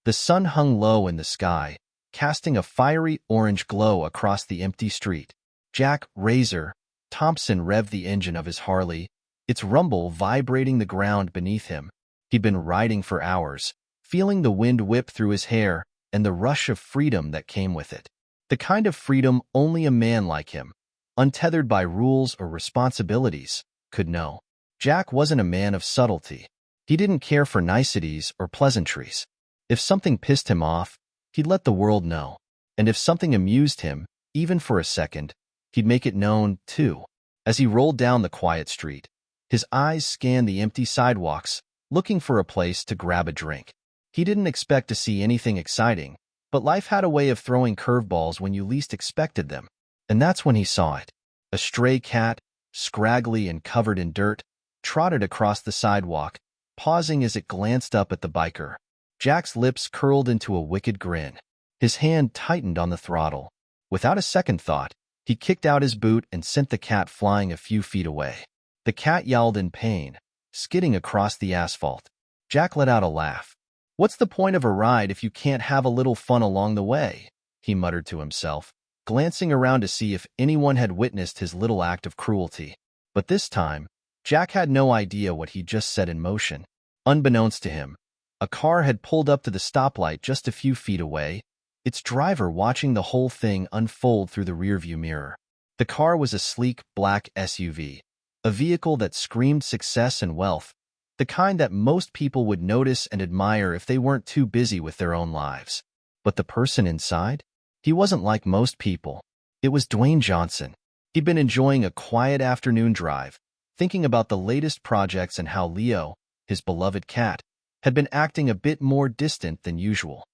The sun hung low in the sky, casting a fiery orange glow across the empty street. Jack Razor Thompson revved the engine of his Harley, its rumble vibrating the ground beneath him. He'd been riding for hours, feeling the wind whip through his hair and the rush of freedom that came with it. The kind of freedom only a man like him, untethered by rules or responsibilities, could know. Jack wasn't a man of subtlety. He didn't care for niceties or pleasantries. If something pissed him off, he'd let the world know. And if something amused him, even for a second, he'd make it known, too. As he rolled down the quiet street, his eyes scanned the empty sidewalks, looking for a place to grab a drink. He didn't expect to see anything exciting, but life had a way of throwing curveballs when you least expected them. And that's when he saw it. A stray cat, scraggly and covered in dirt, trotted across the sidewalk, pausing as it glanced up at the biker. Jack's lips curled into a wicked grin. His hand tightened on the throttle. Without a second thought, he kicked out his boot and sent the cat flying a few feet away. The cat yowled in pain, skidding across the asphalt. Jack let out a laugh. "What's the point of a ride if you can't have a little fun along the way?" he muttered to himself, glancing around to see if anyone had witnessed his little act of cruelty. But this time, Jack had no idea what he'd just set in motion. Unbeknownst to him, a car had pulled up to the stoplight just a few feet away, its driver watching the whole thing unfold through the rearview mirror. The car was a sleek, black SUV, a vehicle that screamed success and wealth, the kind that most people would notice and admire if they weren't too busy with their own lives. But the person inside? He wasn't like most people. It was Dwayne Johnson. He'd been enjoying a quiet afternoon drive, thinking about the latest projects and how Leo, his beloved cat, had been acting a bit more distant than usual.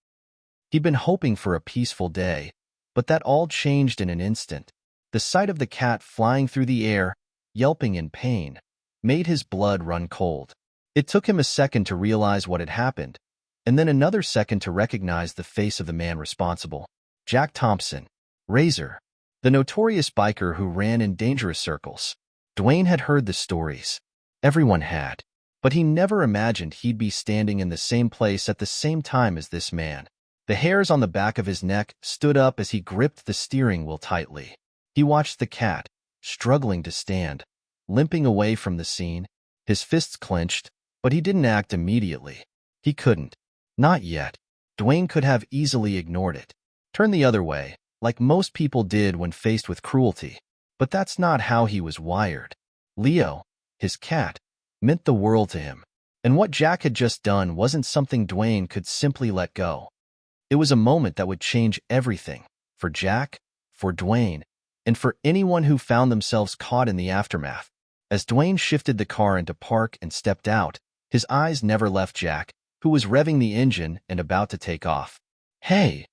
He'd been hoping for a peaceful day, but that all changed in an instant. The sight of the cat flying through the air, yelping in pain, made his blood run cold. It took him a second to realize what had happened, and then another second to recognize the face of the man responsible. Jack Thompson, Razor, the notorious biker who ran in dangerous circles. Dwayne had heard the stories. Everyone had. But he never imagined he'd be standing in the same place at the same time as this man. The hairs on the back of his neck stood up as he gripped the steering wheel tightly. He watched the cat, struggling to stand, limping away from the scene, his fists clenched, but he didn't act immediately. He couldn't. Not yet. Dwayne could have easily ignored it, turned the other way, like most people did when faced with cruelty. But that's not how he was wired. Leo, his cat, meant the world to him. And what Jack had just done wasn't something Dwayne could simply let go. It was a moment that would change everything, for Jack, for Dwayne, and for anyone who found themselves caught in the aftermath. As Dwayne shifted the car into park and stepped out, his eyes never left Jack, who was revving the engine and about to take off. "Hey!"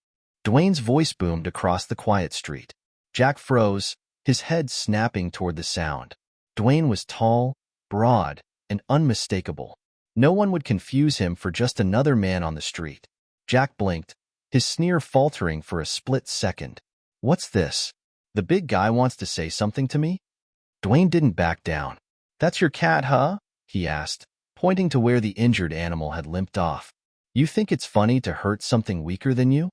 Dwayne's voice boomed across the quiet street. Jack froze, his head snapping toward the sound. Dwayne was tall, broad, and unmistakable. No one would confuse him for just another man on the street. Jack blinked, his sneer faltering for a split second. "What's this? The big guy wants to say something to me?" Dwayne didn't back down. "That's your cat, huh?" he asked, pointing to where the injured animal had limped off. "You think it's funny to hurt something weaker than you?"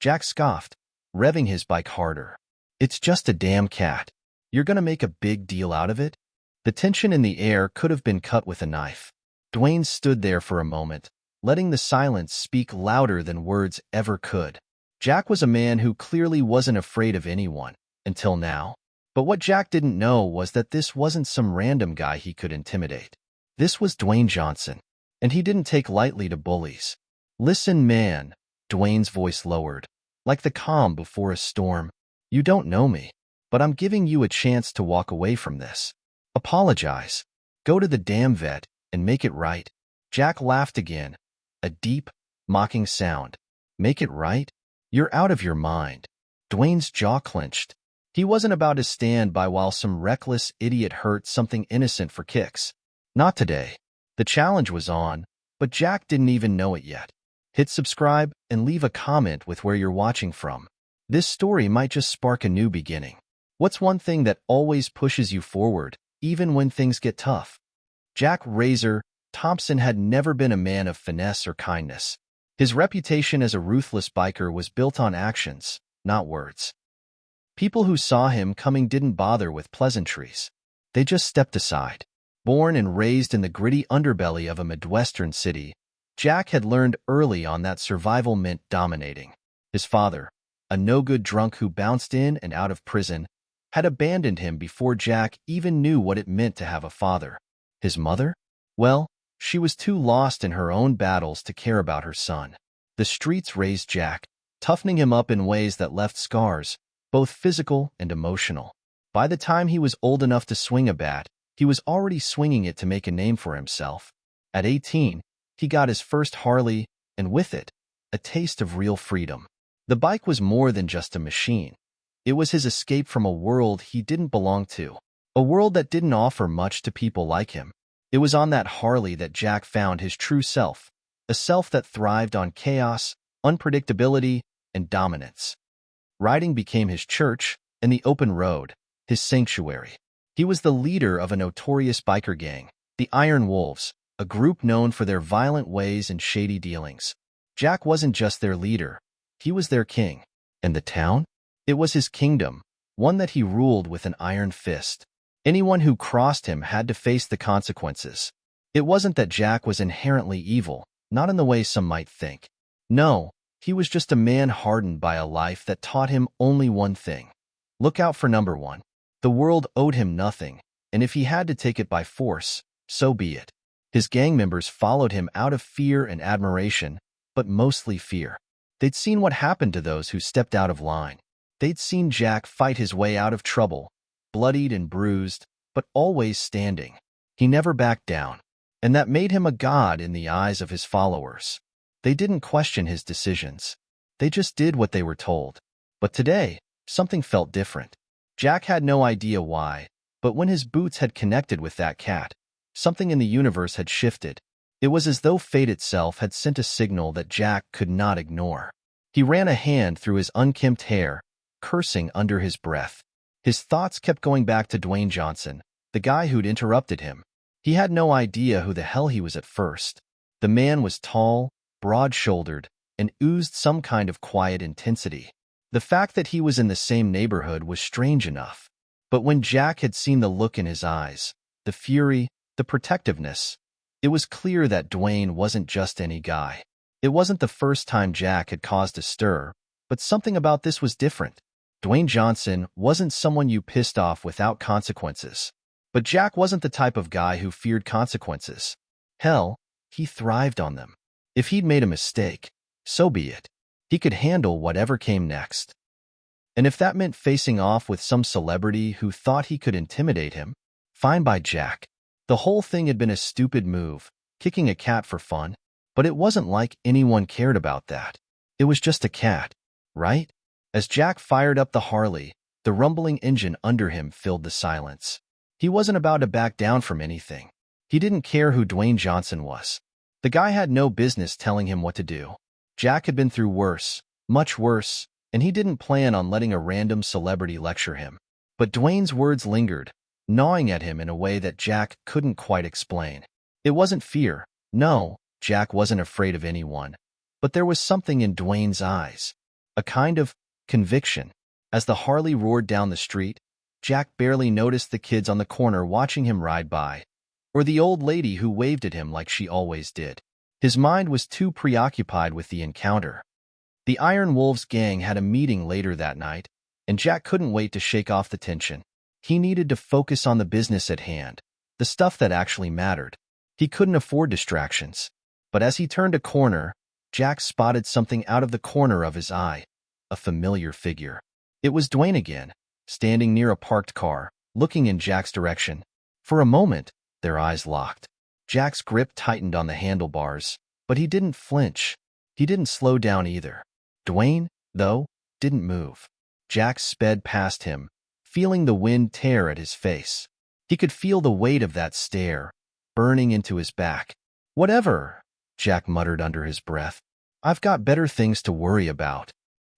Jack scoffed, revving his bike harder. "It's just a damn cat. You're gonna make a big deal out of it?" The tension in the air could have been cut with a knife. Dwayne stood there for a moment, letting the silence speak louder than words ever could. Jack was a man who clearly wasn't afraid of anyone, until now. But what Jack didn't know was that this wasn't some random guy he could intimidate. This was Dwayne Johnson, and he didn't take lightly to bullies. "Listen, man," Dwayne's voice lowered, like the calm before a storm. "You don't know me, but I'm giving you a chance to walk away from this. Apologize. Go to the damn vet and make it right." Jack laughed again, a deep, mocking sound. "Make it right? You're out of your mind." Dwayne's jaw clenched. He wasn't about to stand by while some reckless idiot hurt something innocent for kicks. Not today. The challenge was on, but Jack didn't even know it yet. Hit subscribe and leave a comment with where you're watching from. This story might just spark a new beginning. What's one thing that always pushes you forward, even when things get tough? Jack Razor Thompson had never been a man of finesse or kindness. His reputation as a ruthless biker was built on actions, not words. People who saw him coming didn't bother with pleasantries. They just stepped aside. Born and raised in the gritty underbelly of a Midwestern city, Jack had learned early on that survival meant dominating. His father, a no-good drunk who bounced in and out of prison, had abandoned him before Jack even knew what it meant to have a father. His mother? Well, she was too lost in her own battles to care about her son. The streets raised Jack, toughening him up in ways that left scars, both physical and emotional. By the time he was old enough to swing a bat, he was already swinging it to make a name for himself. At 18, he got his first Harley, and with it, a taste of real freedom. The bike was more than just a machine. It was his escape from a world he didn't belong to, a world that didn't offer much to people like him. It was on that Harley that Jack found his true self, a self that thrived on chaos, unpredictability, and dominance. Riding became his church, and the open road, his sanctuary. He was the leader of a notorious biker gang, the Iron Wolves, a group known for their violent ways and shady dealings. Jack wasn't just their leader, he was their king. And the town? It was his kingdom, one that he ruled with an iron fist. Anyone who crossed him had to face the consequences. It wasn't that Jack was inherently evil, not in the way some might think. No, he was just a man hardened by a life that taught him only one thing. Look out for number one. The world owed him nothing, and if he had to take it by force, so be it. His gang members followed him out of fear and admiration, but mostly fear. They'd seen what happened to those who stepped out of line. They'd seen Jack fight his way out of trouble, bloodied and bruised, but always standing. He never backed down, and that made him a god in the eyes of his followers. They didn't question his decisions. They just did what they were told. But today, something felt different. Jack had no idea why, but when his boots had connected with that cat, something in the universe had shifted. It was as though fate itself had sent a signal that Jack could not ignore. He ran a hand through his unkempt hair, cursing under his breath. His thoughts kept going back to Dwayne Johnson, the guy who'd interrupted him. He had no idea who the hell he was at first. The man was tall, broad-shouldered, and oozed some kind of quiet intensity. The fact that he was in the same neighborhood was strange enough. But when Jack had seen the look in his eyes, the fury, the protectiveness, it was clear that Dwayne wasn't just any guy. It wasn't the first time Jack had caused a stir, but something about this was different. Dwayne Johnson wasn't someone you pissed off without consequences. But Jack wasn't the type of guy who feared consequences. Hell, he thrived on them. If he'd made a mistake, so be it. He could handle whatever came next. And if that meant facing off with some celebrity who thought he could intimidate him, fine by Jack. The whole thing had been a stupid move, kicking a cat for fun, but it wasn't like anyone cared about that. It was just a cat, right? As Jack fired up the Harley, the rumbling engine under him filled the silence. He wasn't about to back down from anything. He didn't care who Dwayne Johnson was. The guy had no business telling him what to do. Jack had been through worse, much worse, and he didn't plan on letting a random celebrity lecture him. But Dwayne's words lingered, gnawing at him in a way that Jack couldn't quite explain. It wasn't fear. No, Jack wasn't afraid of anyone. But there was something in Dwayne's eyes, a kind of conviction. As the Harley roared down the street, Jack barely noticed the kids on the corner watching him ride by, or the old lady who waved at him like she always did. His mind was too preoccupied with the encounter. The Iron Wolves gang had a meeting later that night, and Jack couldn't wait to shake off the tension. He needed to focus on the business at hand, the stuff that actually mattered. He couldn't afford distractions. But as he turned a corner, Jack spotted something out of the corner of his eye, a familiar figure. It was Dwayne again, standing near a parked car, looking in Jack's direction. For a moment, their eyes locked. Jack's grip tightened on the handlebars, but he didn't flinch. He didn't slow down either. Dwayne, though, didn't move. Jack sped past him, feeling the wind tear at his face. He could feel the weight of that stare, burning into his back. "Whatever," Jack muttered under his breath. "I've got better things to worry about."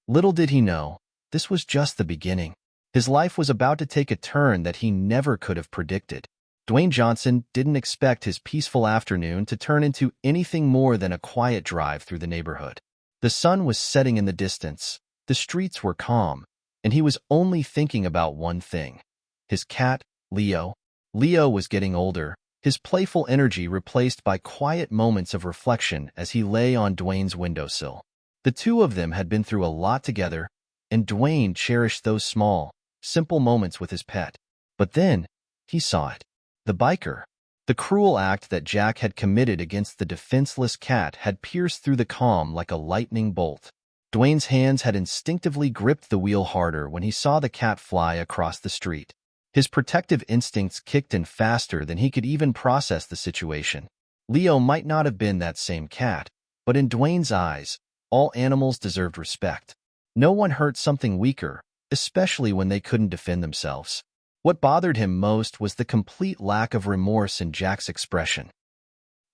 Little did he know, this was just the beginning. His life was about to take a turn that he never could have predicted. Dwayne Johnson didn't expect his peaceful afternoon to turn into anything more than a quiet drive through the neighborhood. The sun was setting in the distance, the streets were calm, and he was only thinking about one thing: his cat, Leo. Leo was getting older, his playful energy replaced by quiet moments of reflection as he lay on Dwayne's windowsill. The two of them had been through a lot together, and Dwayne cherished those small, simple moments with his pet. But then, he saw it. The biker. The cruel act that Jack had committed against the defenseless cat had pierced through the calm like a lightning bolt. Dwayne's hands had instinctively gripped the wheel harder when he saw the cat fly across the street. His protective instincts kicked in faster than he could even process the situation. Leo might not have been that same cat, but in Dwayne's eyes, all animals deserved respect. No one hurt something weaker, especially when they couldn't defend themselves. What bothered him most was the complete lack of remorse in Jack's expression.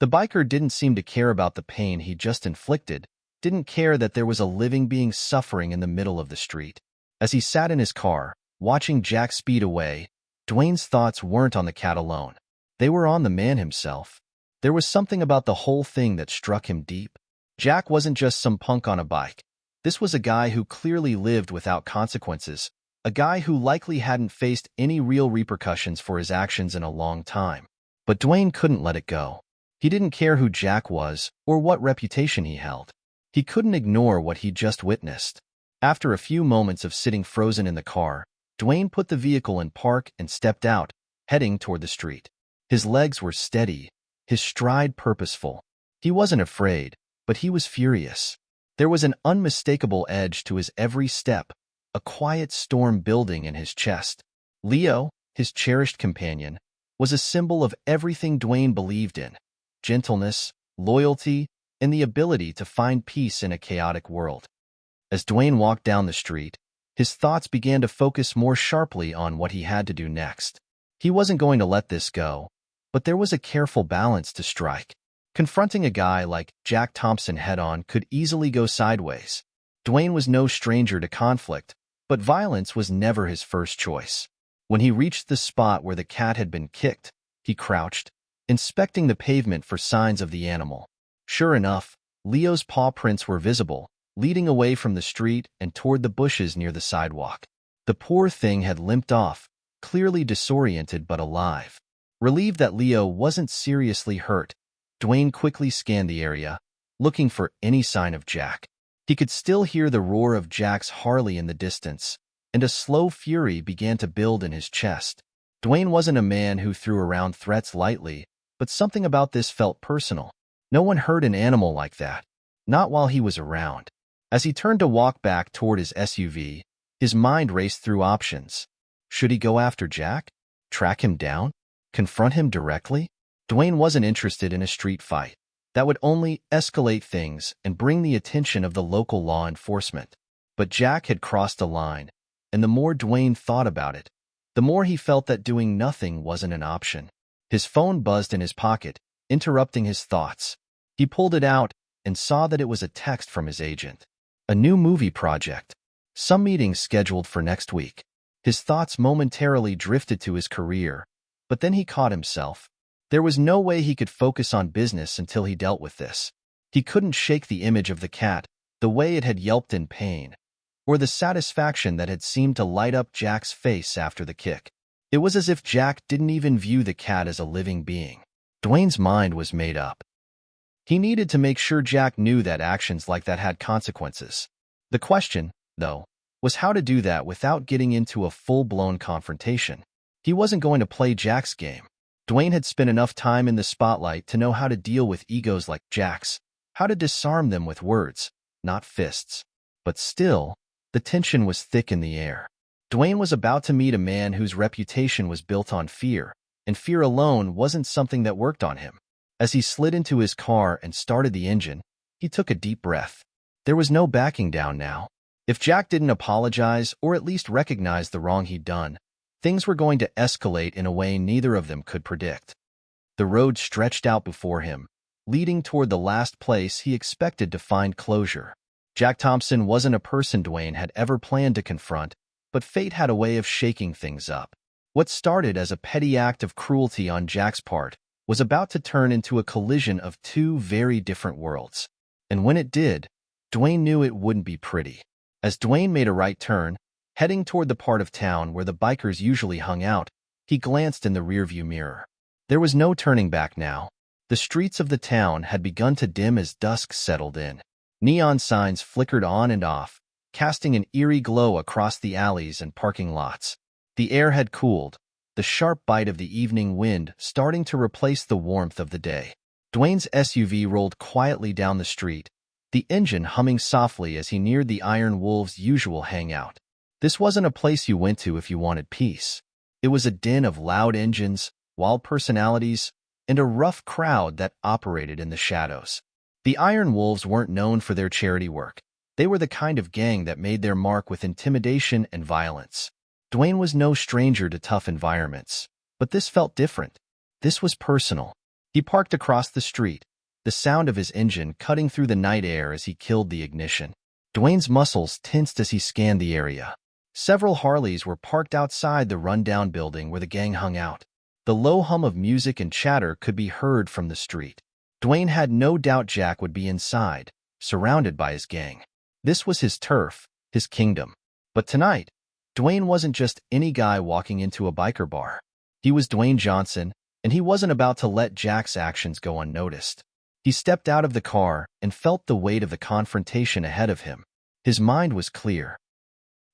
The biker didn't seem to care about the pain he just inflicted, didn't care that there was a living being suffering in the middle of the street. As he sat in his car, watching Jack speed away, Dwayne's thoughts weren't on the cat alone. They were on the man himself. There was something about the whole thing that struck him deep. Jack wasn't just some punk on a bike. This was a guy who clearly lived without consequences, a guy who likely hadn't faced any real repercussions for his actions in a long time. But Dwayne couldn't let it go. He didn't care who Jack was or what reputation he held. He couldn't ignore what he'd just witnessed. After a few moments of sitting frozen in the car, Dwayne put the vehicle in park and stepped out, heading toward the street. His legs were steady, his stride purposeful. He wasn't afraid, but he was furious. There was an unmistakable edge to his every step, a quiet storm building in his chest. Leo, his cherished companion, was a symbol of everything Dwayne believed in: gentleness, loyalty, and the ability to find peace in a chaotic world. As Dwayne walked down the street, his thoughts began to focus more sharply on what he had to do next. He wasn't going to let this go, but there was a careful balance to strike. Confronting a guy like Jack Thompson head-on could easily go sideways. Dwayne was no stranger to conflict, but violence was never his first choice. When he reached the spot where the cat had been kicked, he crouched, inspecting the pavement for signs of the animal. Sure enough, Leo's paw prints were visible, leading away from the street and toward the bushes near the sidewalk. The poor thing had limped off, clearly disoriented but alive. Relieved that Leo wasn't seriously hurt, Dwayne quickly scanned the area, looking for any sign of Jack. He could still hear the roar of Jack's Harley in the distance, and a slow fury began to build in his chest. Dwayne wasn't a man who threw around threats lightly, but something about this felt personal. No one hurt an animal like that, not while he was around. As he turned to walk back toward his SUV, his mind raced through options. Should he go after Jack? Track him down? Confront him directly? Dwayne wasn't interested in a street fight. That would only escalate things and bring the attention of the local law enforcement. But Jack had crossed a line, and the more Dwayne thought about it, the more he felt that doing nothing wasn't an option. His phone buzzed in his pocket, interrupting his thoughts. He pulled it out and saw that it was a text from his agent. A new movie project. Some meetings scheduled for next week. His thoughts momentarily drifted to his career, but then he caught himself. There was no way he could focus on business until he dealt with this. He couldn't shake the image of the cat, the way it had yelped in pain, or the satisfaction that had seemed to light up Jack's face after the kick. It was as if Jack didn't even view the cat as a living being. Dwayne's mind was made up. He needed to make sure Jack knew that actions like that had consequences. The question, though, was how to do that without getting into a full-blown confrontation. He wasn't going to play Jack's game. Dwayne had spent enough time in the spotlight to know how to deal with egos like Jack's, how to disarm them with words, not fists. But still, the tension was thick in the air. Dwayne was about to meet a man whose reputation was built on fear, and fear alone wasn't something that worked on him. As he slid into his car and started the engine, he took a deep breath. There was no backing down now. If Jack didn't apologize or at least recognize the wrong he'd done, things were going to escalate in a way neither of them could predict. The road stretched out before him, leading toward the last place he expected to find closure. Jack Thompson wasn't a person Dwayne had ever planned to confront, but fate had a way of shaking things up. What started as a petty act of cruelty on Jack's part was about to turn into a collision of two very different worlds. And when it did, Dwayne knew it wouldn't be pretty. As Dwayne made a right turn, heading toward the part of town where the bikers usually hung out, he glanced in the rearview mirror. There was no turning back now. The streets of the town had begun to dim as dusk settled in. Neon signs flickered on and off, casting an eerie glow across the alleys and parking lots. The air had cooled, the sharp bite of the evening wind starting to replace the warmth of the day. Dwayne's SUV rolled quietly down the street, the engine humming softly as he neared the Iron Wolves' usual hangout. This wasn't a place you went to if you wanted peace. It was a den of loud engines, wild personalities, and a rough crowd that operated in the shadows. The Iron Wolves weren't known for their charity work. They were the kind of gang that made their mark with intimidation and violence. Dwayne was no stranger to tough environments, but this felt different. This was personal. He parked across the street, the sound of his engine cutting through the night air as he killed the ignition. Dwayne's muscles tensed as he scanned the area. Several Harleys were parked outside the rundown building where the gang hung out. The low hum of music and chatter could be heard from the street. Dwayne had no doubt Jack would be inside, surrounded by his gang. This was his turf, his kingdom. But tonight, Dwayne wasn't just any guy walking into a biker bar. He was Dwayne Johnson, and he wasn't about to let Jack's actions go unnoticed. He stepped out of the car and felt the weight of the confrontation ahead of him. His mind was clear.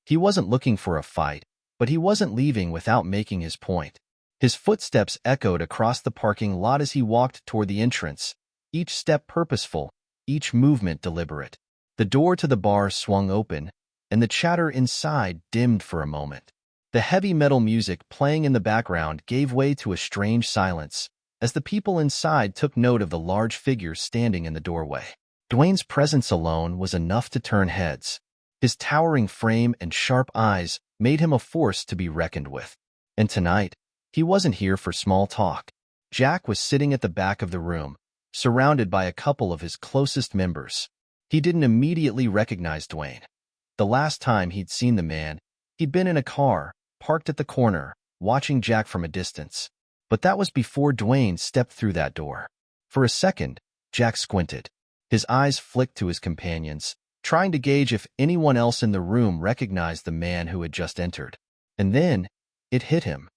He wasn't looking for a fight, but he wasn't leaving without making his point. His footsteps echoed across the parking lot as he walked toward the entrance, each step purposeful, each movement deliberate. The door to the bar swung open, and the chatter inside dimmed for a moment. The heavy metal music playing in the background gave way to a strange silence as the people inside took note of the large figure standing in the doorway. Dwayne's presence alone was enough to turn heads. His towering frame and sharp eyes made him a force to be reckoned with. And tonight, he wasn't here for small talk. Jack was sitting at the back of the room, surrounded by a couple of his closest members. He didn't immediately recognize Dwayne. The last time he'd seen the man, he'd been in a car, parked at the corner, watching Jack from a distance. But that was before Dwayne stepped through that door. For a second, Jack squinted. His eyes flicked to his companions, trying to gauge if anyone else in the room recognized the man who had just entered. And then, it hit him.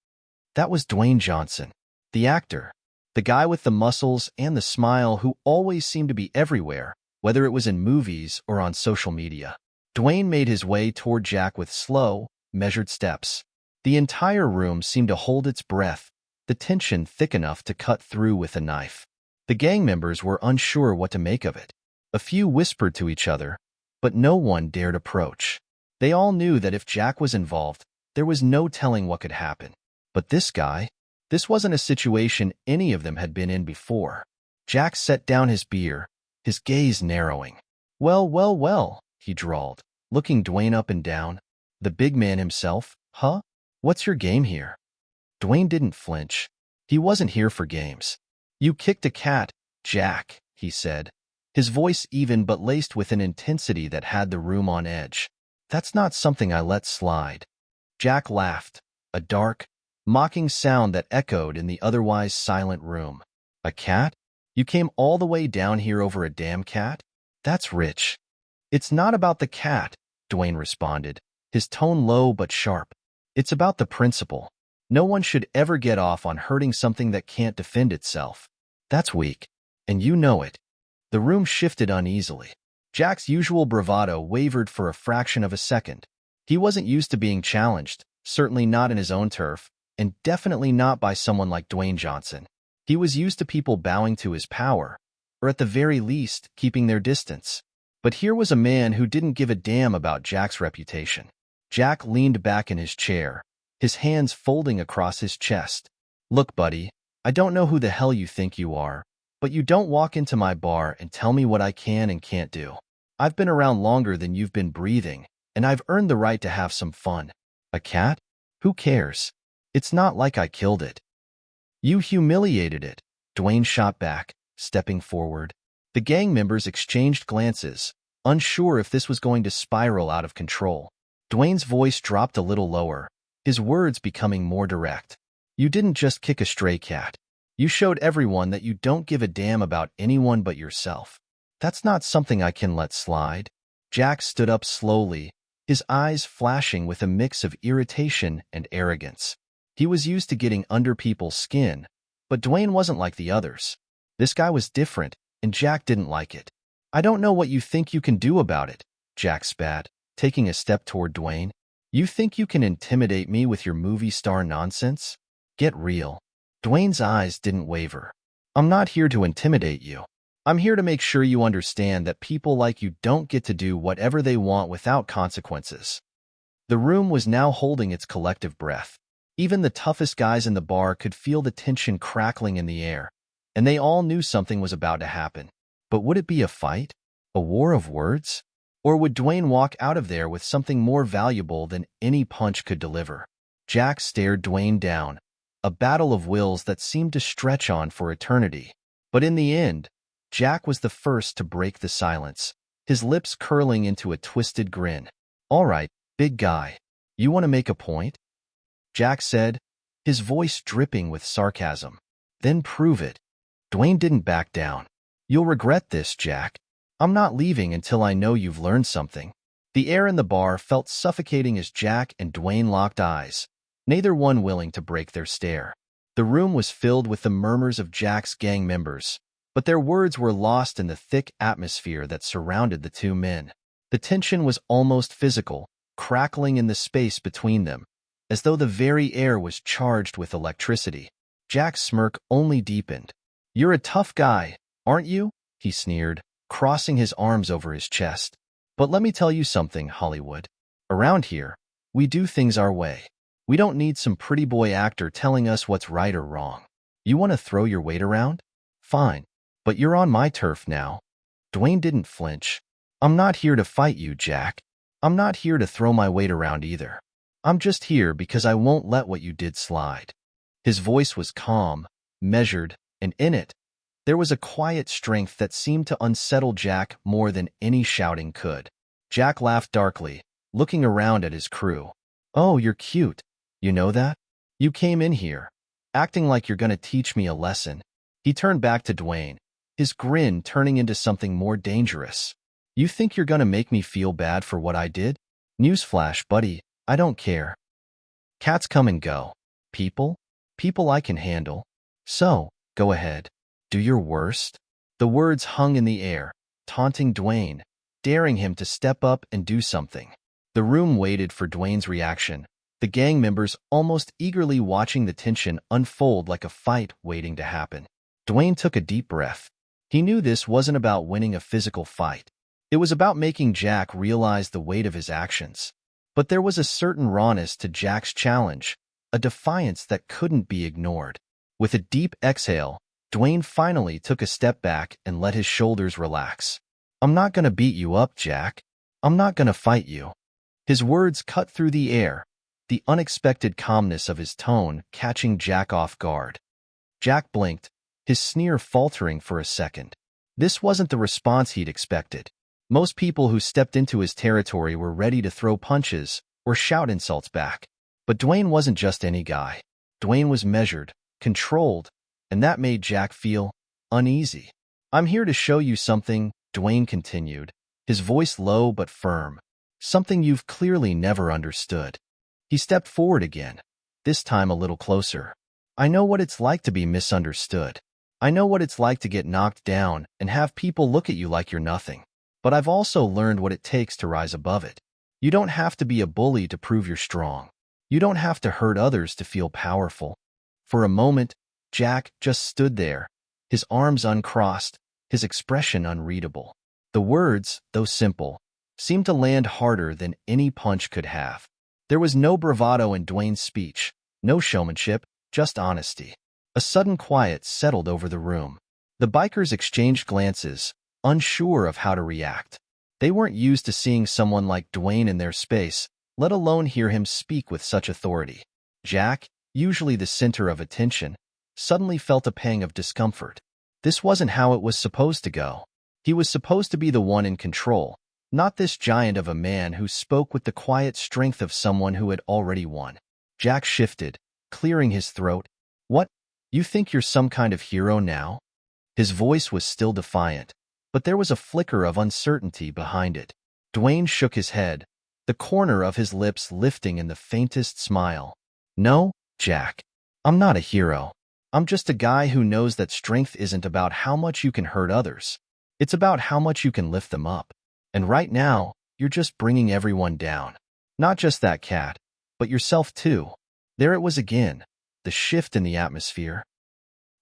That was Dwayne Johnson, the actor, the guy with the muscles and the smile who always seemed to be everywhere, whether it was in movies or on social media. Dwayne made his way toward Jack with slow, measured steps. The entire room seemed to hold its breath, the tension thick enough to cut through with a knife. The gang members were unsure what to make of it. A few whispered to each other, but no one dared approach. They all knew that if Jack was involved, there was no telling what could happen. But this guy, this wasn't a situation any of them had been in before. Jack set down his beer, his gaze narrowing. Well, he drawled, looking Dwayne up and down. The big man himself, huh? What's your game here? Dwayne didn't flinch. He wasn't here for games. You kicked a cat, Jack, he said, his voice even but laced with an intensity that had the room on edge. That's not something I let slide. Jack laughed, a dark, mocking sound that echoed in the otherwise silent room. A cat? You came all the way down here over a damn cat? That's rich. It's not about the cat, Dwayne responded, his tone low but sharp. It's about the principle. No one should ever get off on hurting something that can't defend itself. That's weak, and you know it. The room shifted uneasily. Jack's usual bravado wavered for a fraction of a second. He wasn't used to being challenged, certainly not in his own turf, and definitely not by someone like Dwayne Johnson. He was used to people bowing to his power, or at the very least, keeping their distance. But here was a man who didn't give a damn about Jack's reputation. Jack leaned back in his chair, his hands folding across his chest. Look, buddy, I don't know who the hell you think you are, but you don't walk into my bar and tell me what I can and can't do. I've been around longer than you've been breathing, and I've earned the right to have some fun. A cat? Who cares? It's not like I killed it. You humiliated it, Dwayne shot back, stepping forward. The gang members exchanged glances, unsure if this was going to spiral out of control. Dwayne's voice dropped a little lower, his words becoming more direct. You didn't just kick a stray cat. You showed everyone that you don't give a damn about anyone but yourself. That's not something I can let slide. Jack stood up slowly, his eyes flashing with a mix of irritation and arrogance. He was used to getting under people's skin, but Dwayne wasn't like the others. This guy was different, and Jack didn't like it. I don't know what you think you can do about it, Jack spat, taking a step toward Dwayne. You think you can intimidate me with your movie star nonsense? Get real. Dwayne's eyes didn't waver. I'm not here to intimidate you. I'm here to make sure you understand that people like you don't get to do whatever they want without consequences. The room was now holding its collective breath. Even the toughest guys in the bar could feel the tension crackling in the air, and they all knew something was about to happen. But would it be a fight? A war of words? Or would Dwayne walk out of there with something more valuable than any punch could deliver? Jack stared Dwayne down, a battle of wills that seemed to stretch on for eternity. But in the end, Jack was the first to break the silence, his lips curling into a twisted grin. All right, big guy, you want to make a point? Jack said, his voice dripping with sarcasm. Then prove it. Dwayne didn't back down. You'll regret this, Jack. I'm not leaving until I know you've learned something. The air in the bar felt suffocating as Jack and Dwayne locked eyes, neither one willing to break their stare. The room was filled with the murmurs of Jack's gang members, but their words were lost in the thick atmosphere that surrounded the two men. The tension was almost physical, crackling in the space between them, as though the very air was charged with electricity. Jack's smirk only deepened. You're a tough guy, aren't you? He sneered, crossing his arms over his chest. But let me tell you something, Hollywood. Around here, we do things our way. We don't need some pretty boy actor telling us what's right or wrong. You want to throw your weight around? Fine. But you're on my turf now. Dwayne didn't flinch. I'm not here to fight you, Jack. I'm not here to throw my weight around either. I'm just here because I won't let what you did slide. His voice was calm, measured, and in it, there was a quiet strength that seemed to unsettle Jack more than any shouting could. Jack laughed darkly, looking around at his crew. Oh, you're cute. You know that? You came in here, acting like you're going to teach me a lesson. He turned back to Dwayne, his grin turning into something more dangerous. You think you're going to make me feel bad for what I did? Newsflash, buddy, I don't care. Cats come and go. People I can handle. So, go ahead. Do your worst. The words hung in the air, taunting Dwayne, daring him to step up and do something. The room waited for Dwayne's reaction, the gang members almost eagerly watching the tension unfold like a fight waiting to happen. Dwayne took a deep breath. He knew this wasn't about winning a physical fight. It was about making Jack realize the weight of his actions. But there was a certain rawness to Jack's challenge, a defiance that couldn't be ignored. With a deep exhale, Dwayne finally took a step back and let his shoulders relax. I'm not going to beat you up, Jack. I'm not going to fight you. His words cut through the air, the unexpected calmness of his tone catching Jack off guard. Jack blinked, his sneer faltering for a second. This wasn't the response he'd expected. Most people who stepped into his territory were ready to throw punches or shout insults back. But Dwayne wasn't just any guy. Dwayne was measured, controlled, and that made Jack feel uneasy. I'm here to show you something, Dwayne continued, his voice low but firm. Something you've clearly never understood. He stepped forward again, this time a little closer. I know what it's like to be misunderstood. I know what it's like to get knocked down and have people look at you like you're nothing. But I've also learned what it takes to rise above it. You don't have to be a bully to prove you're strong. You don't have to hurt others to feel powerful. For a moment, Jack just stood there, his arms uncrossed, his expression unreadable. The words, though simple, seemed to land harder than any punch could have. There was no bravado in Dwayne's speech, no showmanship, just honesty. A sudden quiet settled over the room. The bikers exchanged glances, unsure of how to react. They weren't used to seeing someone like Dwayne in their space, let alone hear him speak with such authority. Jack, usually the center of attention, suddenly felt a pang of discomfort. This wasn't how it was supposed to go. He was supposed to be the one in control, not this giant of a man who spoke with the quiet strength of someone who had already won. Jack shifted, clearing his throat. What? You think you're some kind of hero now? His voice was still defiant, but there was a flicker of uncertainty behind it. Dwayne shook his head, the corner of his lips lifting in the faintest smile. No, Jack. I'm not a hero. I'm just a guy who knows that strength isn't about how much you can hurt others. It's about how much you can lift them up. And right now, you're just bringing everyone down. Not just that cat, but yourself too. There it was again, the shift in the atmosphere.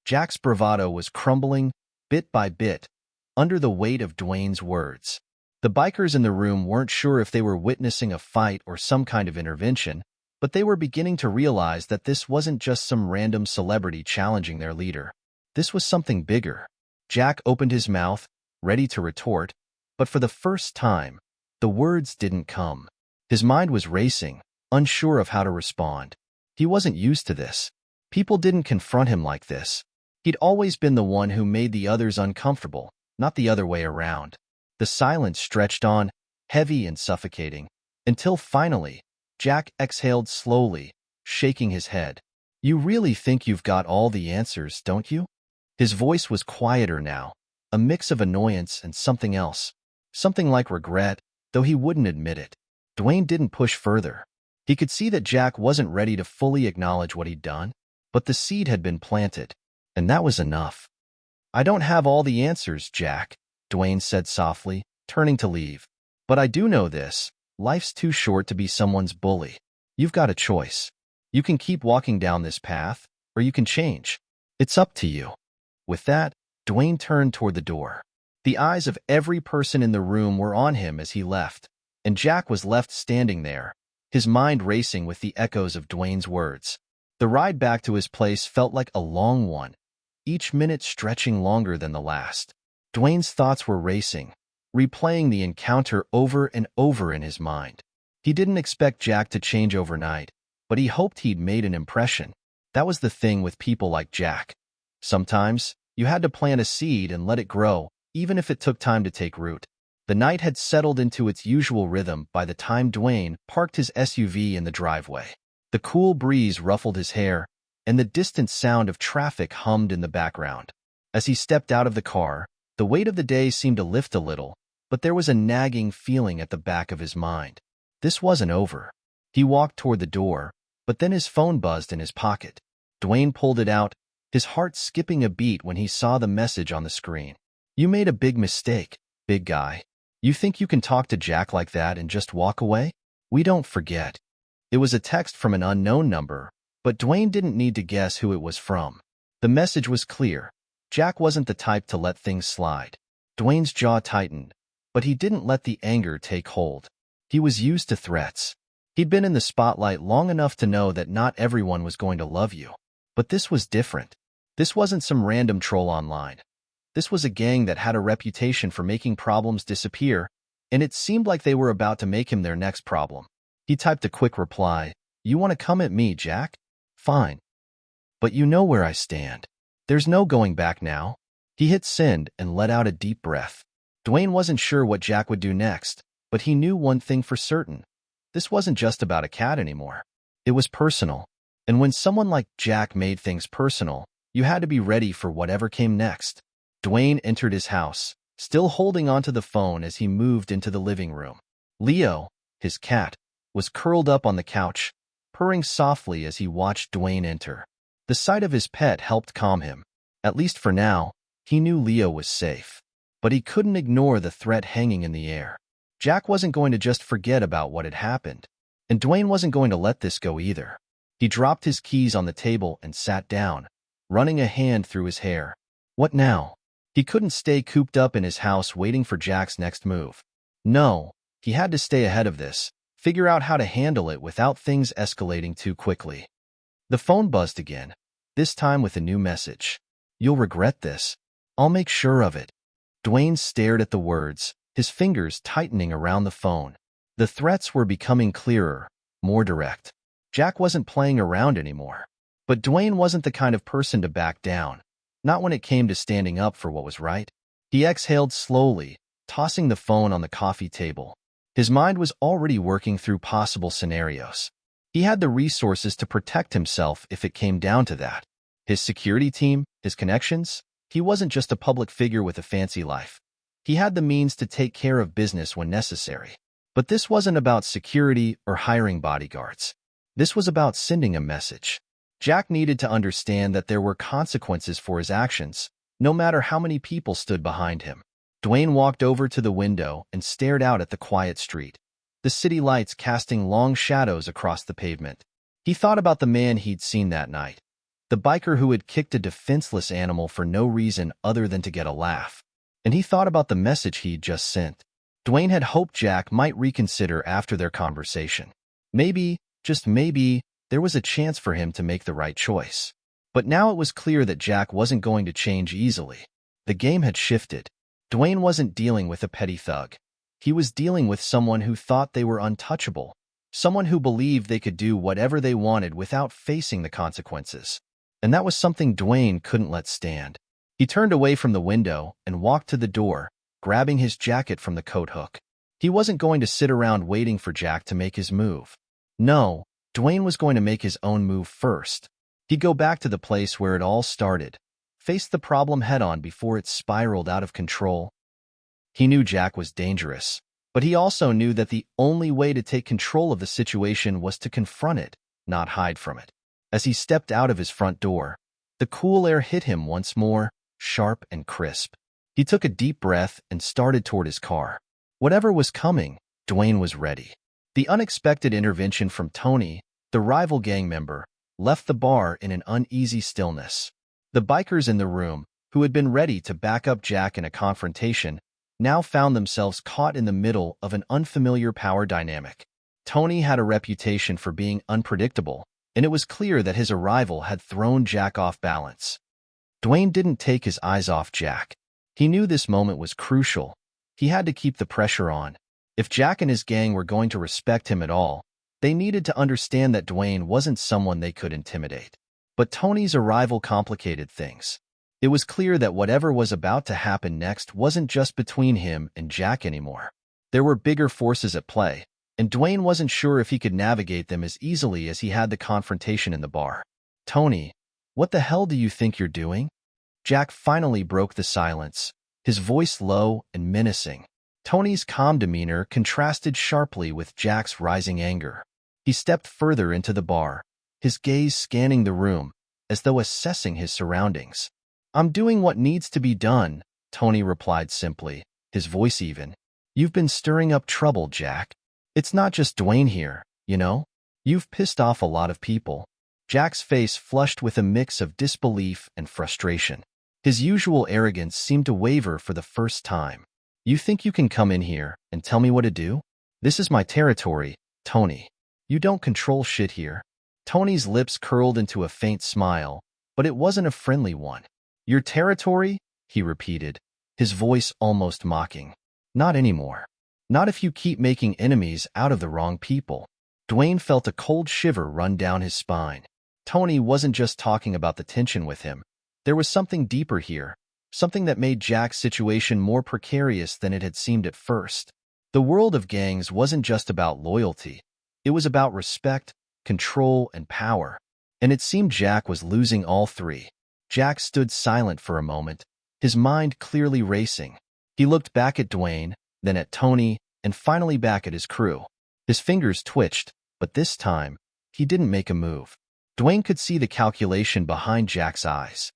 Jack's bravado was crumbling, bit by bit, under the weight of Dwayne's words. The bikers in the room weren't sure if they were witnessing a fight or some kind of intervention, but they were beginning to realize that this wasn't just some random celebrity challenging their leader. This was something bigger. Jack opened his mouth, ready to retort, but for the first time, the words didn't come. His mind was racing, unsure of how to respond. He wasn't used to this. People didn't confront him like this. He'd always been the one who made the others uncomfortable, not the other way around. The silence stretched on, heavy and suffocating, until finally, Jack exhaled slowly, shaking his head. You really think you've got all the answers, don't you? His voice was quieter now, a mix of annoyance and something else. Something like regret, though he wouldn't admit it. Dwayne didn't push further. He could see that Jack wasn't ready to fully acknowledge what he'd done, but the seed had been planted, and that was enough. I don't have all the answers, Jack, Dwayne said softly, turning to leave. But I do know this. Life's too short to be someone's bully. You've got a choice. You can keep walking down this path, or you can change. It's up to you. With that, Dwayne turned toward the door. The eyes of every person in the room were on him as he left, and Jack was left standing there, his mind racing with the echoes of Dwayne's words. The ride back to his place felt like a long one, each minute stretching longer than the last. Dwayne's thoughts were racing, replaying the encounter over and over in his mind. He didn't expect Jack to change overnight, but he hoped he'd made an impression. That was the thing with people like Jack. Sometimes, you had to plant a seed and let it grow, even if it took time to take root. The night had settled into its usual rhythm by the time Dwayne parked his SUV in the driveway. The cool breeze ruffled his hair, and the distant sound of traffic hummed in the background. As he stepped out of the car, the weight of the day seemed to lift a little, but there was a nagging feeling at the back of his mind. This wasn't over. He walked toward the door, but then his phone buzzed in his pocket. Dwayne pulled it out, his heart skipping a beat when he saw the message on the screen. You made a big mistake, big guy. You think you can talk to Jack like that and just walk away? We don't forget. It was a text from an unknown number, but Dwayne didn't need to guess who it was from. The message was clear. Jack wasn't the type to let things slide. Dwayne's jaw tightened, but he didn't let the anger take hold. He was used to threats. He'd been in the spotlight long enough to know that not everyone was going to love you. But this was different. This wasn't some random troll online. This was a gang that had a reputation for making problems disappear, and it seemed like they were about to make him their next problem. He typed a quick reply. You want to come at me, Jack? Fine. But you know where I stand. There's no going back now. He hit send and let out a deep breath. Dwayne wasn't sure what Jack would do next, but he knew one thing for certain. This wasn't just about a cat anymore. It was personal. And when someone like Jack made things personal, you had to be ready for whatever came next. Dwayne entered his house, still holding onto the phone as he moved into the living room. Leo, his cat, was curled up on the couch, purring softly as he watched Dwayne enter. The sight of his pet helped calm him. At least for now, he knew Leo was safe. But he couldn't ignore the threat hanging in the air. Jack wasn't going to just forget about what had happened, and Dwayne wasn't going to let this go either. He dropped his keys on the table and sat down, running a hand through his hair. What now? He couldn't stay cooped up in his house waiting for Jack's next move. No, he had to stay ahead of this, figure out how to handle it without things escalating too quickly. The phone buzzed again, this time with a new message. You'll regret this. I'll make sure of it. Dwayne stared at the words, his fingers tightening around the phone. The threats were becoming clearer, more direct. Jack wasn't playing around anymore. But Dwayne wasn't the kind of person to back down, not when it came to standing up for what was right. He exhaled slowly, tossing the phone on the coffee table. His mind was already working through possible scenarios. He had the resources to protect himself if it came down to that. His security team, his connections, he wasn't just a public figure with a fancy life. He had the means to take care of business when necessary. But this wasn't about security or hiring bodyguards. This was about sending a message. Jack needed to understand that there were consequences for his actions, no matter how many people stood behind him. Dwayne walked over to the window and stared out at the quiet street, the city lights casting long shadows across the pavement. He thought about the man he'd seen that night, the biker who had kicked a defenseless animal for no reason other than to get a laugh. And he thought about the message he'd just sent. Dwayne had hoped Jack might reconsider after their conversation. Maybe, just maybe, there was a chance for him to make the right choice. But now it was clear that Jack wasn't going to change easily. The game had shifted. Dwayne wasn't dealing with a petty thug. He was dealing with someone who thought they were untouchable, someone who believed they could do whatever they wanted without facing the consequences. And that was something Dwayne couldn't let stand. He turned away from the window and walked to the door, grabbing his jacket from the coat hook. He wasn't going to sit around waiting for Jack to make his move. No, Dwayne was going to make his own move first. He'd go back to the place where it all started, face the problem head-on before it spiraled out of control. He knew Jack was dangerous, but he also knew that the only way to take control of the situation was to confront it, not hide from it. As he stepped out of his front door, the cool air hit him once more, sharp and crisp. He took a deep breath and started toward his car. Whatever was coming, Dwayne was ready. The unexpected intervention from Tony, the rival gang member, left the bar in an uneasy stillness. The bikers in the room, who had been ready to back up Jack in a confrontation, now found themselves caught in the middle of an unfamiliar power dynamic. Tony had a reputation for being unpredictable, and it was clear that his arrival had thrown Jack off balance. Dwayne didn't take his eyes off Jack. He knew this moment was crucial. He had to keep the pressure on. If Jack and his gang were going to respect him at all, they needed to understand that Dwayne wasn't someone they could intimidate. But Tony's arrival complicated things. It was clear that whatever was about to happen next wasn't just between him and Jack anymore. There were bigger forces at play, and Dwayne wasn't sure if he could navigate them as easily as he had the confrontation in the bar. "Tony, what the hell do you think you're doing?" Jack finally broke the silence, his voice low and menacing. Tony's calm demeanor contrasted sharply with Jack's rising anger. He stepped further into the bar, his gaze scanning the room, as though assessing his surroundings. "I'm doing what needs to be done," Tony replied simply, his voice even. "You've been stirring up trouble, Jack. It's not just Dwayne here, you know? You've pissed off a lot of people." Jack's face flushed with a mix of disbelief and frustration. His usual arrogance seemed to waver for the first time. "You think you can come in here and tell me what to do? This is my territory, Tony. You don't control shit here." Tony's lips curled into a faint smile, but it wasn't a friendly one. "Your territory?" he repeated, his voice almost mocking. "Not anymore. Not if you keep making enemies out of the wrong people." Dwayne felt a cold shiver run down his spine. Tony wasn't just talking about the tension with him. There was something deeper here, something that made Jack's situation more precarious than it had seemed at first. The world of gangs wasn't just about loyalty. It was about respect, control, and power. And it seemed Jack was losing all three. Jack stood silent for a moment, his mind clearly racing. He looked back at Dwayne, then at Tony, and finally back at his crew. His fingers twitched, but this time, he didn't make a move. Dwayne could see the calculation behind Jack's eyes.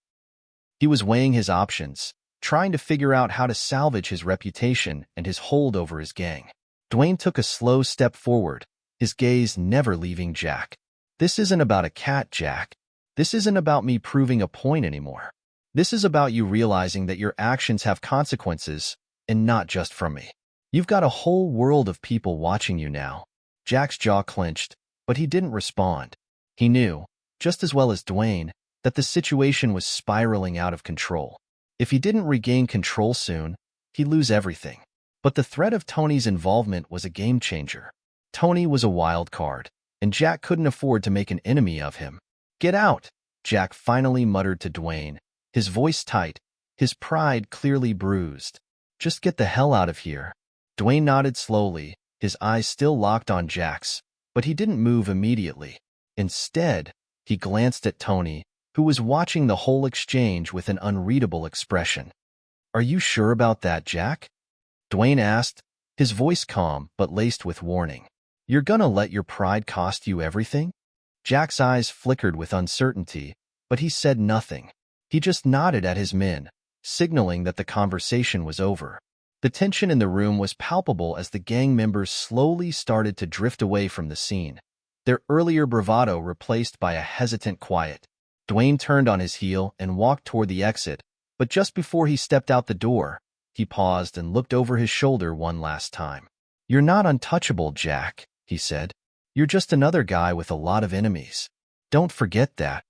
He was weighing his options, trying to figure out how to salvage his reputation and his hold over his gang. Dwayne took a slow step forward, his gaze never leaving Jack. "This isn't about a cat, Jack. This isn't about me proving a point anymore. This is about you realizing that your actions have consequences, and not just from me. You've got a whole world of people watching you now." Jack's jaw clenched, but he didn't respond. He knew, just as well as Dwayne, that the situation was spiraling out of control. If he didn't regain control soon, he'd lose everything. But the threat of Tony's involvement was a game changer. Tony was a wild card, and Jack couldn't afford to make an enemy of him. "Get out," Jack finally muttered to Dwayne, his voice tight, his pride clearly bruised. "Just get the hell out of here." Dwayne nodded slowly, his eyes still locked on Jack's. but he didn't move immediately. Instead, he glanced at Tony, who was watching the whole exchange with an unreadable expression. "Are you sure about that, Jack?" Dwayne asked, his voice calm but laced with warning. "You're gonna let your pride cost you everything?" Jack's eyes flickered with uncertainty, but he said nothing. He just nodded at his men, signaling that the conversation was over. The tension in the room was palpable as the gang members slowly started to drift away from the scene, their earlier bravado replaced by a hesitant quiet. Dwayne turned on his heel and walked toward the exit, but just before he stepped out the door, he paused and looked over his shoulder one last time. "You're not untouchable, Jack," he said. "You're just another guy with a lot of enemies. Don't forget that."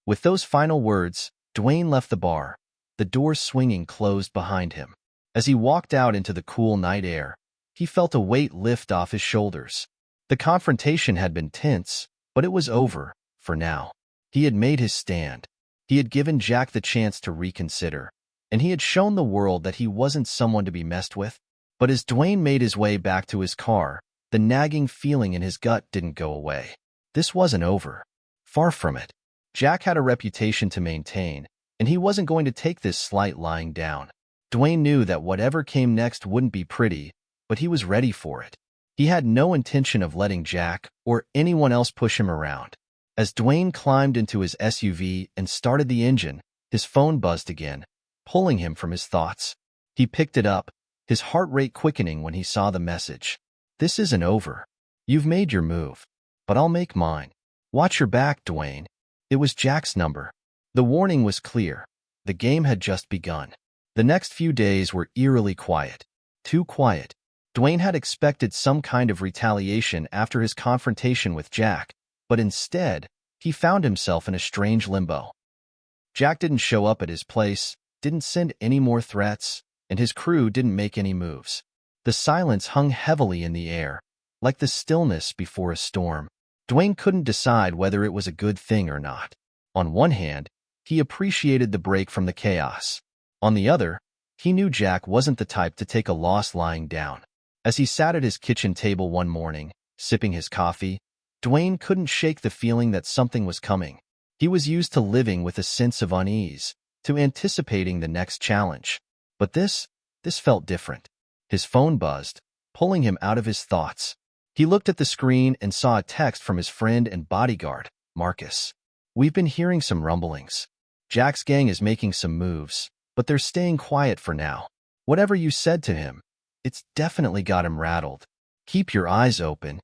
With those final words, Dwayne left the bar, the door swinging closed behind him. As he walked out into the cool night air, he felt a weight lift off his shoulders. The confrontation had been tense, but it was over, for now. He had made his stand. He had given Jack the chance to reconsider, and he had shown the world that he wasn't someone to be messed with. But as Dwayne made his way back to his car, the nagging feeling in his gut didn't go away. This wasn't over. Far from it. Jack had a reputation to maintain, and he wasn't going to take this slight lying down. Dwayne knew that whatever came next wouldn't be pretty, but he was ready for it. He had no intention of letting Jack or anyone else push him around. As Dwayne climbed into his SUV and started the engine, his phone buzzed again, pulling him from his thoughts. He picked it up, his heart rate quickening when he saw the message. "This isn't over. You've made your move, but I'll make mine. Watch your back, Dwayne." It was Jack's number. The warning was clear. The game had just begun. The next few days were eerily quiet. Too quiet. Dwayne had expected some kind of retaliation after his confrontation with Jack, but instead, he found himself in a strange limbo. Jack didn't show up at his place, didn't send any more threats, and his crew didn't make any moves. The silence hung heavily in the air, like the stillness before a storm. Dwayne couldn't decide whether it was a good thing or not. On one hand, he appreciated the break from the chaos. On the other, he knew Jack wasn't the type to take a loss lying down. As he sat at his kitchen table one morning, sipping his coffee, Dwayne couldn't shake the feeling that something was coming. He was used to living with a sense of unease, to anticipating the next challenge. But this felt different. His phone buzzed, pulling him out of his thoughts. He looked at the screen and saw a text from his friend and bodyguard, Marcus. "We've been hearing some rumblings. Jack's gang is making some moves, but they're staying quiet for now. Whatever you said to him, it's definitely got him rattled. Keep your eyes open."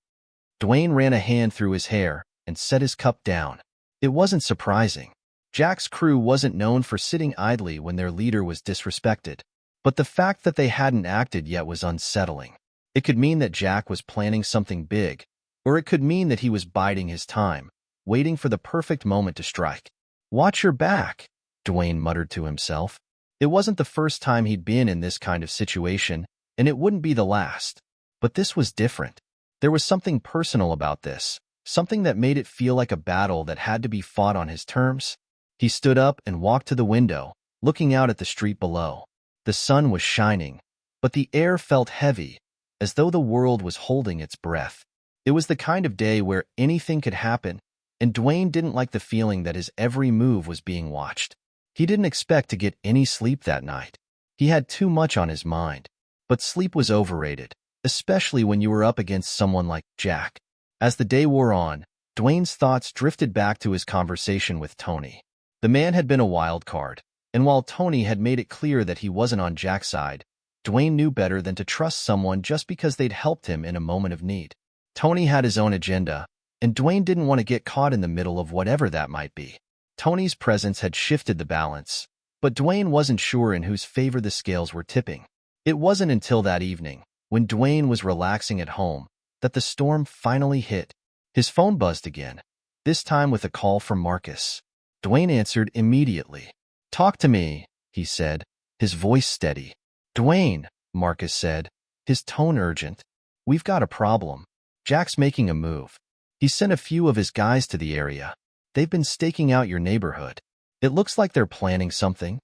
Dwayne ran a hand through his hair and set his cup down. It wasn't surprising. Jack's crew wasn't known for sitting idly when their leader was disrespected. But the fact that they hadn't acted yet was unsettling. It could mean that Jack was planning something big, or it could mean that he was biding his time, waiting for the perfect moment to strike. "Watch your back," Dwayne muttered to himself. It wasn't the first time he'd been in this kind of situation, and it wouldn't be the last. But this was different. There was something personal about this, something that made it feel like a battle that had to be fought on his terms. He stood up and walked to the window, looking out at the street below. The sun was shining, but the air felt heavy, as though the world was holding its breath. It was the kind of day where anything could happen, and Dwayne didn't like the feeling that his every move was being watched. He didn't expect to get any sleep that night. He had too much on his mind. But sleep was overrated, especially when you were up against someone like Jack. As the day wore on, Dwayne's thoughts drifted back to his conversation with Tony. The man had been a wild card, and while Tony had made it clear that he wasn't on Jack's side, Dwayne knew better than to trust someone just because they'd helped him in a moment of need. Tony had his own agenda, and Dwayne didn't want to get caught in the middle of whatever that might be. Tony's presence had shifted the balance, but Dwayne wasn't sure in whose favor the scales were tipping. It wasn't until that evening, when Dwayne was relaxing at home, that the storm finally hit. His phone buzzed again, this time with a call from Marcus. Dwayne answered immediately. "Talk to me," he said, his voice steady. "Dwayne," Marcus said, his tone urgent. "We've got a problem. Jack's making a move. He sent a few of his guys to the area. They've been staking out your neighborhood. It looks like they're planning something.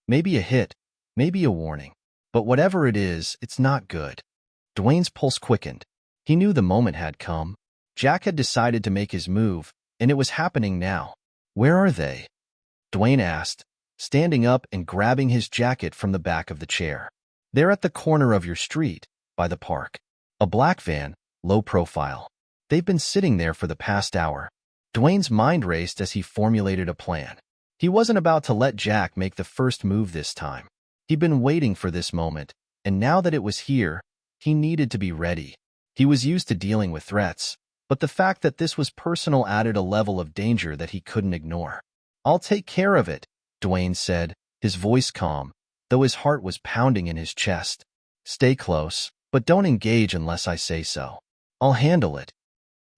Maybe a hit, maybe a warning. But whatever it is, it's not good." Dwayne's pulse quickened. He knew the moment had come. Jack had decided to make his move, and it was happening now. "Where are they?" Dwayne asked, standing up and grabbing his jacket from the back of the chair. "They're at the corner of your street, by the park. A black van, low profile. They've been sitting there for the past hour." Dwayne's mind raced as he formulated a plan. He wasn't about to let Jack make the first move this time. He'd been waiting for this moment, and now that it was here, he needed to be ready. He was used to dealing with threats, but the fact that this was personal added a level of danger that he couldn't ignore. "I'll take care of it," Dwayne said, his voice calm, though his heart was pounding in his chest. "Stay close, but don't engage unless I say so. I'll handle it."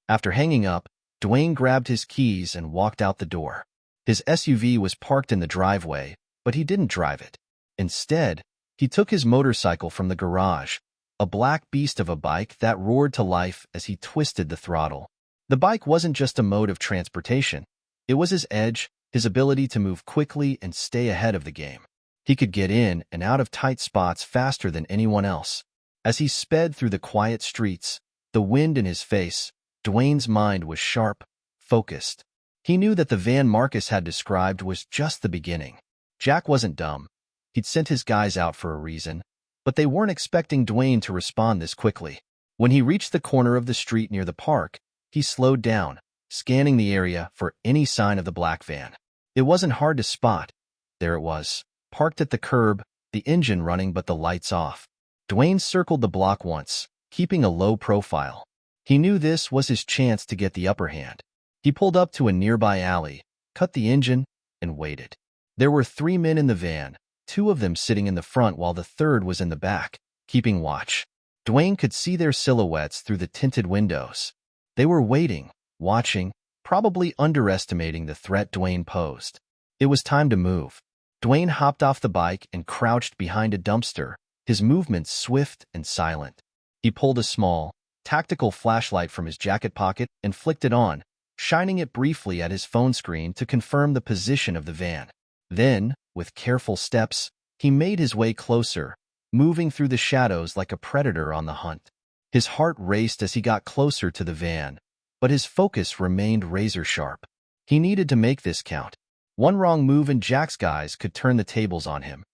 After hanging up, Dwayne grabbed his keys and walked out the door. His SUV was parked in the driveway, but he didn't drive it. Instead, he took his motorcycle from the garage, a black beast of a bike that roared to life as he twisted the throttle. The bike wasn't just a mode of transportation. It was his edge, his ability to move quickly and stay ahead of the game. He could get in and out of tight spots faster than anyone else. As he sped through the quiet streets, the wind in his face, Dwayne's mind was sharp, focused. He knew that the van Marcus had described was just the beginning. Jack wasn't dumb. He'd sent his guys out for a reason, but they weren't expecting Dwayne to respond this quickly. When he reached the corner of the street near the park, he slowed down, scanning the area for any sign of the black van. It wasn't hard to spot. There it was, parked at the curb, the engine running but the lights off. Dwayne circled the block once, keeping a low profile. He knew this was his chance to get the upper hand. He pulled up to a nearby alley, cut the engine, and waited. There were 3 men in the van, 2 of them sitting in the front while the third was in the back, keeping watch. Dwayne could see their silhouettes through the tinted windows. They were waiting, watching, probably underestimating the threat Dwayne posed. It was time to move. Dwayne hopped off the bike and crouched behind a dumpster, his movements swift and silent. He pulled a small, tactical flashlight from his jacket pocket and flicked it on, shining it briefly at his phone screen to confirm the position of the van. Then, with careful steps, he made his way closer, moving through the shadows like a predator on the hunt. His heart raced as he got closer to the van, but his focus remained razor-sharp. He needed to make this count. One wrong move and Jack's guys could turn the tables on him.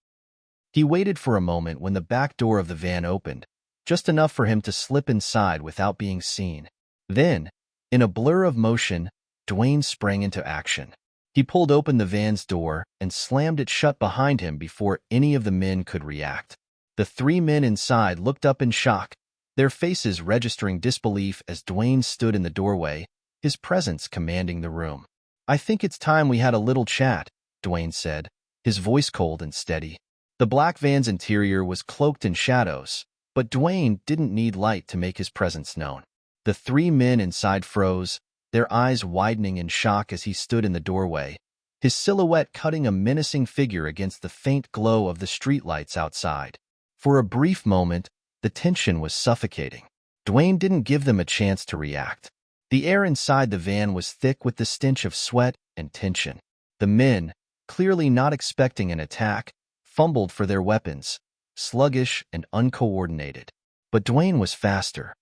He waited for a moment when the back door of the van opened, just enough for him to slip inside without being seen. Then, in a blur of motion, Dwayne sprang into action. He pulled open the van's door and slammed it shut behind him before any of the men could react. The 3 men inside looked up in shock, their faces registering disbelief as Dwayne stood in the doorway, his presence commanding the room. "I think it's time we had a little chat," Dwayne said, his voice cold and steady. The black van's interior was cloaked in shadows, but Dwayne didn't need light to make his presence known. The 3 men inside froze, their eyes widening in shock as he stood in the doorway, his silhouette cutting a menacing figure against the faint glow of the streetlights outside. For a brief moment, the tension was suffocating. Dwayne didn't give them a chance to react. The air inside the van was thick with the stench of sweat and tension. The men, clearly not expecting an attack, fumbled for their weapons, sluggish and uncoordinated. But Dwayne was faster.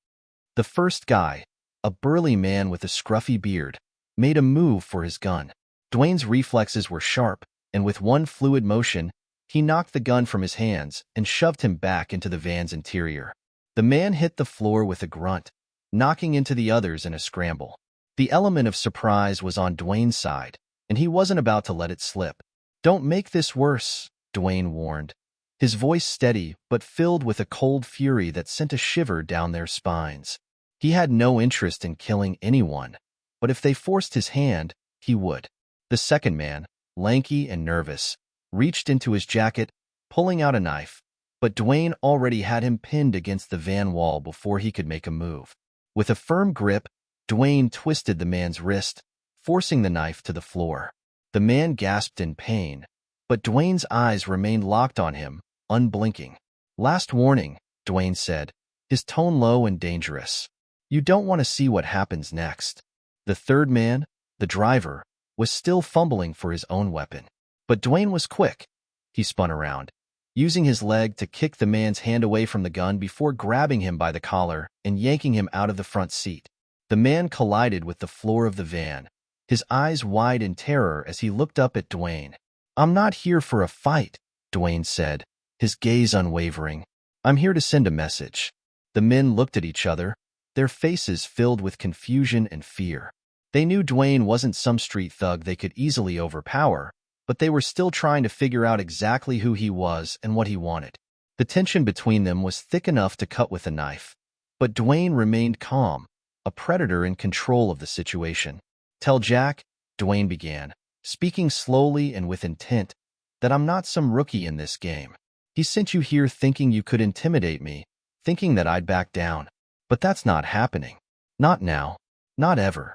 The first guy, a burly man with a scruffy beard, made a move for his gun. Dwayne's reflexes were sharp, and with one fluid motion, he knocked the gun from his hands and shoved him back into the van's interior. The man hit the floor with a grunt, knocking into the others in a scramble. The element of surprise was on Dwayne's side, and he wasn't about to let it slip. "Don't make this worse," Dwayne warned, his voice steady but filled with a cold fury that sent a shiver down their spines. He had no interest in killing anyone, but if they forced his hand, he would. The second man, lanky and nervous, reached into his jacket, pulling out a knife, but Dwayne already had him pinned against the van wall before he could make a move. With a firm grip, Dwayne twisted the man's wrist, forcing the knife to the floor. The man gasped in pain, but Dwayne's eyes remained locked on him, unblinking. "Last warning," Dwayne said, his tone low and dangerous. "You don't want to see what happens next." The third man, the driver, was still fumbling for his own weapon. But Dwayne was quick. He spun around, using his leg to kick the man's hand away from the gun before grabbing him by the collar and yanking him out of the front seat. The man collided with the floor of the van, his eyes wide in terror as he looked up at Dwayne. "I'm not here for a fight," Dwayne said, his gaze unwavering. "I'm here to send a message." The men looked at each other, their faces filled with confusion and fear. They knew Dwayne wasn't some street thug they could easily overpower, but they were still trying to figure out exactly who he was and what he wanted. The tension between them was thick enough to cut with a knife, but Dwayne remained calm, a predator in control of the situation. "Tell Jack," Dwayne began, speaking slowly and with intent, "that I'm not some rookie in this game. He sent you here thinking you could intimidate me, thinking that I'd back down. But that's not happening. Not now. Not ever."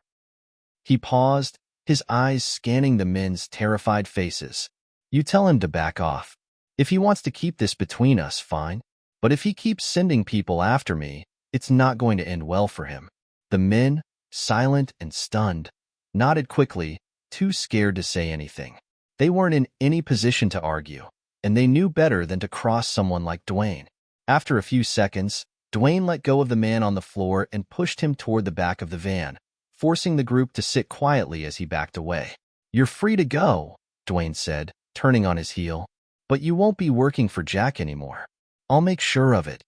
He paused, his eyes scanning the men's terrified faces. "You tell him to back off. If he wants to keep this between us, fine. But if he keeps sending people after me, it's not going to end well for him." The men, silent and stunned, nodded quickly, too scared to say anything. They weren't in any position to argue, and they knew better than to cross someone like Dwayne. After a few seconds, Dwayne let go of the man on the floor and pushed him toward the back of the van, forcing the group to sit quietly as he backed away. "You're free to go," Dwayne said, turning on his heel. "But you won't be working for Jack anymore. I'll make sure of it."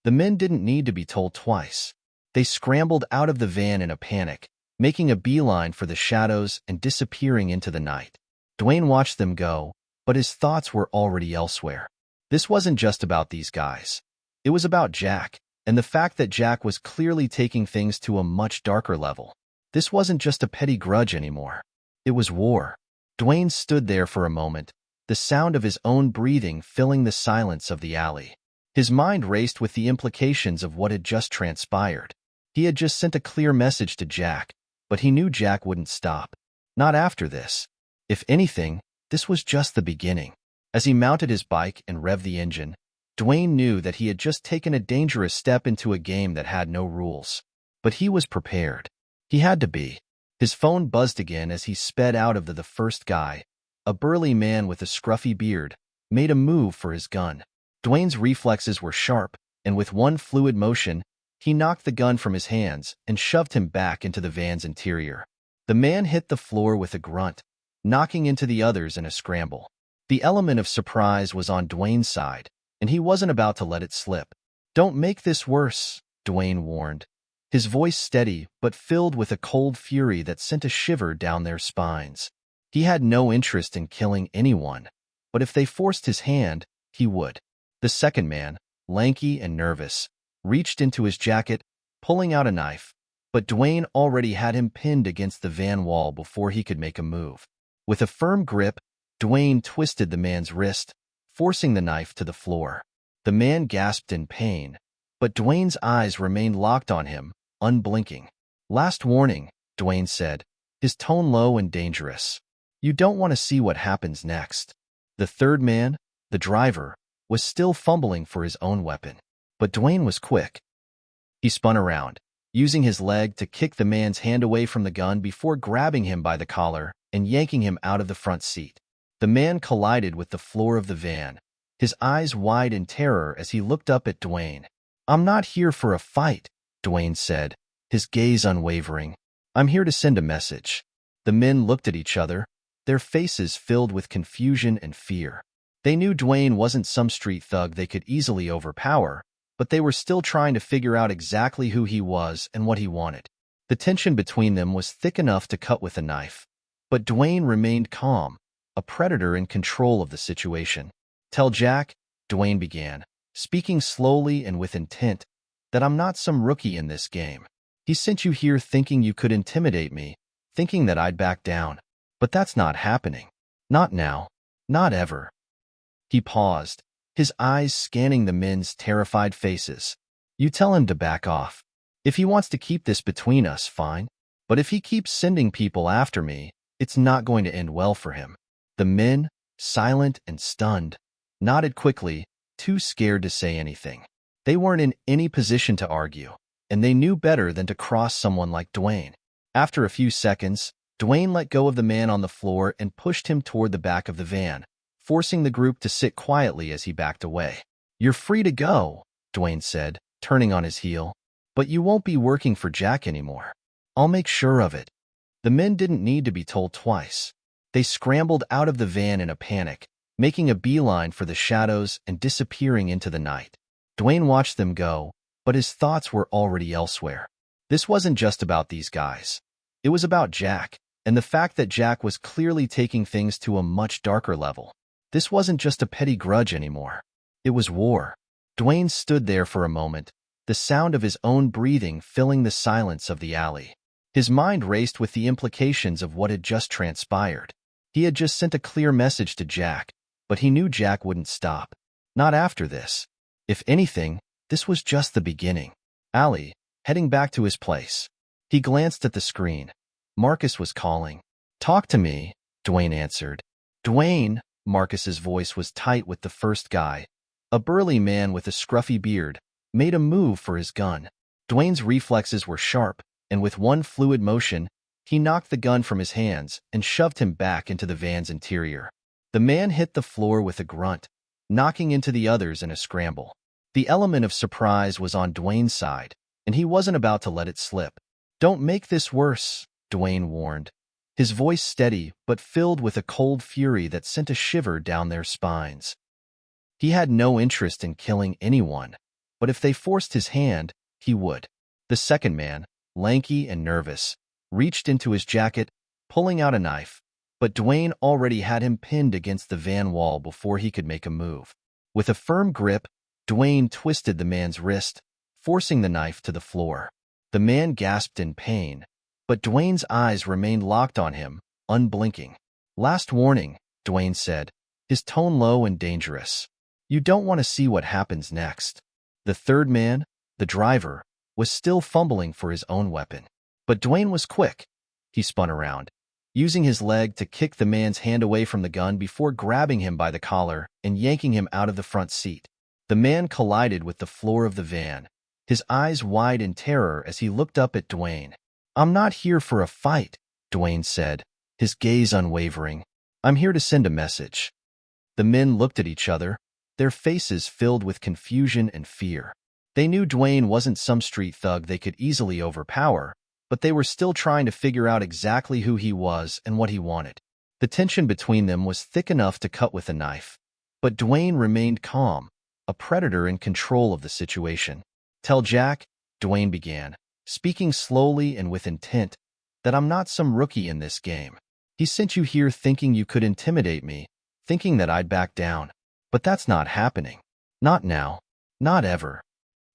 The men didn't need to be told twice. They scrambled out of the van in a panic, making a beeline for the shadows and disappearing into the night. Dwayne watched them go, but his thoughts were already elsewhere. This wasn't just about these guys. It was about Jack, and the fact that Jack was clearly taking things to a much darker level. This wasn't just a petty grudge anymore. It was war. Dwayne stood there for a moment, the sound of his own breathing filling the silence of the alley. His mind raced with the implications of what had just transpired. He had just sent a clear message to Jack, but he knew Jack wouldn't stop. Not after this. If anything, this was just the beginning. As he mounted his bike and revved the engine, Dwayne knew that he had just taken a dangerous step into a game that had no rules. But he was prepared. He had to be. His phone buzzed again as he sped out of the first guy, a burly man with a scruffy beard, made a move for his gun. Dwayne's reflexes were sharp, and with one fluid motion, he knocked the gun from his hands and shoved him back into the van's interior. The man hit the floor with a grunt, knocking into the others in a scramble. The element of surprise was on Dwayne's side, and he wasn't about to let it slip. "Don't make this worse," Dwayne warned, his voice steady but filled with a cold fury that sent a shiver down their spines. He had no interest in killing anyone, but if they forced his hand, he would. The second man, lanky and nervous, reached into his jacket, pulling out a knife, but Dwayne already had him pinned against the van wall before he could make a move. With a firm grip, Dwayne twisted the man's wrist, forcing the knife to the floor. The man gasped in pain, but Dwayne's eyes remained locked on him, unblinking. "Last warning," Dwayne said, his tone low and dangerous. "You don't want to see what happens next." The third man, the driver, was still fumbling for his own weapon, but Dwayne was quick. He spun around, using his leg to kick the man's hand away from the gun before grabbing him by the collar and yanking him out of the front seat. The man collided with the floor of the van, his eyes wide in terror as he looked up at Dwayne. "I'm not here for a fight," Dwayne said, his gaze unwavering. "I'm here to send a message." The men looked at each other, their faces filled with confusion and fear. They knew Dwayne wasn't some street thug they could easily overpower, but they were still trying to figure out exactly who he was and what he wanted. The tension between them was thick enough to cut with a knife, but Dwayne remained calm, a predator in control of the situation. "Tell Jack," Dwayne began, speaking slowly and with intent, "that I'm not some rookie in this game. He sent you here thinking you could intimidate me, thinking that I'd back down. But that's not happening. Not now. Not ever." He paused, his eyes scanning the men's terrified faces. "You tell him to back off. If he wants to keep this between us, fine. But if he keeps sending people after me, it's not going to end well for him." The men, silent and stunned, nodded quickly, too scared to say anything. They weren't in any position to argue, and they knew better than to cross someone like Dwayne. After a few seconds, Dwayne let go of the man on the floor and pushed him toward the back of the van, forcing the group to sit quietly as he backed away. "You're free to go," Dwayne said, turning on his heel. But you won't be working for Jack anymore. I'll make sure of it. The men didn't need to be told twice. They scrambled out of the van in a panic, making a beeline for the shadows and disappearing into the night. Dwayne watched them go, but his thoughts were already elsewhere. This wasn't just about these guys. It was about Jack, and the fact that Jack was clearly taking things to a much darker level. This wasn't just a petty grudge anymore. It was war. Dwayne stood there for a moment, the sound of his own breathing filling the silence of the alley. His mind raced with the implications of what had just transpired. He had just sent a clear message to Jack, but he knew Jack wouldn't stop. Not after this. If anything, this was just the beginning. Alley, heading back to his place. He glanced at the screen. Marcus was calling. "Talk to me," Dwayne answered. "Dwayne," Marcus's voice was tight with the first guy. A burly man with a scruffy beard made a move for his gun. Dwayne's reflexes were sharp, and with one fluid motion, he knocked the gun from his hands and shoved him back into the van's interior. The man hit the floor with a grunt, knocking into the others in a scramble. The element of surprise was on Dwayne's side, and he wasn't about to let it slip. "Don't make this worse," Dwayne warned, his voice steady but filled with a cold fury that sent a shiver down their spines. He had no interest in killing anyone, but if they forced his hand, he would. The second man, lanky and nervous, reached into his jacket, pulling out a knife, but Dwayne already had him pinned against the van wall before he could make a move. With a firm grip, Dwayne twisted the man's wrist, forcing the knife to the floor. The man gasped in pain, but Dwayne's eyes remained locked on him, unblinking. "Last warning," Dwayne said, his tone low and dangerous. "You don't want to see what happens next." The third man, the driver, was still fumbling for his own weapon. But Dwayne was quick. He spun around, using his leg to kick the man's hand away from the gun before grabbing him by the collar and yanking him out of the front seat. The man collided with the floor of the van, his eyes wide in terror as he looked up at Dwayne. "I'm not here for a fight," Dwayne said, his gaze unwavering. "I'm here to send a message." The men looked at each other, their faces filled with confusion and fear. They knew Dwayne wasn't some street thug they could easily overpower, but they were still trying to figure out exactly who he was and what he wanted. The tension between them was thick enough to cut with a knife. But Dwayne remained calm, a predator in control of the situation. "Tell Jack," Dwayne began, speaking slowly and with intent, "that I'm not some rookie in this game. He sent you here thinking you could intimidate me, thinking that I'd back down. But that's not happening. Not now. Not ever."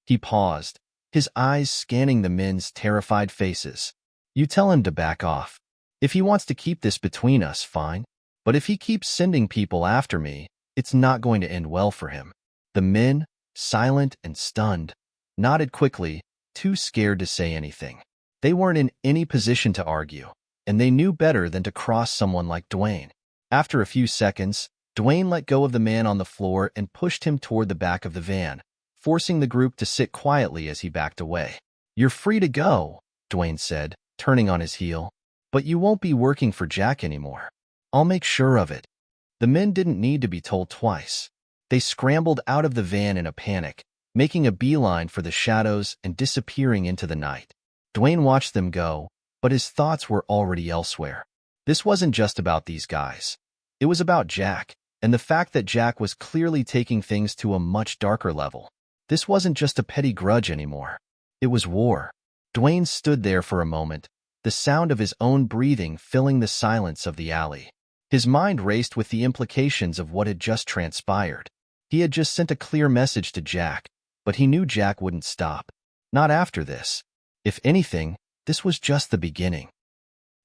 He paused, his eyes scanning the men's terrified faces. "You tell him to back off. If he wants to keep this between us, fine. But if he keeps sending people after me, it's not going to end well for him." The men, silent and stunned, nodded quickly, too scared to say anything. They weren't in any position to argue, and they knew better than to cross someone like Dwayne. After a few seconds, Dwayne let go of the man on the floor and pushed him toward the back of the van, forcing the group to sit quietly as he backed away. "You're free to go," Dwayne said, turning on his heel. "But you won't be working for Jack anymore. I'll make sure of it." The men didn't need to be told twice. They scrambled out of the van in a panic, making a beeline for the shadows and disappearing into the night. Dwayne watched them go, but his thoughts were already elsewhere. This wasn't just about these guys. It was about Jack, and the fact that Jack was clearly taking things to a much darker level. This wasn't just a petty grudge anymore. It was war. Dwayne stood there for a moment, the sound of his own breathing filling the silence of the alley. His mind raced with the implications of what had just transpired. He had just sent a clear message to Jack, but he knew Jack wouldn't stop. Not after this. If anything, this was just the beginning.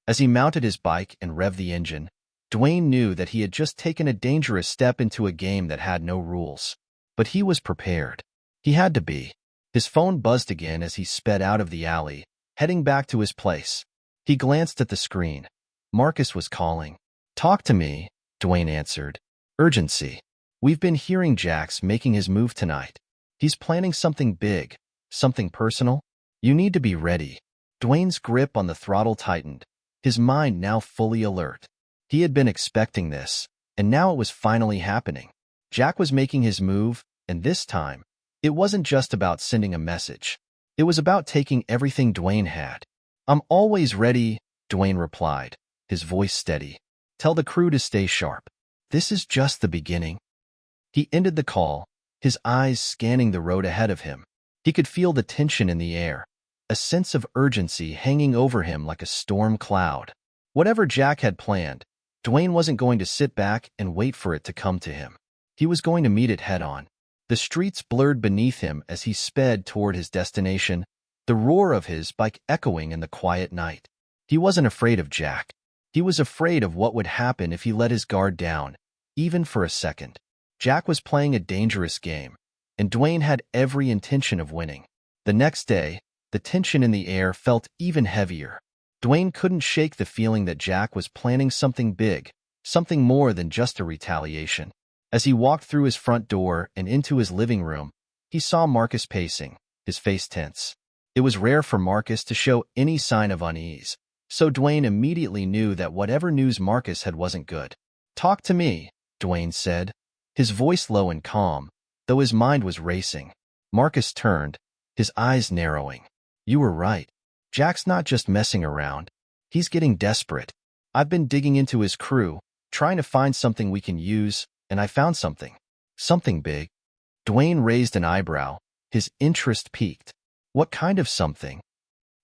As he mounted his bike and revved the engine, Dwayne knew that he had just taken a dangerous step into a game that had no rules. But he was prepared. He had to be. His phone buzzed again as he sped out of the alley, heading back to his place. He glanced at the screen. Marcus was calling. "Talk to me," Dwayne answered. "Urgency. We've been hearing Jack's making his move tonight. He's planning something big, something personal. You need to be ready." Dwayne's grip on the throttle tightened, his mind now fully alert. He had been expecting this, and now it was finally happening. Jack was making his move, and this time, it wasn't just about sending a message. It was about taking everything Dwayne had. I'm always ready, Dwayne replied, his voice steady. Tell the crew to stay sharp. This is just the beginning. He ended the call, his eyes scanning the road ahead of him. He could feel the tension in the air, a sense of urgency hanging over him like a storm cloud. Whatever Jack had planned, Dwayne wasn't going to sit back and wait for it to come to him. He was going to meet it head-on. The streets blurred beneath him as he sped toward his destination, the roar of his bike echoing in the quiet night. He wasn't afraid of Jack. He was afraid of what would happen if he let his guard down, even for a second. Jack was playing a dangerous game, and Dwayne had every intention of winning. The next day, the tension in the air felt even heavier. Dwayne couldn't shake the feeling that Jack was planning something big, something more than just a retaliation. As he walked through his front door and into his living room, he saw Marcus pacing, his face tense. It was rare for Marcus to show any sign of unease, so Dwayne immediately knew that whatever news Marcus had wasn't good. "Talk to me," Dwayne said, his voice low and calm, though his mind was racing. Marcus turned, his eyes narrowing. "You were right. Jack's not just messing around. He's getting desperate. I've been digging into his crew, trying to find something we can use, and I found something. Something big." Dwayne raised an eyebrow, his interest piqued. "What kind of something?"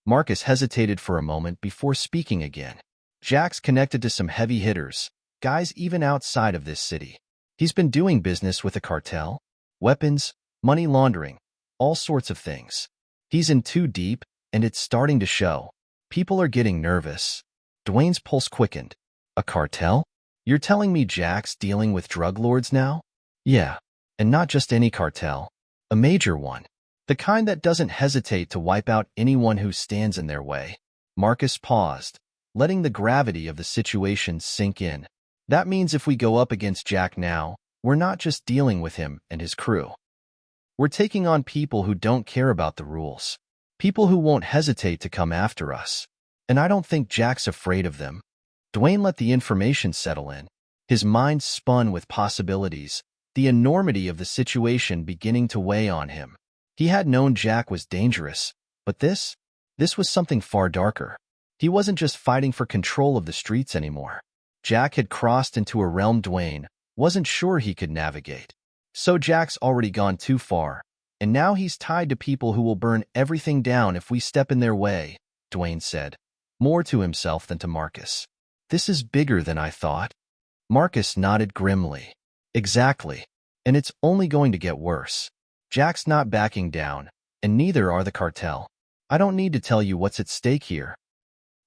Marcus hesitated for a moment before speaking again. "Jack's connected to some heavy hitters, guys even outside of this city. He's been doing business with a cartel, weapons, money laundering, all sorts of things. He's in too deep, and it's starting to show. People are getting nervous." Dwayne's pulse quickened. "A cartel? You're telling me Jack's dealing with drug lords now?" "Yeah, and not just any cartel. A major one. The kind that doesn't hesitate to wipe out anyone who stands in their way." Marcus paused, letting the gravity of the situation sink in. "That means if we go up against Jack now, we're not just dealing with him and his crew. We're taking on people who don't care about the rules. People who won't hesitate to come after us. And I don't think Jack's afraid of them." Dwayne let the information settle in. His mind spun with possibilities, the enormity of the situation beginning to weigh on him. He had known Jack was dangerous, but this was something far darker. He wasn't just fighting for control of the streets anymore. Jack had crossed into a realm Dwayne wasn't sure he could navigate. So Jack's already gone too far, and now he's tied to people who will burn everything down if we step in their way, Dwayne said, more to himself than to Marcus. "This is bigger than I thought." Marcus nodded grimly. "Exactly, and it's only going to get worse. Jack's not backing down, and neither are the cartel. I don't need to tell you what's at stake here."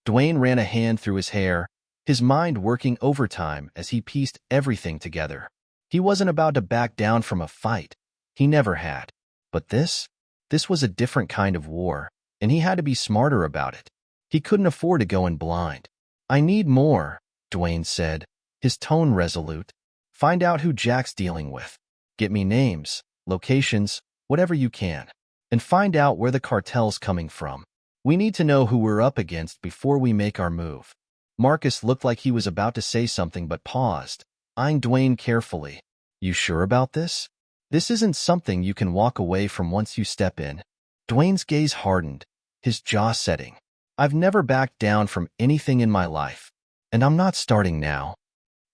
Dwayne ran a hand through his hair, his mind working overtime as he pieced everything together. He wasn't about to back down from a fight. He never had. But this was a different kind of war, and he had to be smarter about it. He couldn't afford to go in blind. "I need more," Dwayne said, his tone resolute. "Find out who Jack's dealing with. Get me names, locations, whatever you can. And find out where the cartel's coming from. We need to know who we're up against before we make our move." Marcus looked like he was about to say something but paused, eyeing Dwayne carefully. "You sure about this? This isn't something you can walk away from once you step in." Dwayne's gaze hardened, his jaw setting. "I've never backed down from anything in my life, and I'm not starting now."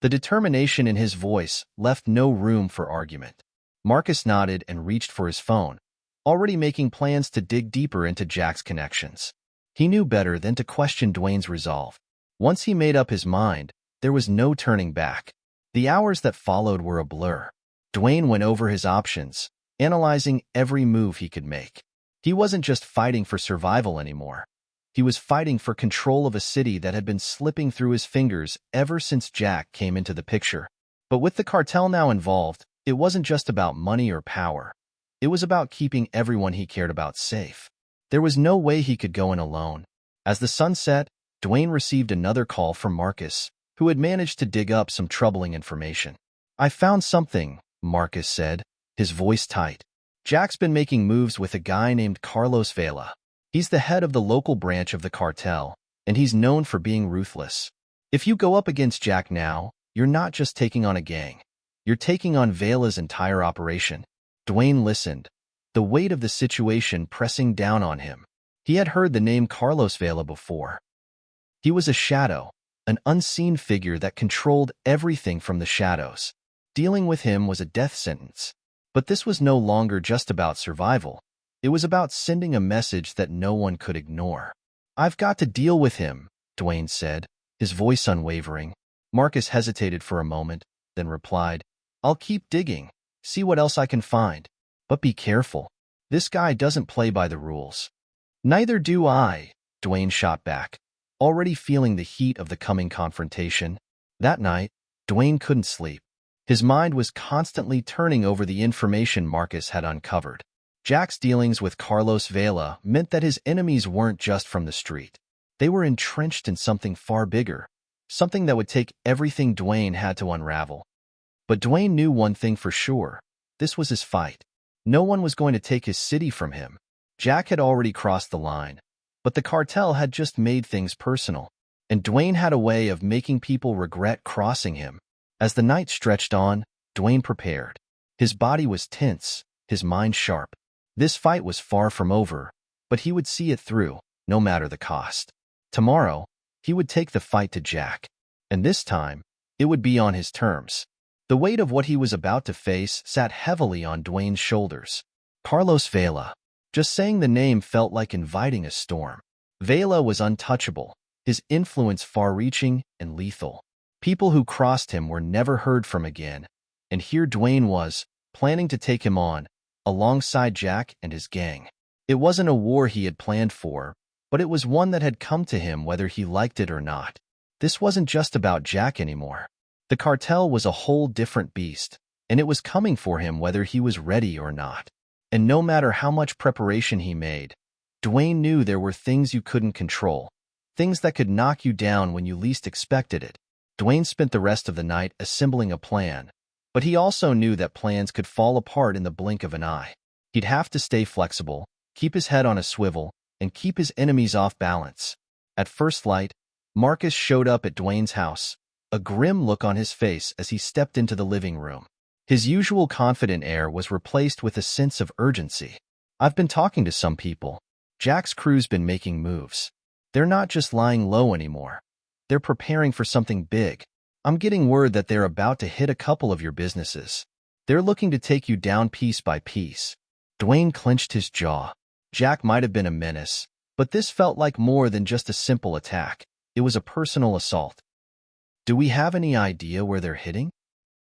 The determination in his voice left no room for argument. Marcus nodded and reached for his phone, already making plans to dig deeper into Jack's connections. He knew better than to question Dwayne's resolve. Once he made up his mind, there was no turning back. The hours that followed were a blur. Dwayne went over his options, analyzing every move he could make. He wasn't just fighting for survival anymore. He was fighting for control of a city that had been slipping through his fingers ever since Jack came into the picture. But with the cartel now involved, it wasn't just about money or power. It was about keeping everyone he cared about safe. There was no way he could go in alone. As the sun set, Dwayne received another call from Marcus, who had managed to dig up some troubling information. "I found something," Marcus said, his voice tight. "Jack's been making moves with a guy named Carlos Vela. He's the head of the local branch of the cartel, and he's known for being ruthless. If you go up against Jack now, you're not just taking on a gang. You're taking on Vela's entire operation." Dwayne listened, the weight of the situation pressing down on him. He had heard the name Carlos Vela before. He was a shadow, an unseen figure that controlled everything from the shadows. Dealing with him was a death sentence. But this was no longer just about survival. It was about sending a message that no one could ignore. "I've got to deal with him," Dwayne said, his voice unwavering. Marcus hesitated for a moment, then replied, "I'll keep digging, see what else I can find. But be careful. This guy doesn't play by the rules." "Neither do I," Dwayne shot back, already feeling the heat of the coming confrontation. That night, Dwayne couldn't sleep. His mind was constantly turning over the information Marcus had uncovered. Jack's dealings with Carlos Vela meant that his enemies weren't just from the street. They were entrenched in something far bigger, something that would take everything Dwayne had to unravel. But Dwayne knew one thing for sure. This was his fight. No one was going to take his city from him. Jack had already crossed the line, but the cartel had just made things personal, and Dwayne had a way of making people regret crossing him. As the night stretched on, Dwayne prepared. His body was tense, his mind sharp. This fight was far from over, but he would see it through, no matter the cost. Tomorrow, he would take the fight to Jack, and this time, it would be on his terms. The weight of what he was about to face sat heavily on Dwayne's shoulders. Carlos Vela. Just saying the name felt like inviting a storm. Vela was untouchable, his influence far-reaching and lethal. People who crossed him were never heard from again, and here Dwayne was, planning to take him on, alongside Jack and his gang. It wasn't a war he had planned for, but it was one that had come to him whether he liked it or not. This wasn't just about Jack anymore. The cartel was a whole different beast, and it was coming for him whether he was ready or not. And no matter how much preparation he made, Dwayne knew there were things you couldn't control, things that could knock you down when you least expected it. Dwayne spent the rest of the night assembling a plan, but he also knew that plans could fall apart in the blink of an eye. He'd have to stay flexible, keep his head on a swivel, and keep his enemies off balance. At first light, Marcus showed up at Dwayne's house, a grim look on his face as he stepped into the living room. His usual confident air was replaced with a sense of urgency. "I've been talking to some people. Jack's crew's been making moves. They're not just lying low anymore. They're preparing for something big. I'm getting word that they're about to hit a couple of your businesses. They're looking to take you down piece by piece." Dwayne clenched his jaw. Jack might have been a menace, but this felt like more than just a simple attack. It was a personal assault. "Do we have any idea where they're hitting?"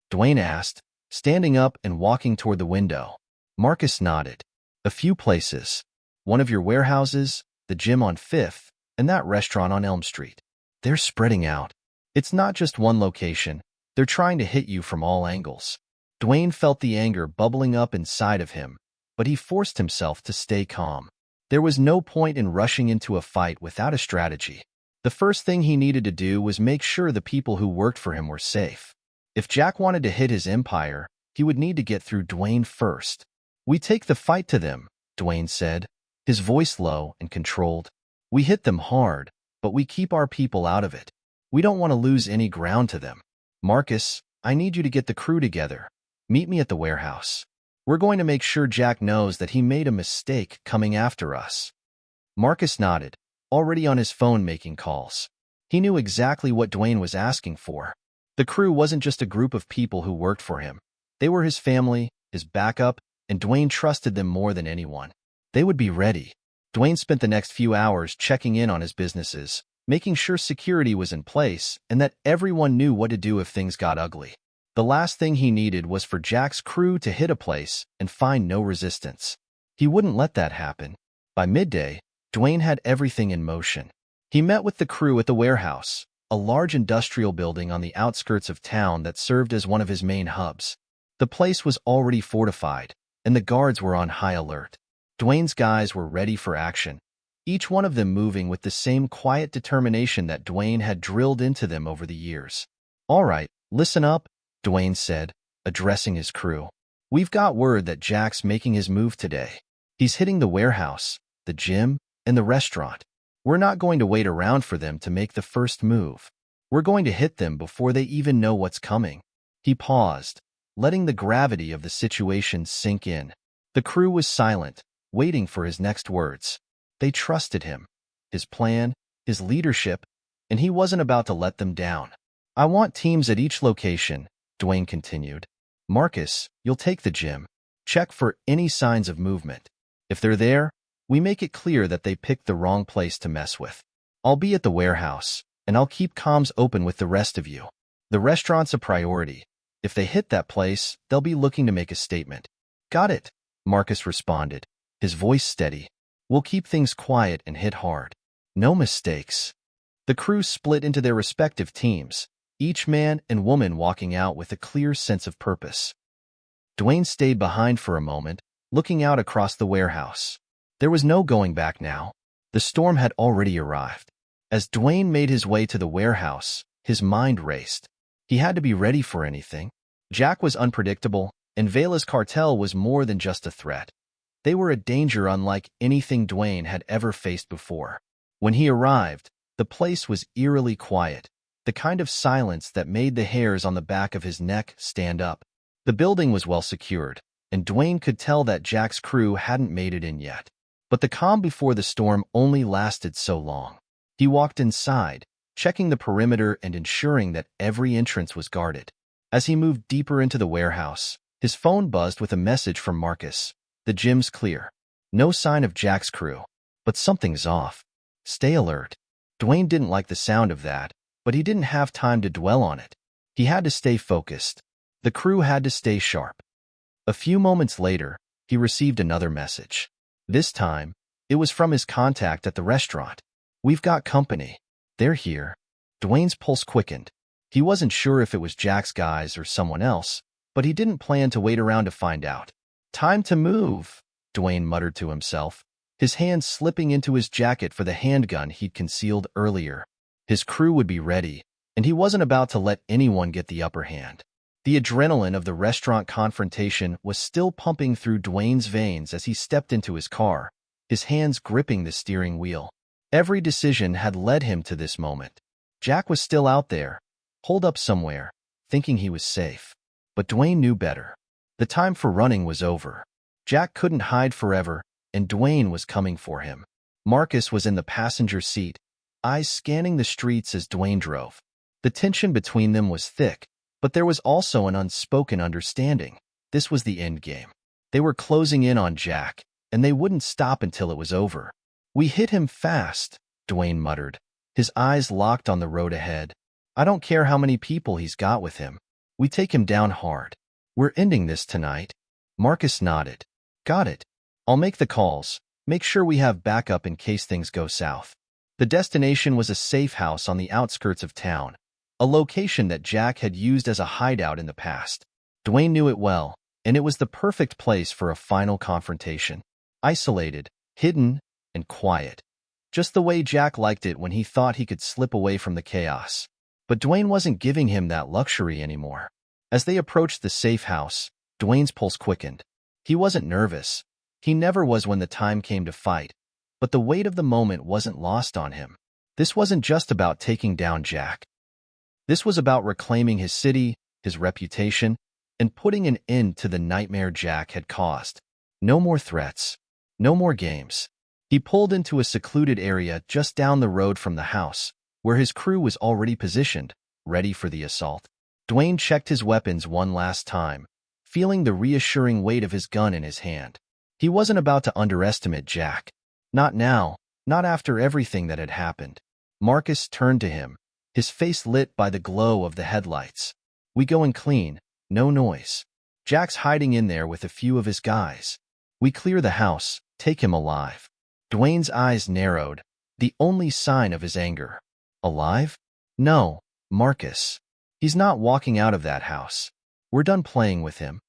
Dwayne asked, standing up and walking toward the window. Marcus nodded. "A few places. One of your warehouses, the gym on 5th, and that restaurant on Elm Street. They're spreading out. It's not just one location. They're trying to hit you from all angles." Dwayne felt the anger bubbling up inside of him, but he forced himself to stay calm. There was no point in rushing into a fight without a strategy. The first thing he needed to do was make sure the people who worked for him were safe. If Jack wanted to hit his empire, he would need to get through Dwayne first. "We take the fight to them," Dwayne said, his voice low and controlled. "We hit them hard, but we keep our people out of it. We don't want to lose any ground to them. Marcus, I need you to get the crew together. Meet me at the warehouse. We're going to make sure Jack knows that he made a mistake coming after us." Marcus nodded, already on his phone making calls. He knew exactly what Dwayne was asking for. The crew wasn't just a group of people who worked for him. They were his family, his backup, and Dwayne trusted them more than anyone. They would be ready. Dwayne spent the next few hours checking in on his businesses, making sure security was in place and that everyone knew what to do if things got ugly. The last thing he needed was for Jack's crew to hit a place and find no resistance. He wouldn't let that happen. By midday, Dwayne had everything in motion. He met with the crew at the warehouse, a large industrial building on the outskirts of town that served as one of his main hubs. The place was already fortified, and the guards were on high alert. Dwayne's guys were ready for action, each one of them moving with the same quiet determination that Dwayne had drilled into them over the years. "All right, listen up," Dwayne said, addressing his crew. "We've got word that Jack's making his move today. He's hitting the warehouse, the gym, and the restaurant. We're not going to wait around for them to make the first move. We're going to hit them before they even know what's coming." He paused, letting the gravity of the situation sink in. The crew was silent, waiting for his next words. They trusted him, his plan, his leadership, and he wasn't about to let them down. I want teams at each location, Dwayne continued. Marcus, you'll take the gym. Check for any signs of movement. If they're there, we make it clear that they picked the wrong place to mess with. I'll be at the warehouse, and I'll keep comms open with the rest of you. The restaurant's a priority. If they hit that place, they'll be looking to make a statement. Got it, Marcus responded, his voice steady. We'll keep things quiet and hit hard. No mistakes. The crew split into their respective teams, each man and woman walking out with a clear sense of purpose. Dwayne stayed behind for a moment, looking out across the warehouse. There was no going back now. The storm had already arrived. As Dwayne made his way to the warehouse, his mind raced. He had to be ready for anything. Jack was unpredictable, and Vela's cartel was more than just a threat. They were a danger unlike anything Dwayne had ever faced before. When he arrived, the place was eerily quiet, the kind of silence that made the hairs on the back of his neck stand up. The building was well secured, and Dwayne could tell that Jack's crew hadn't made it in yet. But the calm before the storm only lasted so long. He walked inside, checking the perimeter and ensuring that every entrance was guarded. As he moved deeper into the warehouse, his phone buzzed with a message from Marcus. The gym's clear. No sign of Jack's crew. But something's off. Stay alert. Dwayne didn't like the sound of that, but he didn't have time to dwell on it. He had to stay focused. The crew had to stay sharp. A few moments later, he received another message. This time, it was from his contact at the restaurant. We've got company. They're here. Dwayne's pulse quickened. He wasn't sure if it was Jack's guys or someone else, but he didn't plan to wait around to find out. Time to move, Dwayne muttered to himself, his hand slipping into his jacket for the handgun he'd concealed earlier. His crew would be ready, and he wasn't about to let anyone get the upper hand. The adrenaline of the restaurant confrontation was still pumping through Dwayne's veins as he stepped into his car, his hands gripping the steering wheel. Every decision had led him to this moment. Jack was still out there, holed up somewhere, thinking he was safe. But Dwayne knew better. The time for running was over. Jack couldn't hide forever, and Dwayne was coming for him. Marcus was in the passenger seat, eyes scanning the streets as Dwayne drove. The tension between them was thick, but there was also an unspoken understanding. This was the end game. They were closing in on Jack, and they wouldn't stop until it was over. We hit him fast, Dwayne muttered, his eyes locked on the road ahead. I don't care how many people he's got with him. We take him down hard. We're ending this tonight. Marcus nodded. Got it. I'll make the calls. Make sure we have backup in case things go south. The destination was a safe house on the outskirts of town, a location that Jack had used as a hideout in the past. Dwayne knew it well, and it was the perfect place for a final confrontation. Isolated, hidden, and quiet. Just the way Jack liked it when he thought he could slip away from the chaos. But Dwayne wasn't giving him that luxury anymore. As they approached the safe house, Dwayne's pulse quickened. He wasn't nervous. He never was when the time came to fight. But the weight of the moment wasn't lost on him. This wasn't just about taking down Jack. This was about reclaiming his city, his reputation, and putting an end to the nightmare Jack had caused. No more threats. No more games. He pulled into a secluded area just down the road from the house, where his crew was already positioned, ready for the assault. Dwayne checked his weapons one last time, feeling the reassuring weight of his gun in his hand. He wasn't about to underestimate Jack. Not now, not after everything that had happened. Marcus turned to him, his face lit by the glow of the headlights. We going clean, no noise. Jack's hiding in there with a few of his guys. We clear the house, take him alive. Dwayne's eyes narrowed, the only sign of his anger. Alive? No, Marcus. He's not walking out of that house. We're done playing with him.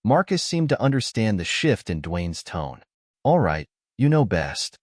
Marcus seemed to understand the shift in Dwayne's tone. All right, you know best.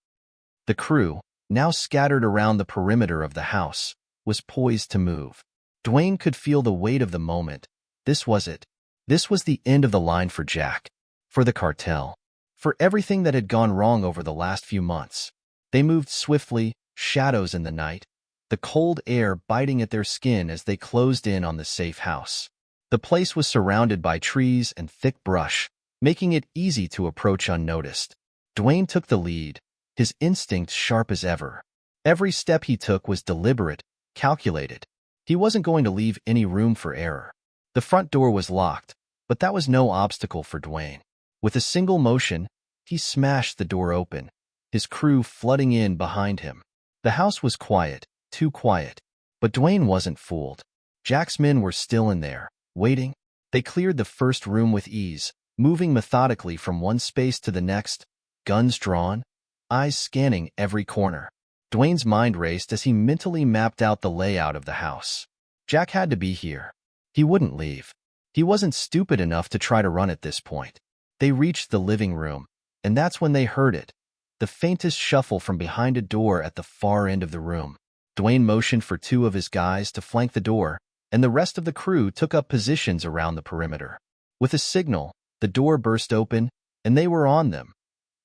The crew, now scattered around the perimeter of the house, was poised to move. Dwayne could feel the weight of the moment. This was it. This was the end of the line for Jack, for the cartel, for everything that had gone wrong over the last few months. They moved swiftly, shadows in the night, the cold air biting at their skin as they closed in on the safe house. The place was surrounded by trees and thick brush, making it easy to approach unnoticed. Dwayne took the lead, his instincts sharp as ever. Every step he took was deliberate, calculated. He wasn't going to leave any room for error. The front door was locked, but that was no obstacle for Dwayne. With a single motion, he smashed the door open, his crew flooding in behind him. The house was quiet, too quiet. But Dwayne wasn't fooled. Jack's men were still in there, waiting. They cleared the first room with ease, moving methodically from one space to the next, guns drawn, eyes scanning every corner. Dwayne's mind raced as he mentally mapped out the layout of the house. Jack had to be here. He wouldn't leave. He wasn't stupid enough to try to run at this point. They reached the living room, and that's when they heard it. The faintest shuffle from behind a door at the far end of the room. Dwayne motioned for two of his guys to flank the door, and the rest of the crew took up positions around the perimeter. With a signal, the door burst open, and they were on them.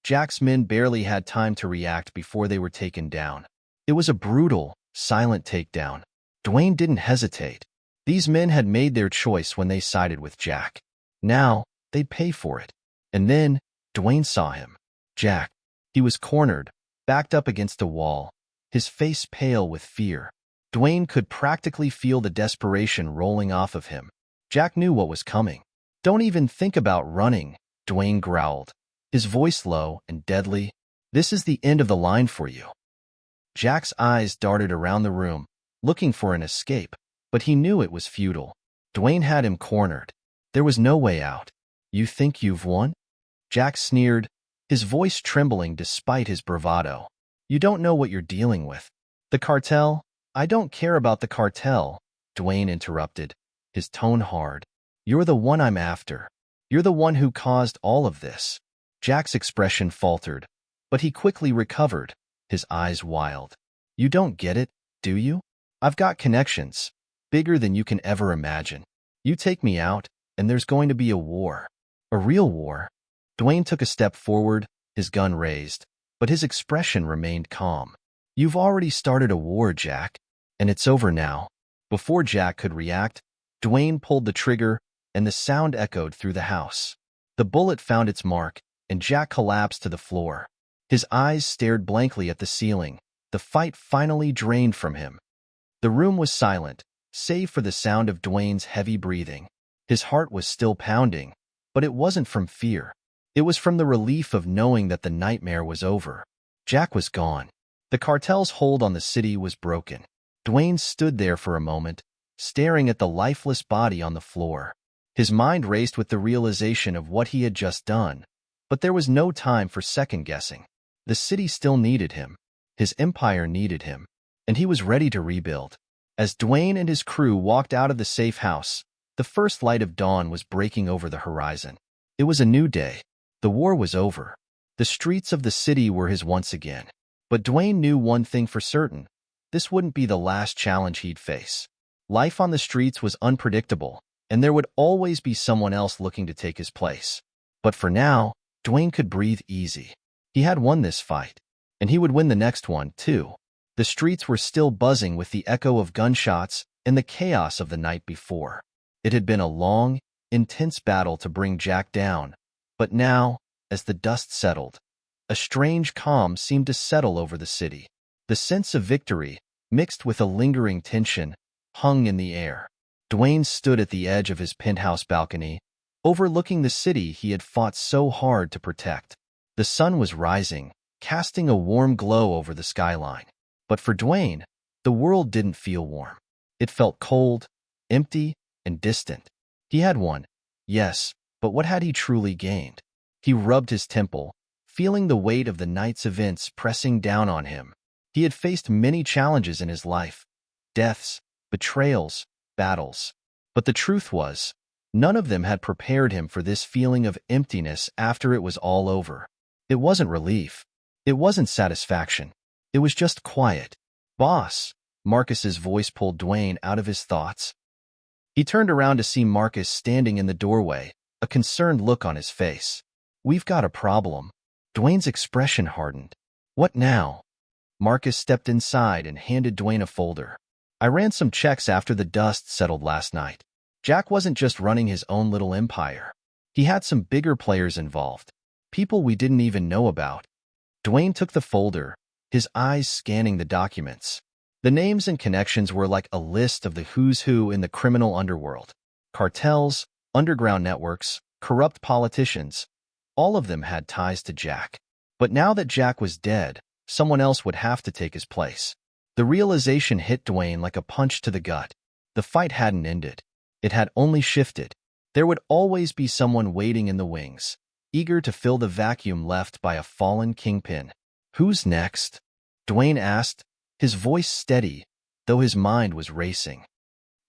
Jack's men barely had time to react before they were taken down. It was a brutal, silent takedown. Dwayne didn't hesitate. These men had made their choice when they sided with Jack. Now, they'd pay for it. And then, Dwayne saw him. Jack. He was cornered, backed up against a wall, his face pale with fear. Dwayne could practically feel the desperation rolling off of him. Jack knew what was coming. "Don't even think about running," Dwayne growled, his voice low and deadly. "This is the end of the line for you." Jack's eyes darted around the room, looking for an escape, but he knew it was futile. Dwayne had him cornered. There was no way out. "You think you've won?" Jack sneered, his voice trembling despite his bravado. "You don't know what you're dealing with. The cartel?" "I don't care about the cartel," Dwayne interrupted, his tone hard. "You're the one I'm after. You're the one who caused all of this." Jack's expression faltered, but he quickly recovered, his eyes wild. "You don't get it, do you? I've got connections, bigger than you can ever imagine. You take me out, and there's going to be a war. A real war." Dwayne took a step forward, his gun raised, but his expression remained calm. "You've already started a war, Jack, and it's over now." Before Jack could react, Dwayne pulled the trigger, and the sound echoed through the house. The bullet found its mark, and Jack collapsed to the floor. His eyes stared blankly at the ceiling. The fight finally drained from him. The room was silent, save for the sound of Dwayne's heavy breathing. His heart was still pounding, but it wasn't from fear. It was from the relief of knowing that the nightmare was over. Jack was gone. The cartel's hold on the city was broken. Dwayne stood there for a moment, staring at the lifeless body on the floor. His mind raced with the realization of what he had just done, but there was no time for second-guessing. The city still needed him. His empire needed him, and he was ready to rebuild. As Dwayne and his crew walked out of the safe house, the first light of dawn was breaking over the horizon. It was a new day. The war was over. The streets of the city were his once again. But Dwayne knew one thing for certain. This wouldn't be the last challenge he'd face. Life on the streets was unpredictable, and there would always be someone else looking to take his place. But for now, Dwayne could breathe easy. He had won this fight, and he would win the next one, too. The streets were still buzzing with the echo of gunshots and the chaos of the night before. It had been a long, intense battle to bring Jack down, but now, as the dust settled, a strange calm seemed to settle over the city. The sense of victory, mixed with a lingering tension, hung in the air. Dwayne stood at the edge of his penthouse balcony, overlooking the city he had fought so hard to protect. The sun was rising, casting a warm glow over the skyline. But for Dwayne, the world didn't feel warm. It felt cold, empty, and distant. He had won, yes, but what had he truly gained? He rubbed his temple, feeling the weight of the night's events pressing down on him. He had faced many challenges in his life, deaths, betrayals, battles. But the truth was, none of them had prepared him for this feeling of emptiness after it was all over. It wasn't relief. It wasn't satisfaction. It was just quiet. "Boss," Marcus's voice pulled Dwayne out of his thoughts. He turned around to see Marcus standing in the doorway, a concerned look on his face. "We've got a problem." Dwayne's expression hardened. "What now?" Marcus stepped inside and handed Dwayne a folder. "I ran some checks after the dust settled last night. Jack wasn't just running his own little empire. He had some bigger players involved, people we didn't even know about. Dwayne took the folder, his eyes scanning the documents. The names and connections were like a list of the who's who in the criminal underworld. Cartels, underground networks, corrupt politicians. All of them had ties to Jack. But now that Jack was dead, someone else would have to take his place. The realization hit Dwayne like a punch to the gut. The fight hadn't ended. It had only shifted. There would always be someone waiting in the wings, eager to fill the vacuum left by a fallen kingpin. "Who's next?" Dwayne asked, his voice steady, though his mind was racing.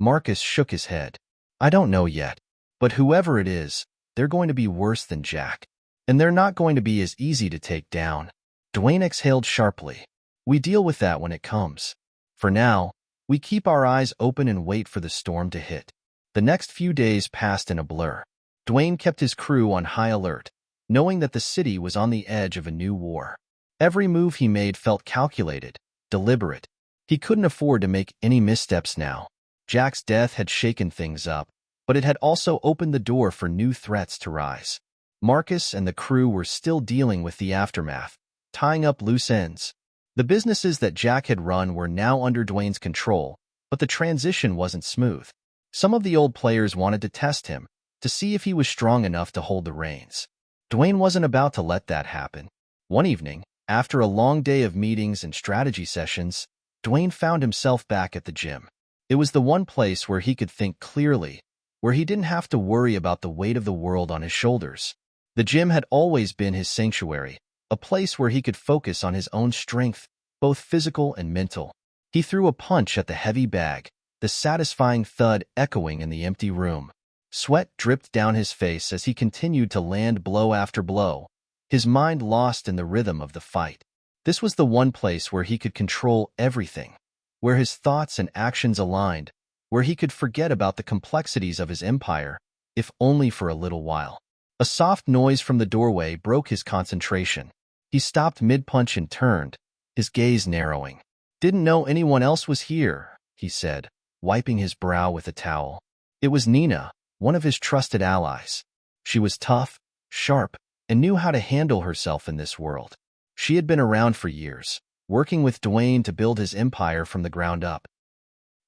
Marcus shook his head. "I don't know yet, but whoever it is, they're going to be worse than Jack. And they're not going to be as easy to take down." Dwayne exhaled sharply. "We deal with that when it comes. For now, we keep our eyes open and wait for the storm to hit." The next few days passed in a blur. Dwayne kept his crew on high alert, knowing that the city was on the edge of a new war. Every move he made felt calculated, deliberate. He couldn't afford to make any missteps now. Jack's death had shaken things up, but it had also opened the door for new threats to rise. Marcus and the crew were still dealing with the aftermath, tying up loose ends. The businesses that Jack had run were now under Dwayne's control, but the transition wasn't smooth. Some of the old players wanted to test him, to see if he was strong enough to hold the reins. Dwayne wasn't about to let that happen. One evening, after a long day of meetings and strategy sessions, Dwayne found himself back at the gym. It was the one place where he could think clearly, where he didn't have to worry about the weight of the world on his shoulders. The gym had always been his sanctuary, a place where he could focus on his own strength, both physical and mental. He threw a punch at the heavy bag, the satisfying thud echoing in the empty room. Sweat dripped down his face as he continued to land blow after blow, his mind lost in the rhythm of the fight. This was the one place where he could control everything, where his thoughts and actions aligned, where he could forget about the complexities of his empire, if only for a little while. A soft noise from the doorway broke his concentration. He stopped mid-punch and turned, his gaze narrowing. "Didn't know anyone else was here," he said, wiping his brow with a towel. It was Nina, one of his trusted allies. She was tough, sharp, and knew how to handle herself in this world. She had been around for years, working with Dwayne to build his empire from the ground up.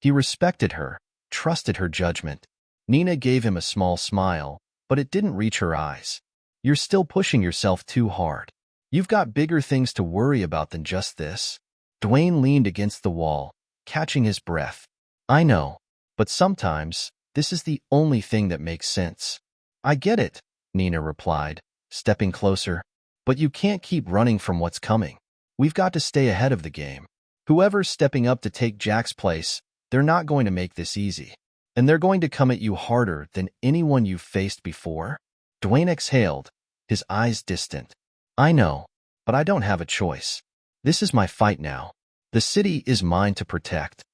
He respected her, trusted her judgment. Nina gave him a small smile, but it didn't reach her eyes. "You're still pushing yourself too hard. You've got bigger things to worry about than just this." Dwayne leaned against the wall, catching his breath. "I know, but sometimes this is the only thing that makes sense." "I get it," Nina replied, stepping closer. "But you can't keep running from what's coming. We've got to stay ahead of the game. Whoever's stepping up to take Jack's place, they're not going to make this easy. And they're going to come at you harder than anyone you've faced before." Dwayne exhaled, his eyes distant. "I know, but I don't have a choice. This is my fight now. The city is mine to protect."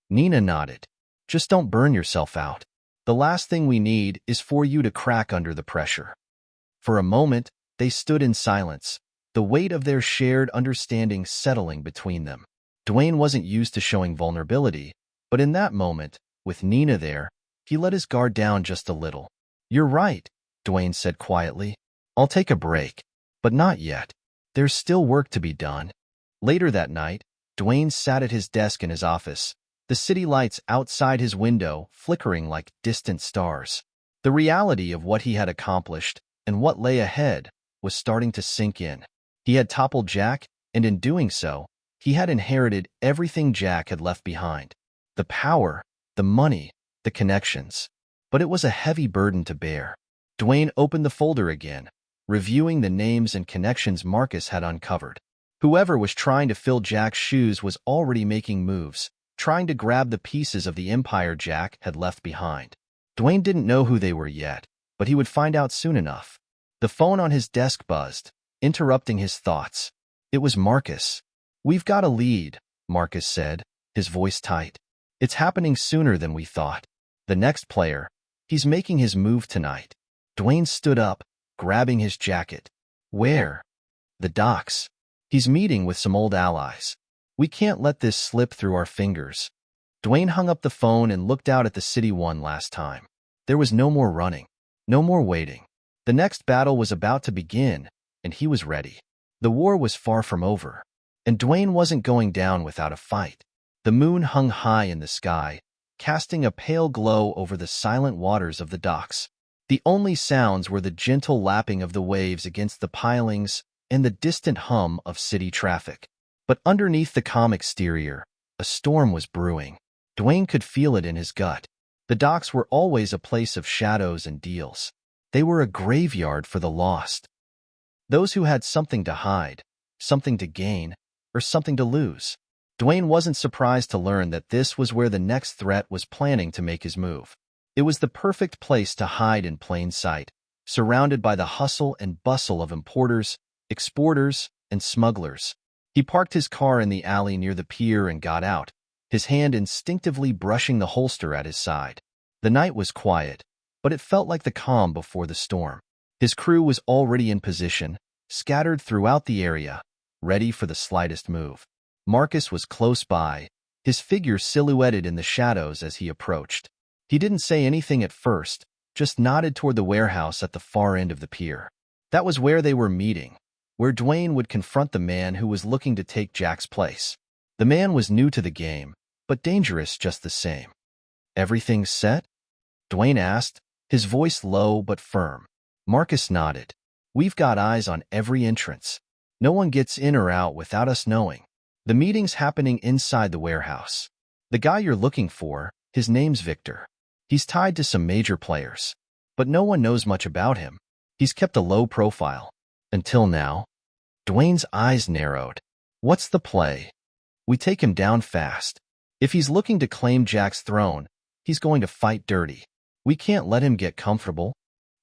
Nina nodded. "Just don't burn yourself out. The last thing we need is for you to crack under the pressure." For a moment, they stood in silence, the weight of their shared understanding settling between them. Dwayne wasn't used to showing vulnerability, but in that moment, with Nina there, he let his guard down just a little. "You're right," Dwayne said quietly. "I'll take a break. But not yet. There's still work to be done." Later that night, Dwayne sat at his desk in his office, the city lights outside his window flickering like distant stars. The reality of what he had accomplished and what lay ahead was starting to sink in. He had toppled Jack, and in doing so, he had inherited everything Jack had left behind. The power, the money, the connections. But it was a heavy burden to bear. Dwayne opened the folder again, reviewing the names and connections Marcus had uncovered. Whoever was trying to fill Jack's shoes was already making moves, trying to grab the pieces of the empire Jack had left behind. Dwayne didn't know who they were yet, but he would find out soon enough. The phone on his desk buzzed, interrupting his thoughts. It was Marcus. "We've got a lead," Marcus said, his voice tight. "It's happening sooner than we thought. The next player, he's making his move tonight." Dwayne stood up, grabbing his jacket. "Where?" "The docks. He's meeting with some old allies. We can't let this slip through our fingers." Dwayne hung up the phone and looked out at the city one last time. There was no more running, no more waiting. The next battle was about to begin, and he was ready. The war was far from over, and Dwayne wasn't going down without a fight. The moon hung high in the sky, casting a pale glow over the silent waters of the docks. The only sounds were the gentle lapping of the waves against the pilings and the distant hum of city traffic. But underneath the calm exterior, a storm was brewing. Dwayne could feel it in his gut. The docks were always a place of shadows and deals. They were a graveyard for the lost. Those who had something to hide, something to gain, or something to lose. Dwayne wasn't surprised to learn that this was where the next threat was planning to make his move. It was the perfect place to hide in plain sight, surrounded by the hustle and bustle of importers, exporters, and smugglers. He parked his car in the alley near the pier and got out, his hand instinctively brushing the holster at his side. The night was quiet, but it felt like the calm before the storm. His crew was already in position, scattered throughout the area, ready for the slightest move. Marcus was close by, his figure silhouetted in the shadows as he approached. He didn't say anything at first, just nodded toward the warehouse at the far end of the pier. That was where they were meeting, where Dwayne would confront the man who was looking to take Jack's place. The man was new to the game, but dangerous just the same. "Everything set?" Dwayne asked, his voice low but firm. Marcus nodded. "We've got eyes on every entrance. No one gets in or out without us knowing. The meeting's happening inside the warehouse. The guy you're looking for, his name's Victor. He's tied to some major players, but no one knows much about him. He's kept a low profile. Until now." Dwayne's eyes narrowed. "What's the play?" "We take him down fast. If he's looking to claim Jack's throne, he's going to fight dirty. We can't let him get comfortable."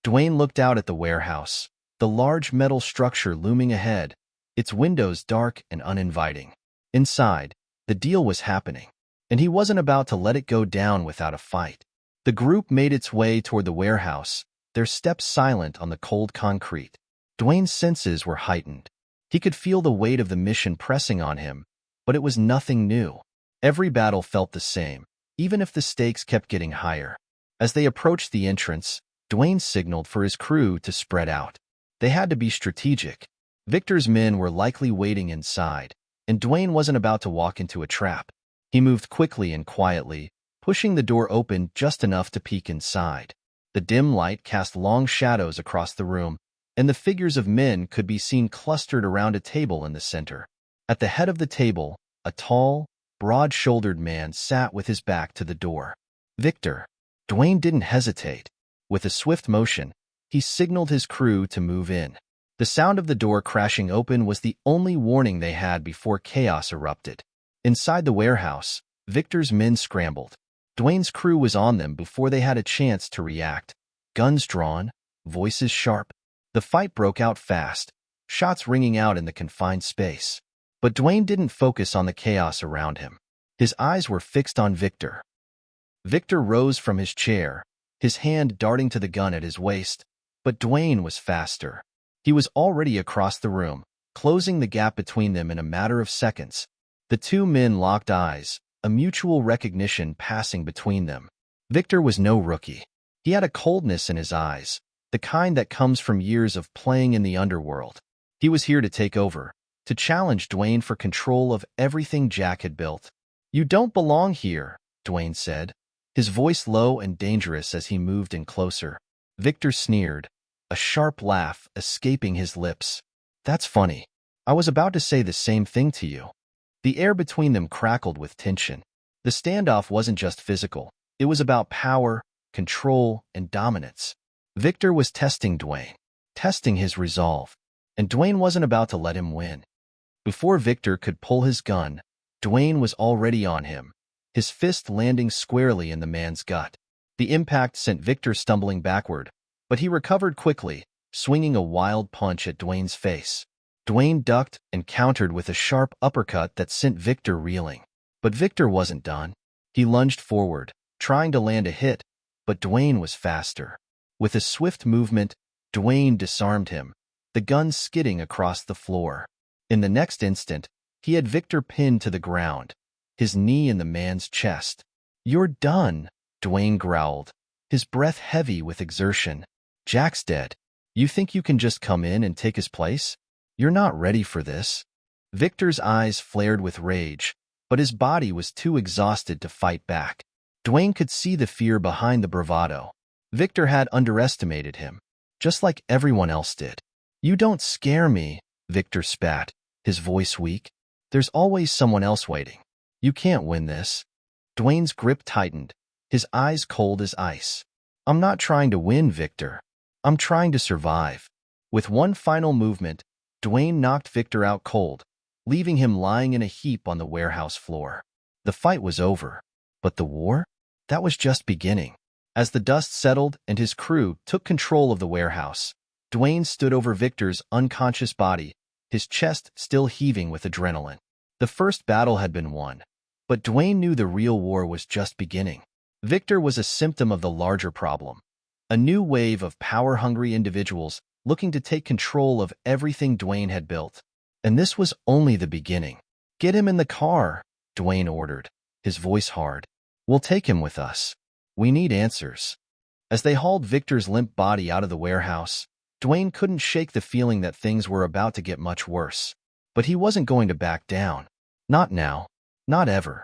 Dwayne looked out at the warehouse, the large metal structure looming ahead, its windows dark and uninviting. Inside, the deal was happening, and he wasn't about to let it go down without a fight. The group made its way toward the warehouse, their steps silent on the cold concrete. Dwayne's senses were heightened. He could feel the weight of the mission pressing on him, but it was nothing new. Every battle felt the same, even if the stakes kept getting higher. As they approached the entrance, Dwayne signaled for his crew to spread out. They had to be strategic. Victor's men were likely waiting inside, and Dwayne wasn't about to walk into a trap. He moved quickly and quietly, pushing the door open just enough to peek inside. The dim light cast long shadows across the room, and the figures of men could be seen clustered around a table in the center. At the head of the table, a tall, broad-shouldered man sat with his back to the door. "Victor." Dwayne didn't hesitate. With a swift motion, he signaled his crew to move in. The sound of the door crashing open was the only warning they had before chaos erupted. Inside the warehouse, Victor's men scrambled. Dwayne's crew was on them before they had a chance to react. Guns drawn, voices sharp. The fight broke out fast, shots ringing out in the confined space. But Dwayne didn't focus on the chaos around him. His eyes were fixed on Victor. Victor rose from his chair, his hand darting to the gun at his waist, but Dwayne was faster. He was already across the room, closing the gap between them in a matter of seconds. The two men locked eyes, a mutual recognition passing between them. Victor was no rookie. He had a coldness in his eyes, the kind that comes from years of playing in the underworld. He was here to take over, to challenge Dwayne for control of everything Jack had built. "You don't belong here," Dwayne said, his voice low and dangerous as he moved in closer. Victor sneered, a sharp laugh escaping his lips. "That's funny. I was about to say the same thing to you." The air between them crackled with tension. The standoff wasn't just physical. It was about power, control, and dominance. Victor was testing Dwayne, testing his resolve, and Dwayne wasn't about to let him win. Before Victor could pull his gun, Dwayne was already on him, his fist landing squarely in the man's gut. The impact sent Victor stumbling backward, but he recovered quickly, swinging a wild punch at Dwayne's face. Dwayne ducked and countered with a sharp uppercut that sent Victor reeling. But Victor wasn't done. He lunged forward, trying to land a hit, but Dwayne was faster. With a swift movement, Dwayne disarmed him, the gun skidding across the floor. In the next instant, he had Victor pinned to the ground, his knee in the man's chest. "You're done," Dwayne growled, his breath heavy with exertion. "Jack's dead. You think you can just come in and take his place? You're not ready for this. Victor's eyes flared with rage, but his body was too exhausted to fight back. Dwayne could see the fear behind the bravado. Victor had underestimated him, just like everyone else did. You don't scare me, Victor spat, his voice weak. There's always someone else waiting. You can't win this. Dwayne's grip tightened, his eyes cold as ice. I'm not trying to win, Victor. I'm trying to survive. With one final movement, Dwayne knocked Victor out cold, leaving him lying in a heap on the warehouse floor. The fight was over, but the war? That was just beginning. As the dust settled and his crew took control of the warehouse, Dwayne stood over Victor's unconscious body, his chest still heaving with adrenaline. The first battle had been won, but Dwayne knew the real war was just beginning. Victor was a symptom of the larger problem. A new wave of power-hungry individuals looking to take control of everything Dwayne had built. And this was only the beginning. Get him in the car, Dwayne ordered, his voice hard. We'll take him with us. We need answers. As they hauled Victor's limp body out of the warehouse, Dwayne couldn't shake the feeling that things were about to get much worse. But he wasn't going to back down. Not now. Not ever.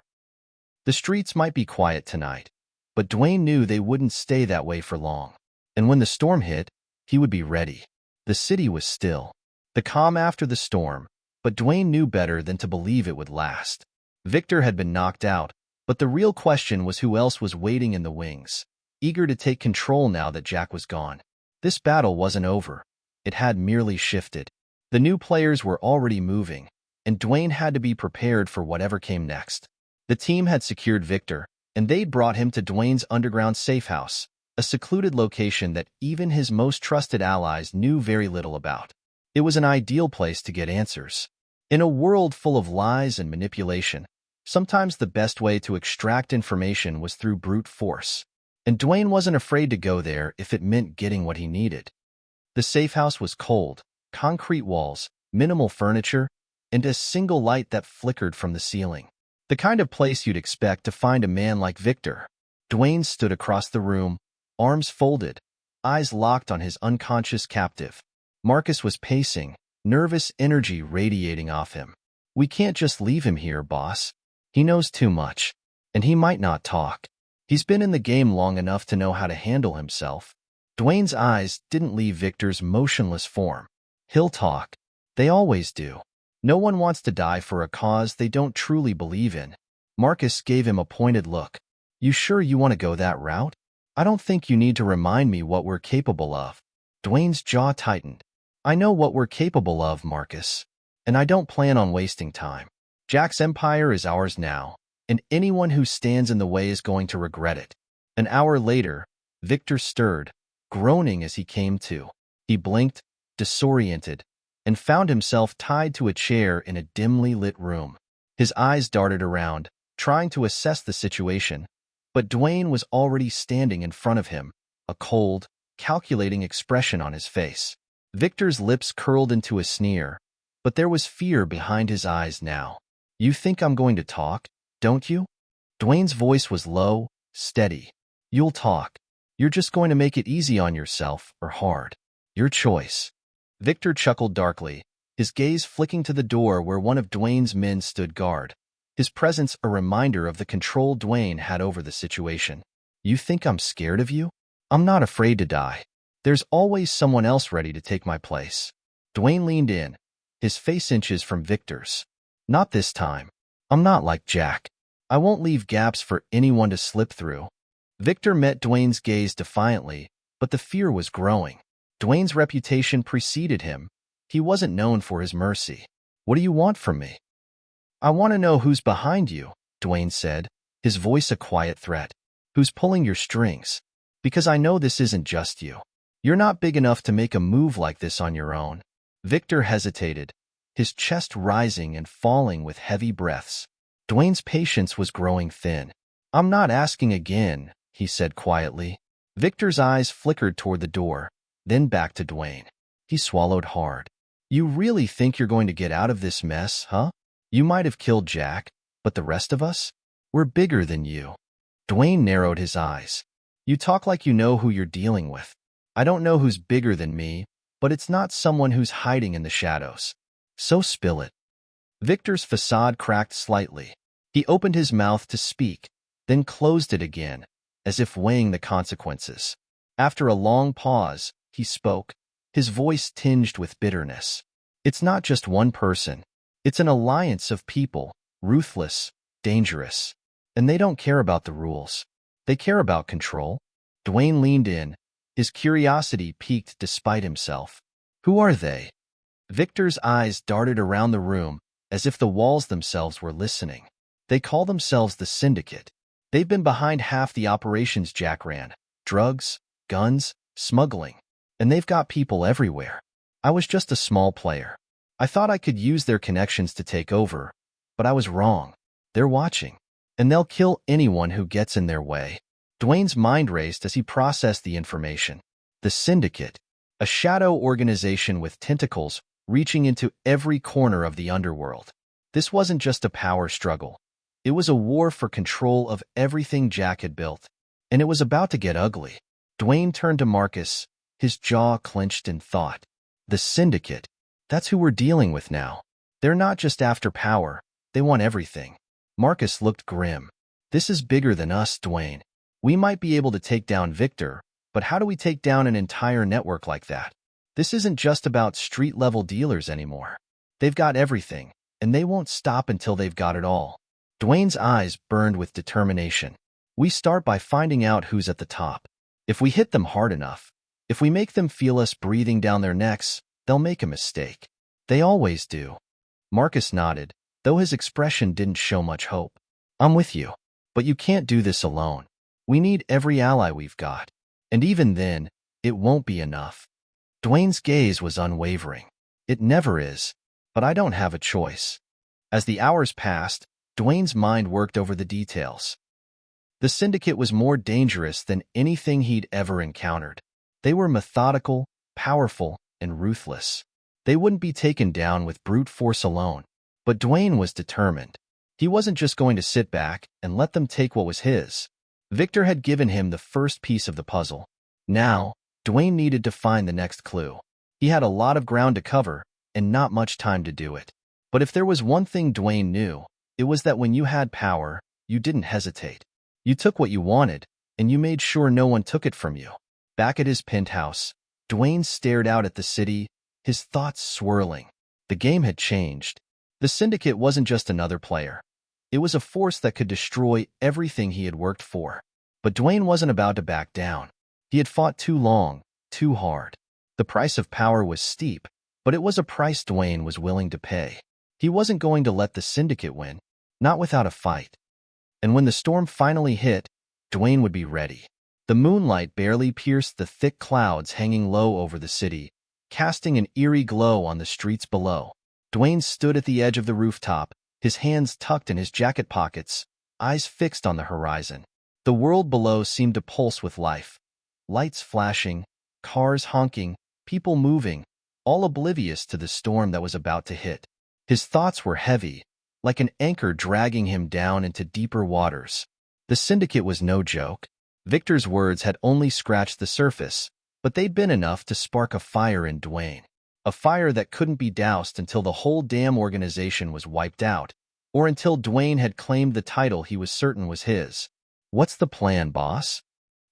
The streets might be quiet tonight, but Dwayne knew they wouldn't stay that way for long. And when the storm hit, he would be ready. The city was still. The calm after the storm, but Dwayne knew better than to believe it would last. Victor had been knocked out, but the real question was who else was waiting in the wings, eager to take control now that Jack was gone. This battle wasn't over. It had merely shifted. The new players were already moving, and Dwayne had to be prepared for whatever came next. The team had secured Victor, and they'd brought him to Dwayne's underground safe house, a secluded location that even his most trusted allies knew very little about. It was an ideal place to get answers. In a world full of lies and manipulation, sometimes the best way to extract information was through brute force. And Dwayne wasn't afraid to go there if it meant getting what he needed. The safe house was cold, concrete walls, minimal furniture, and a single light that flickered from the ceiling. The kind of place you'd expect to find a man like Victor. Dwayne stood across the room, arms folded, eyes locked on his unconscious captive. Marcus was pacing, nervous energy radiating off him. We can't just leave him here, boss. He knows too much, and he might not talk. He's been in the game long enough to know how to handle himself. Dwayne's eyes didn't leave Victor's motionless form. He'll talk. They always do. No one wants to die for a cause they don't truly believe in. Marcus gave him a pointed look. You sure you want to go that route? I don't think you need to remind me what we're capable of. Dwayne's jaw tightened. I know what we're capable of, Marcus, and I don't plan on wasting time. Jack's empire is ours now, and anyone who stands in the way is going to regret it. An hour later, Victor stirred, groaning as he came to. He blinked, disoriented, and found himself tied to a chair in a dimly lit room. His eyes darted around, trying to assess the situation, but Dwayne was already standing in front of him, a cold, calculating expression on his face. Victor's lips curled into a sneer, but there was fear behind his eyes now. You think I'm going to talk, don't you? Dwayne's voice was low, steady. You'll talk. You're just going to make it easy on yourself or hard. Your choice. Victor chuckled darkly, his gaze flicking to the door where one of Dwayne's men stood guard, his presence a reminder of the control Dwayne had over the situation. You think I'm scared of you? I'm not afraid to die. There's always someone else ready to take my place. Dwayne leaned in, his face inches from Victor's. Not this time. I'm not like Jack. I won't leave gaps for anyone to slip through. Victor met Dwayne's gaze defiantly, but the fear was growing. Dwayne's reputation preceded him. He wasn't known for his mercy. What do you want from me? I want to know who's behind you, Dwayne said, his voice a quiet threat. Who's pulling your strings? Because I know this isn't just you. You're not big enough to make a move like this on your own. Victor hesitated, his chest rising and falling with heavy breaths. Dwayne's patience was growing thin. I'm not asking again, he said quietly. Victor's eyes flickered toward the door, then back to Dwayne. He swallowed hard. You really think you're going to get out of this mess, huh? You might have killed Jack, but the rest of us? We're bigger than you. Dwayne narrowed his eyes. You talk like you know who you're dealing with. I don't know who's bigger than me, but it's not someone who's hiding in the shadows. So spill it. Victor's facade cracked slightly. He opened his mouth to speak, then closed it again, as if weighing the consequences. After a long pause, he spoke, his voice tinged with bitterness. It's not just one person. It's an alliance of people, ruthless, dangerous. And they don't care about the rules. They care about control. Dwayne leaned in, his curiosity piqued despite himself. Who are they? Victor's eyes darted around the room, as if the walls themselves were listening. They call themselves the Syndicate. They've been behind half the operations Jack ran. Drugs, guns, smuggling. And they've got people everywhere. I was just a small player. I thought I could use their connections to take over, but I was wrong. They're watching. And they'll kill anyone who gets in their way. Dwayne's mind raced as he processed the information. The Syndicate, a shadow organization with tentacles reaching into every corner of the underworld. This wasn't just a power struggle. It was a war for control of everything Jack had built. And it was about to get ugly. Dwayne turned to Marcus, his jaw clenched in thought. The Syndicate, that's who we're dealing with now. They're not just after power, they want everything. Marcus looked grim. This is bigger than us, Dwayne. We might be able to take down Victor, but how do we take down an entire network like that? This isn't just about street-level dealers anymore. They've got everything, and they won't stop until they've got it all. Dwayne's eyes burned with determination. We start by finding out who's at the top. If we hit them hard enough, if we make them feel us breathing down their necks, they'll make a mistake. They always do. Marcus nodded, though his expression didn't show much hope. I'm with you, but you can't do this alone. We need every ally we've got. And even then, it won't be enough. Dwayne's gaze was unwavering. It never is, but I don't have a choice. As the hours passed, Dwayne's mind worked over the details. The Syndicate was more dangerous than anything he'd ever encountered. They were methodical, powerful, and ruthless. They wouldn't be taken down with brute force alone. But Dwayne was determined. He wasn't just going to sit back and let them take what was his. Victor had given him the first piece of the puzzle. Now, Dwayne needed to find the next clue. He had a lot of ground to cover and not much time to do it. But if there was one thing Dwayne knew, it was that when you had power, you didn't hesitate. You took what you wanted, and you made sure no one took it from you. Back at his penthouse, Dwayne stared out at the city, his thoughts swirling. The game had changed. The Syndicate wasn't just another player. It was a force that could destroy everything he had worked for. But Dwayne wasn't about to back down. He had fought too long, too hard. The price of power was steep, but it was a price Dwayne was willing to pay. He wasn't going to let the Syndicate win, not without a fight. And when the storm finally hit, Dwayne would be ready. The moonlight barely pierced the thick clouds hanging low over the city, casting an eerie glow on the streets below. Dwayne stood at the edge of the rooftop, his hands tucked in his jacket pockets, eyes fixed on the horizon. The world below seemed to pulse with life. Lights flashing, cars honking, people moving, all oblivious to the storm that was about to hit. His thoughts were heavy, like an anchor dragging him down into deeper waters. The Syndicate was no joke. Victor's words had only scratched the surface, but they'd been enough to spark a fire in Dwayne. A fire that couldn't be doused until the whole damn organization was wiped out, or until Dwayne had claimed the title he was certain was his. What's the plan, boss?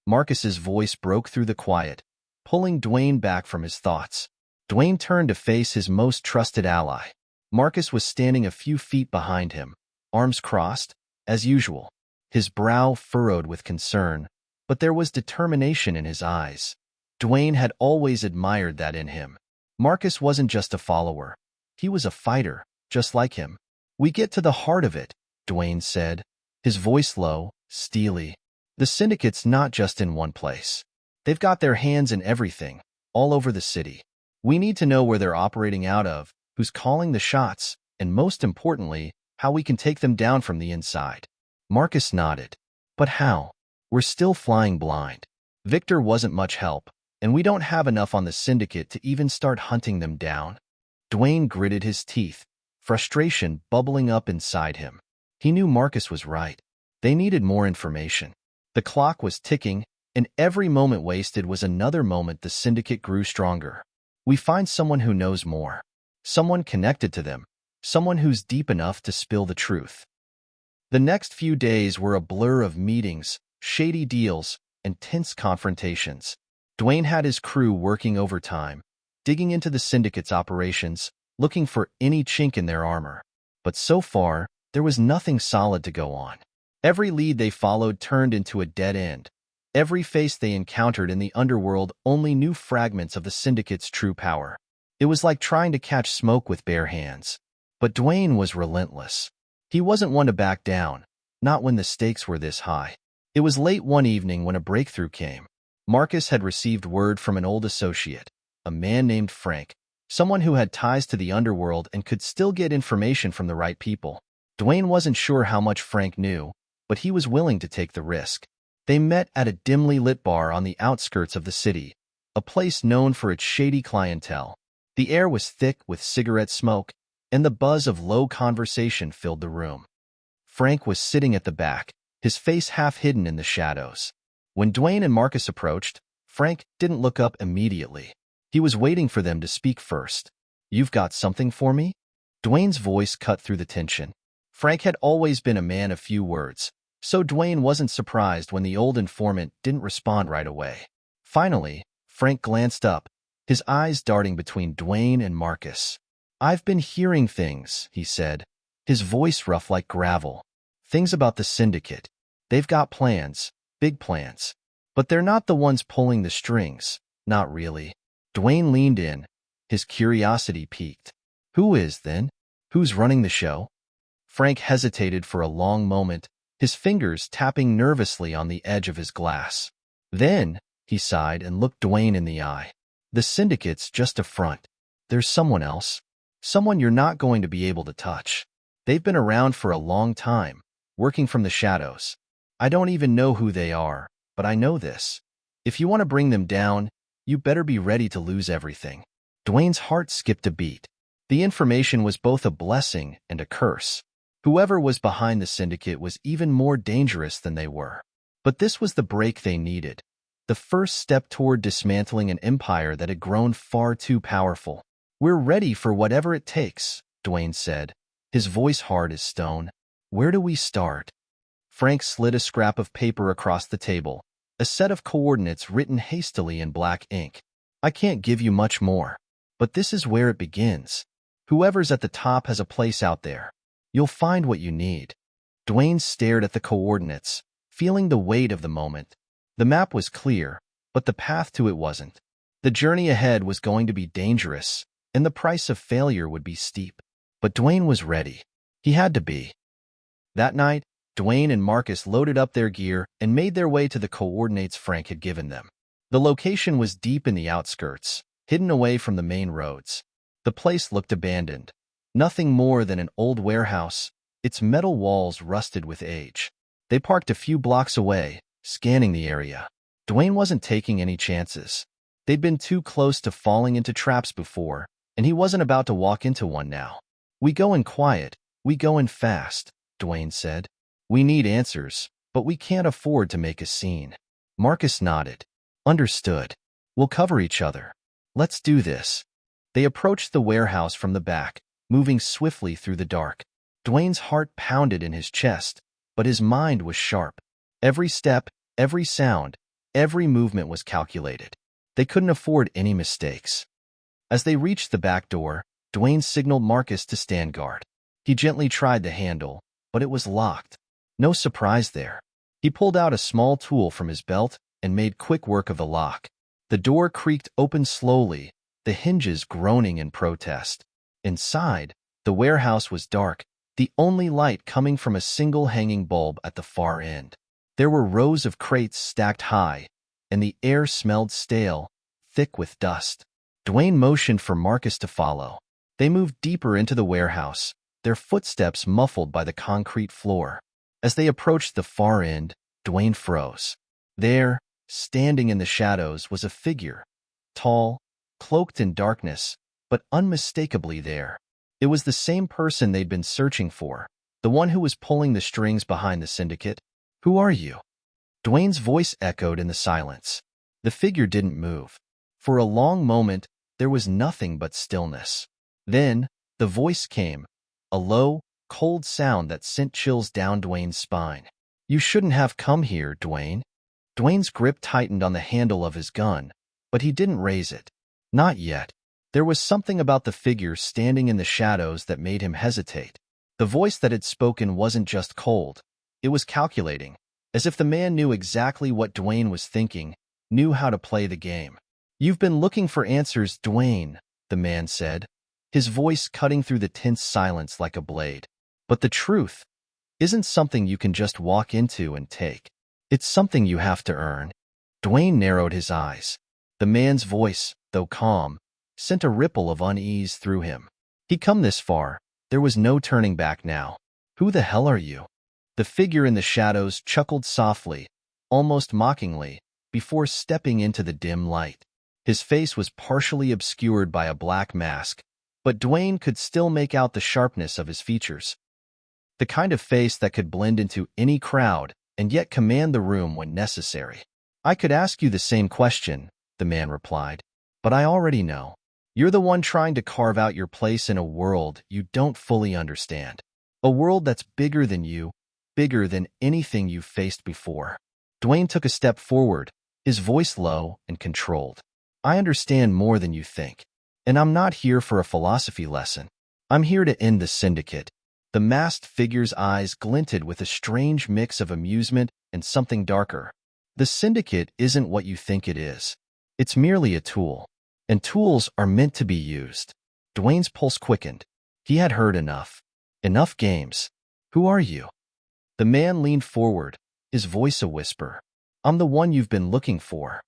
Marcus's voice broke through the quiet, pulling Dwayne back from his thoughts. Dwayne turned to face his most trusted ally. Marcus was standing a few feet behind him, arms crossed, as usual, his brow furrowed with concern, but there was determination in his eyes. Dwayne had always admired that in him. Marcus wasn't just a follower. He was a fighter, just like him. We get to the heart of it, Dwayne said, his voice low, steely. The Syndicate's not just in one place. They've got their hands in everything, all over the city. We need to know where they're operating out of, who's calling the shots, and most importantly, how we can take them down from the inside. Marcus nodded. But how? We're still flying blind. Victor wasn't much help, and we don't have enough on the Syndicate to even start hunting them down. Dwayne gritted his teeth, frustration bubbling up inside him. He knew Marcus was right. They needed more information. The clock was ticking, and every moment wasted was another moment the Syndicate grew stronger. We find someone who knows more. Someone connected to them. Someone who's deep enough to spill the truth. The next few days were a blur of meetings, shady deals, and tense confrontations. Dwayne had his crew working overtime, digging into the syndicate's operations, looking for any chink in their armor. But so far, there was nothing solid to go on. Every lead they followed turned into a dead end. Every face they encountered in the underworld only knew fragments of the syndicate's true power. It was like trying to catch smoke with bare hands. But Dwayne was relentless. He wasn't one to back down, not when the stakes were this high. It was late one evening when a breakthrough came. Marcus had received word from an old associate, a man named Frank, someone who had ties to the underworld and could still get information from the right people. Dwayne wasn't sure how much Frank knew, but he was willing to take the risk. They met at a dimly lit bar on the outskirts of the city, a place known for its shady clientele. The air was thick with cigarette smoke, and the buzz of low conversation filled the room. Frank was sitting at the back, his face half hidden in the shadows. When Dwayne and Marcus approached, Frank didn't look up immediately. He was waiting for them to speak first. "You've got something for me?" Dwayne's voice cut through the tension. Frank had always been a man of few words, so Dwayne wasn't surprised when the old informant didn't respond right away. Finally, Frank glanced up, his eyes darting between Dwayne and Marcus. "I've been hearing things," he said, his voice rough like gravel. "Things about the syndicate. They've got plans, big plans. But they're not the ones pulling the strings, not really." Dwayne leaned in, his curiosity piqued. "Who is, then? Who's running the show?" Frank hesitated for a long moment, his fingers tapping nervously on the edge of his glass. Then, he sighed and looked Dwayne in the eye. "The syndicate's just a front. There's someone else. Someone you're not going to be able to touch. They've been around for a long time, working from the shadows. I don't even know who they are, but I know this. If you want to bring them down, you better be ready to lose everything." Dwayne's heart skipped a beat. The information was both a blessing and a curse. Whoever was behind the syndicate was even more dangerous than they were. But this was the break they needed, the first step toward dismantling an empire that had grown far too powerful. "We're ready for whatever it takes," Dwayne said, his voice hard as stone. "Where do we start?" Frank slid a scrap of paper across the table, a set of coordinates written hastily in black ink. "I can't give you much more, but this is where it begins. Whoever's at the top has a place out there. You'll find what you need." Dwayne stared at the coordinates, feeling the weight of the moment. The map was clear, but the path to it wasn't. The journey ahead was going to be dangerous, and the price of failure would be steep. But Dwayne was ready. He had to be. That night, Dwayne and Marcus loaded up their gear and made their way to the coordinates Frank had given them. The location was deep in the outskirts, hidden away from the main roads. The place looked abandoned. Nothing more than an old warehouse, its metal walls rusted with age. They parked a few blocks away, scanning the area. Dwayne wasn't taking any chances. They'd been too close to falling into traps before, and he wasn't about to walk into one now. "We go in quiet, we go in fast," Dwayne said. "We need answers, but we can't afford to make a scene." Marcus nodded. "Understood. We'll cover each other. Let's do this." They approached the warehouse from the back, moving swiftly through the dark. Dwayne's heart pounded in his chest, but his mind was sharp. Every step, every sound, every movement was calculated. They couldn't afford any mistakes. As they reached the back door, Dwayne signaled Marcus to stand guard. He gently tried the handle, but it was locked. No surprise there. He pulled out a small tool from his belt and made quick work of the lock. The door creaked open slowly, the hinges groaning in protest. Inside, the warehouse was dark, the only light coming from a single hanging bulb at the far end. There were rows of crates stacked high, and the air smelled stale, thick with dust. Dwayne motioned for Marcus to follow. They moved deeper into the warehouse, their footsteps muffled by the concrete floor. As they approached the far end, Dwayne froze. There, standing in the shadows, was a figure, tall, cloaked in darkness, but unmistakably there. It was the same person they'd been searching for, the one who was pulling the strings behind the syndicate. "Who are you?" Dwayne's voice echoed in the silence. The figure didn't move. For a long moment, there was nothing but stillness. Then, the voice came, a low, cold sound that sent chills down Dwayne's spine. "You shouldn't have come here, Dwayne." Dwayne's grip tightened on the handle of his gun, but he didn't raise it. Not yet. There was something about the figure standing in the shadows that made him hesitate. The voice that had spoken wasn't just cold. It was calculating, as if the man knew exactly what Dwayne was thinking, knew how to play the game. "You've been looking for answers, Dwayne," the man said, his voice cutting through the tense silence like a blade. "But the truth isn't something you can just walk into and take. It's something you have to earn." Dwayne narrowed his eyes. The man's voice, though calm, sent a ripple of unease through him. He'd come this far. There was no turning back now. "Who the hell are you?" The figure in the shadows chuckled softly, almost mockingly, before stepping into the dim light. His face was partially obscured by a black mask, but Dwayne could still make out the sharpness of his features. The kind of face that could blend into any crowd and yet command the room when necessary. "I could ask you the same question," the man replied, "but I already know. You're the one trying to carve out your place in a world you don't fully understand. A world that's bigger than you, bigger than anything you've faced before." Dwayne took a step forward, his voice low and controlled. "I understand more than you think. And I'm not here for a philosophy lesson. I'm here to end the syndicate." The masked figure's eyes glinted with a strange mix of amusement and something darker. "The syndicate isn't what you think it is. It's merely a tool. And tools are meant to be used." Dwayne's pulse quickened. He had heard enough. Enough games. "Who are you?" The man leaned forward, his voice a whisper. "I'm the one you've been looking for."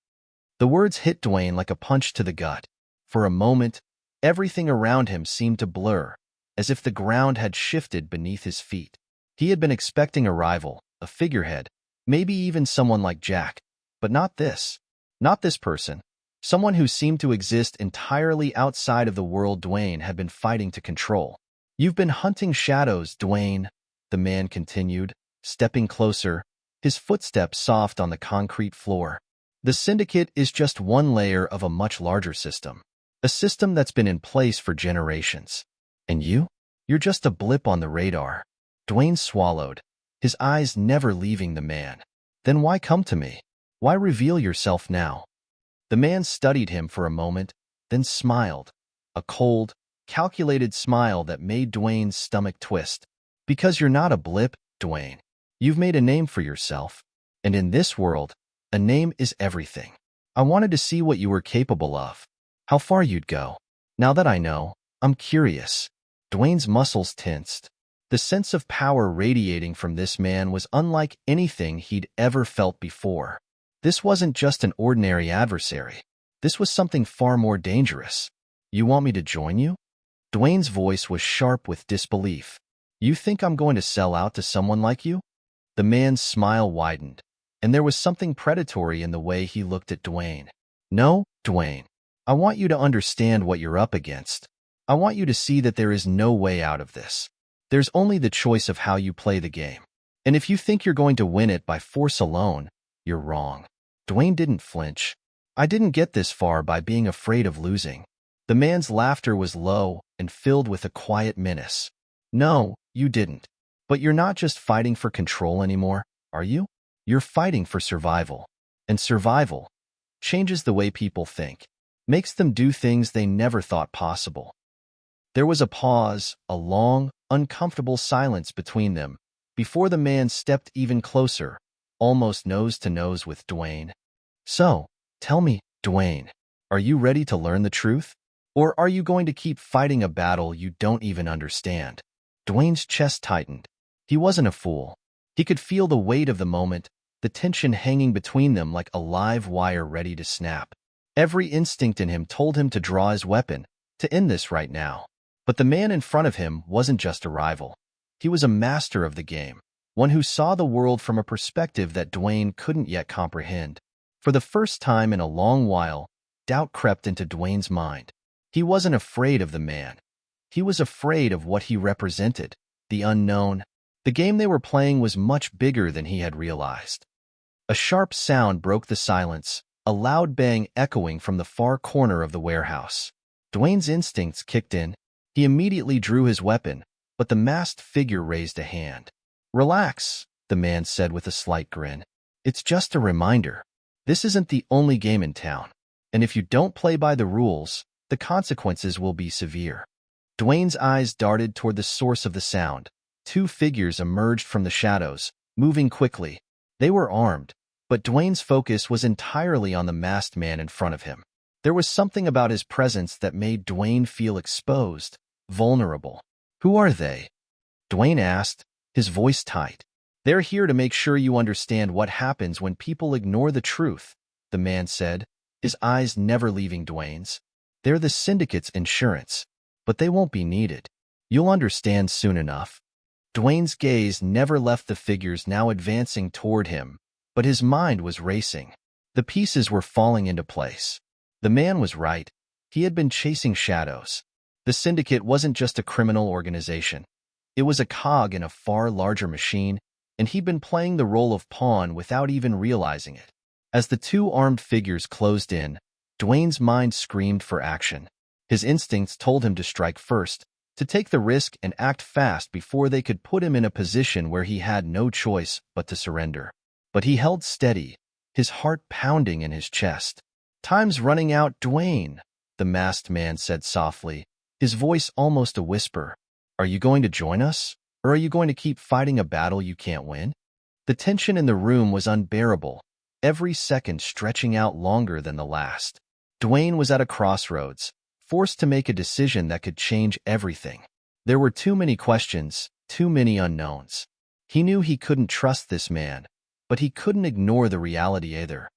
The words hit Dwayne like a punch to the gut. For a moment, everything around him seemed to blur, as if the ground had shifted beneath his feet. He had been expecting a rival, a figurehead, maybe even someone like Jack, but not this. Not this person. Someone who seemed to exist entirely outside of the world Dwayne had been fighting to control. "You've been hunting shadows, Dwayne," the man continued, stepping closer, his footsteps soft on the concrete floor. "The syndicate is just one layer of a much larger system. A system that's been in place for generations. And you're just a blip on the radar." Dwayne swallowed, his eyes never leaving the man. "Then why come to me? Why reveal yourself now?" The man studied him for a moment, then smiled, a cold, calculated smile that made Dwayne's stomach twist. "Because you're not a blip, Dwayne. You've made a name for yourself. And in this world, a name is everything. I wanted to see what you were capable of, how far you'd go. Now that I know, I'm curious." Dwayne's muscles tensed. The sense of power radiating from this man was unlike anything he'd ever felt before. This wasn't just an ordinary adversary. This was something far more dangerous. "You want me to join you?" Dwayne's voice was sharp with disbelief. "You think I'm going to sell out to someone like you?" The man's smile widened, and there was something predatory in the way he looked at Dwayne. "No, Dwayne. I want you to understand what you're up against. I want you to see that there is no way out of this. There's only the choice of how you play the game. And if you think you're going to win it by force alone, you're wrong." Dwayne didn't flinch. "I didn't get this far by being afraid of losing." The man's laughter was low and filled with a quiet menace. "No, you didn't. But you're not just fighting for control anymore, are you? You're fighting for survival. And survival changes the way people think, makes them do things they never thought possible." There was a pause, a long, uncomfortable silence between them, before the man stepped even closer, almost nose to nose with Dwayne. "So, tell me, Dwayne, are you ready to learn the truth? Or are you going to keep fighting a battle you don't even understand?" Dwayne's chest tightened. He wasn't a fool. He could feel the weight of the moment, the tension hanging between them like a live wire ready to snap. Every instinct in him told him to draw his weapon, to end this right now. But the man in front of him wasn't just a rival. He was a master of the game, one who saw the world from a perspective that Dwayne couldn't yet comprehend. For the first time in a long while, doubt crept into Dwayne's mind. He wasn't afraid of the man. He was afraid of what he represented, the unknown. The game they were playing was much bigger than he had realized. A sharp sound broke the silence, a loud bang echoing from the far corner of the warehouse. Dwayne's instincts kicked in. He immediately drew his weapon, but the masked figure raised a hand. "Relax," the man said with a slight grin. "It's just a reminder. This isn't the only game in town, and if you don't play by the rules, the consequences will be severe." Dwayne's eyes darted toward the source of the sound. Two figures emerged from the shadows, moving quickly. They were armed, but Dwayne's focus was entirely on the masked man in front of him. There was something about his presence that made Dwayne feel exposed, vulnerable. "Who are they?" Dwayne asked, his voice tight. "They're here to make sure you understand what happens when people ignore the truth," the man said, his eyes never leaving Dwayne's. "They're the syndicate's insurance, but they won't be needed. You'll understand soon enough." Dwayne's gaze never left the figures now advancing toward him, but his mind was racing. The pieces were falling into place. The man was right. He had been chasing shadows. The syndicate wasn't just a criminal organization. It was a cog in a far larger machine, and he'd been playing the role of pawn without even realizing it. As the two armed figures closed in, Dwayne's mind screamed for action. His instincts told him to strike first, to take the risk and act fast before they could put him in a position where he had no choice but to surrender. But he held steady, his heart pounding in his chest. "Time's running out, Dwayne," the masked man said softly, his voice almost a whisper. "Are you going to join us, or are you going to keep fighting a battle you can't win?" The tension in the room was unbearable, every second stretching out longer than the last. Dwayne was at a crossroads, forced to make a decision that could change everything. There were too many questions, too many unknowns. He knew he couldn't trust this man, but he couldn't ignore the reality either.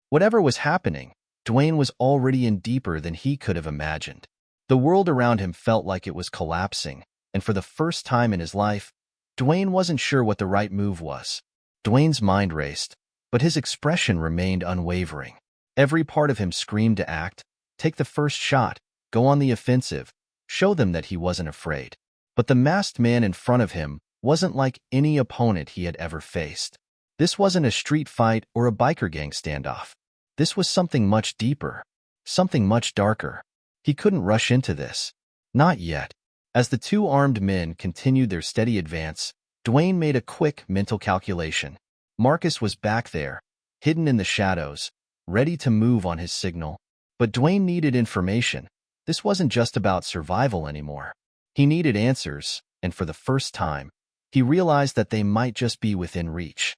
Whatever was happening, Dwayne was already in deeper than he could have imagined. The world around him felt like it was collapsing, and for the first time in his life, Dwayne wasn't sure what the right move was. Dwayne's mind raced, but his expression remained unwavering. Every part of him screamed to act, take the first shot, go on the offensive, show them that he wasn't afraid. But the masked man in front of him wasn't like any opponent he had ever faced. This wasn't a street fight or a biker gang standoff. This was something much deeper, something much darker. He couldn't rush into this. Not yet. As the two armed men continued their steady advance, Dwayne made a quick mental calculation. Marcus was back there, hidden in the shadows, ready to move on his signal. But Dwayne needed information. This wasn't just about survival anymore. He needed answers, and for the first time, he realized that they might just be within reach.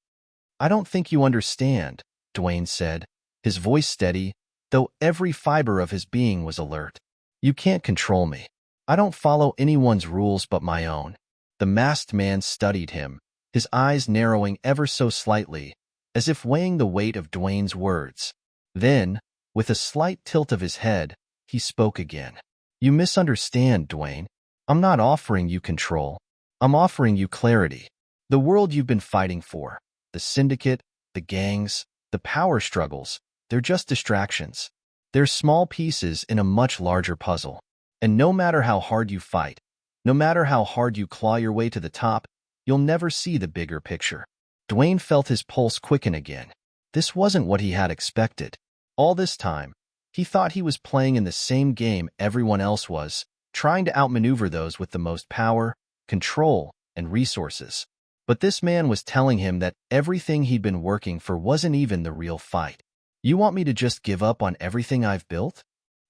"I don't think you understand," Dwayne said, his voice steady, though every fiber of his being was alert. "You can't control me. I don't follow anyone's rules but my own." The masked man studied him, his eyes narrowing ever so slightly, as if weighing the weight of Dwayne's words. Then, with a slight tilt of his head, he spoke again. "You misunderstand, Dwayne. I'm not offering you control. I'm offering you clarity. The world you've been fighting for, the syndicate, the gangs, the power struggles, they're just distractions. They're small pieces in a much larger puzzle. And no matter how hard you fight, no matter how hard you claw your way to the top, you'll never see the bigger picture." Dwayne felt his pulse quicken again. This wasn't what he had expected. All this time, he thought he was playing in the same game everyone else was, trying to outmaneuver those with the most power, control, and resources. But this man was telling him that everything he'd been working for wasn't even the real fight. "You want me to just give up on everything I've built?"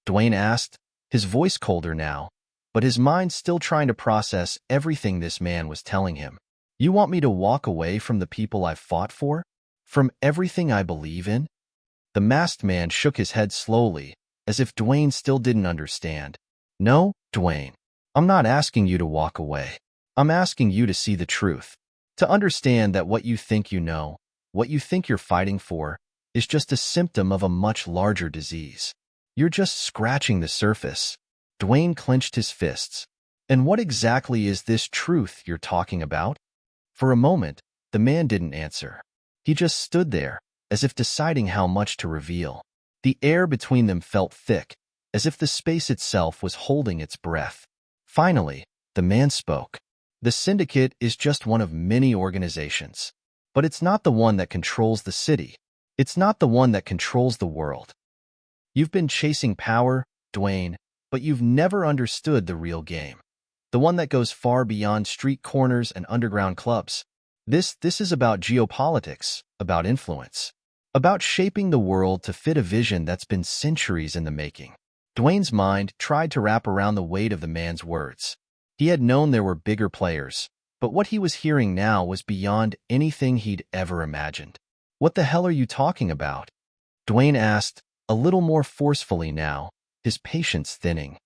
Dwayne asked, his voice colder now, but his mind still trying to process everything this man was telling him. "You want me to walk away from the people I've fought for? From everything I believe in?" The masked man shook his head slowly, as if Dwayne still didn't understand. "No, Dwayne. I'm not asking you to walk away. I'm asking you to see the truth. To understand that what you think you know, what you think you're fighting for, is just a symptom of a much larger disease. You're just scratching the surface." Dwayne clenched his fists. "And what exactly is this truth you're talking about?" For a moment, the man didn't answer. He just stood there, as if deciding how much to reveal. The air between them felt thick, as if the space itself was holding its breath. Finally, the man spoke. "The syndicate is just one of many organizations. But it's not the one that controls the city. It's not the one that controls the world. You've been chasing power, Dwayne, but you've never understood the real game. The one that goes far beyond street corners and underground clubs. This is about geopolitics, about influence, about shaping the world to fit a vision that's been centuries in the making. Dwayne's mind tried to wrap around the weight of the man's words. He had known there were bigger players, but what he was hearing now was beyond anything he'd ever imagined. "What the hell are you talking about?" Dwayne asked, a little more forcefully now, his patience thinning.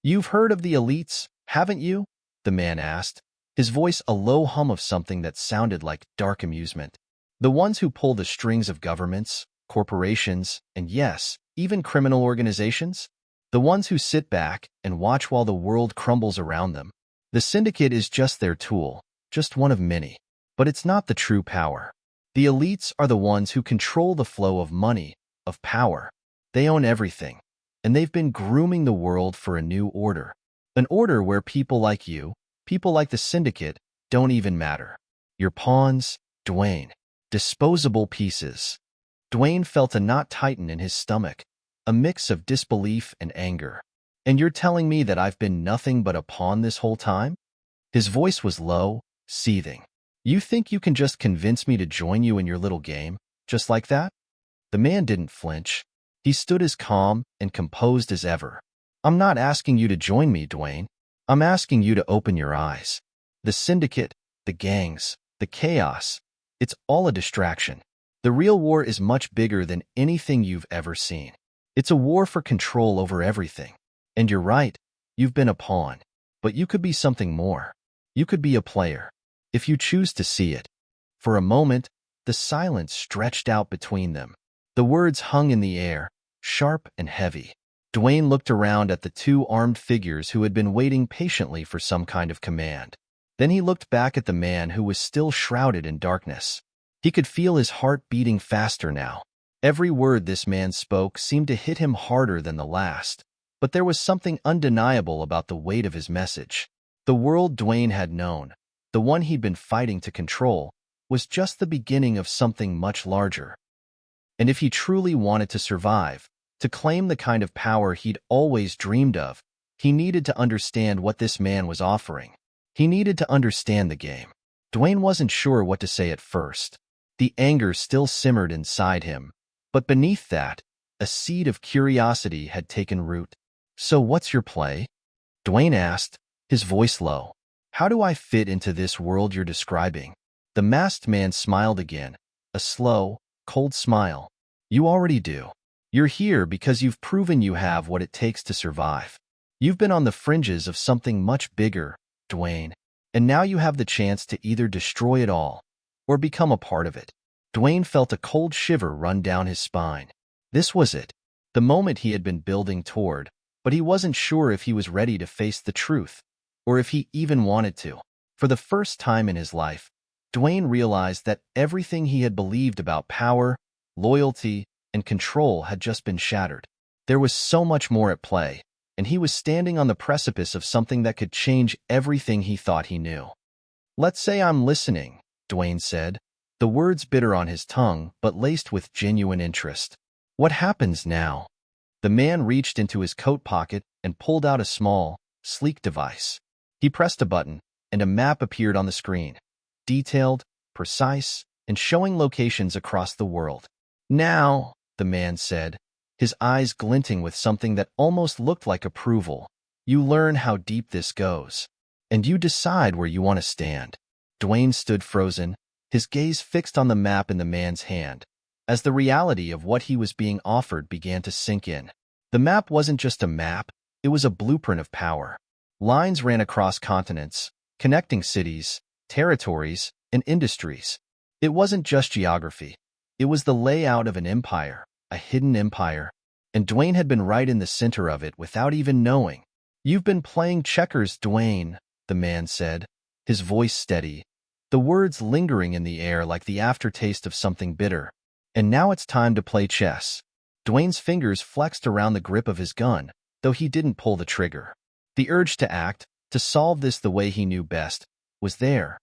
"You've heard of the elites, haven't you?" the man asked, his voice a low hum of something that sounded like dark amusement. "The ones who pull the strings of governments, corporations, and yes, even criminal organizations? The ones who sit back and watch while the world crumbles around them. The syndicate is just their tool, just one of many. But it's not the true power. The elites are the ones who control the flow of money, of power. They own everything, and they've been grooming the world for a new order. An order where people like you, people like the syndicate, don't even matter. You're pawns, Dwayne. Disposable pieces." Dwayne felt a knot tighten in his stomach, a mix of disbelief and anger. "And you're telling me that I've been nothing but a pawn this whole time?" His voice was low, seething. "You think you can just convince me to join you in your little game, just like that?" The man didn't flinch. He stood as calm and composed as ever. "I'm not asking you to join me, Dwayne. I'm asking you to open your eyes. The syndicate, the gangs, the chaos, it's all a distraction. The real war is much bigger than anything you've ever seen. It's a war for control over everything. And you're right, you've been a pawn. But you could be something more. You could be a player, if you choose to see it." For a moment, the silence stretched out between them. The words hung in the air, sharp and heavy. Dwayne looked around at the two armed figures who had been waiting patiently for some kind of command. Then he looked back at the man who was still shrouded in darkness. He could feel his heart beating faster now. Every word this man spoke seemed to hit him harder than the last. But there was something undeniable about the weight of his message. The world Dwayne had known, the one he'd been fighting to control, was just the beginning of something much larger. And if he truly wanted to survive, to claim the kind of power he'd always dreamed of, he needed to understand what this man was offering. He needed to understand the game. Dwayne wasn't sure what to say at first. The anger still simmered inside him, but beneath that, a seed of curiosity had taken root. "So what's your play?" Dwayne asked, his voice low. "How do I fit into this world you're describing?" The masked man smiled again, a slow, cold smile. "You already do. You're here because you've proven you have what it takes to survive. You've been on the fringes of something much bigger, Dwayne, and now you have the chance to either destroy it all or become a part of it." Dwayne felt a cold shiver run down his spine. This was it, the moment he had been building toward, but he wasn't sure if he was ready to face the truth, or if he even wanted to. For the first time in his life, Dwayne realized that everything he had believed about power, loyalty, and control had just been shattered. There was so much more at play, and he was standing on the precipice of something that could change everything he thought he knew. "Let's say I'm listening," Dwayne said, the words bitter on his tongue but laced with genuine interest. "What happens now?" The man reached into his coat pocket and pulled out a small, sleek device. He pressed a button, and a map appeared on the screen, detailed, precise, and showing locations across the world. "Now," the man said, his eyes glinting with something that almost looked like approval, "you learn how deep this goes, and you decide where you want to stand." Dwayne stood frozen, his gaze fixed on the map in the man's hand, as the reality of what he was being offered began to sink in. The map wasn't just a map, it was a blueprint of power. Lines ran across continents, connecting cities, territories, and industries. It wasn't just geography. It was the layout of an empire, a hidden empire, and Dwayne had been right in the center of it without even knowing. "You've been playing checkers, Dwayne," the man said, his voice steady, the words lingering in the air like the aftertaste of something bitter. "And now it's time to play chess." Dwayne's fingers flexed around the grip of his gun, though he didn't pull the trigger. The urge to act, to solve this the way he knew best, was there.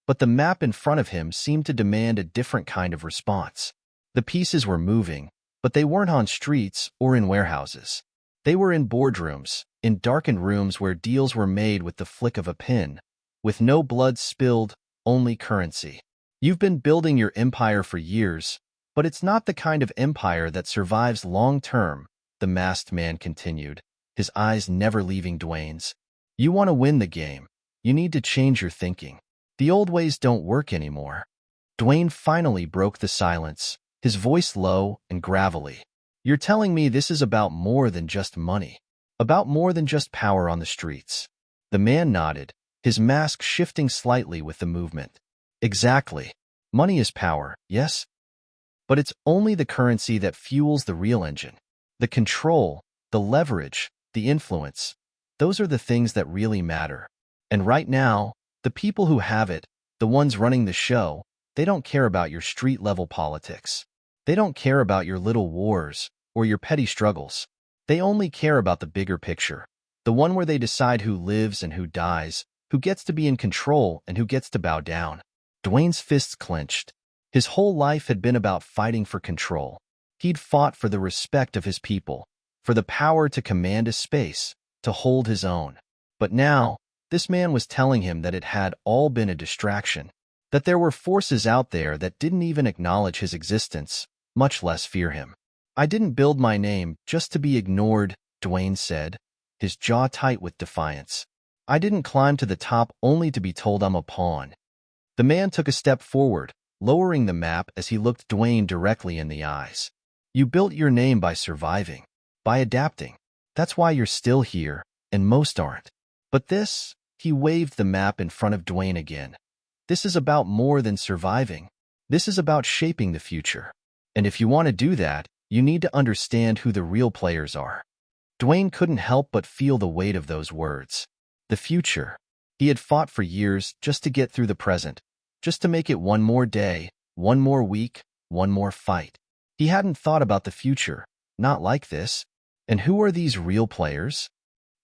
But the map in front of him seemed to demand a different kind of response. The pieces were moving, but they weren't on streets or in warehouses. They were in boardrooms, in darkened rooms where deals were made with the flick of a pin, with no blood spilled, only currency. You've been building your empire for years, but it's not the kind of empire that survives long-term, the masked man continued, his eyes never leaving Dwayne's. You want to win the game. You need to change your thinking. The old ways don't work anymore. Dwayne finally broke the silence, his voice low and gravelly. You're telling me this is about more than just money, about more than just power on the streets. The man nodded, his mask shifting slightly with the movement. Exactly. Money is power, yes? But it's only the currency that fuels the real engine. The control, the leverage, the influence, those are the things that really matter. And right now, the people who have it, the ones running the show, they don't care about your street-level politics. They don't care about your little wars or your petty struggles. They only care about the bigger picture, the one where they decide who lives and who dies, who gets to be in control and who gets to bow down. Dwayne's fists clenched. His whole life had been about fighting for control. He'd fought for the respect of his people, for the power to command his space, to hold his own. But now, this man was telling him that it had all been a distraction, that there were forces out there that didn't even acknowledge his existence, much less fear him. I didn't build my name just to be ignored, Dwayne said, his jaw tight with defiance. I didn't climb to the top only to be told I'm a pawn. The man took a step forward, lowering the map as he looked Dwayne directly in the eyes. You built your name by surviving, by adapting. That's why you're still here, and most aren't. But this, he waved the map in front of Dwayne again. This is about more than surviving. This is about shaping the future. And if you want to do that, you need to understand who the real players are. Dwayne couldn't help but feel the weight of those words. The future. He had fought for years just to get through the present, just to make it one more day, one more week, one more fight. He hadn't thought about the future, not like this. And who are these real players?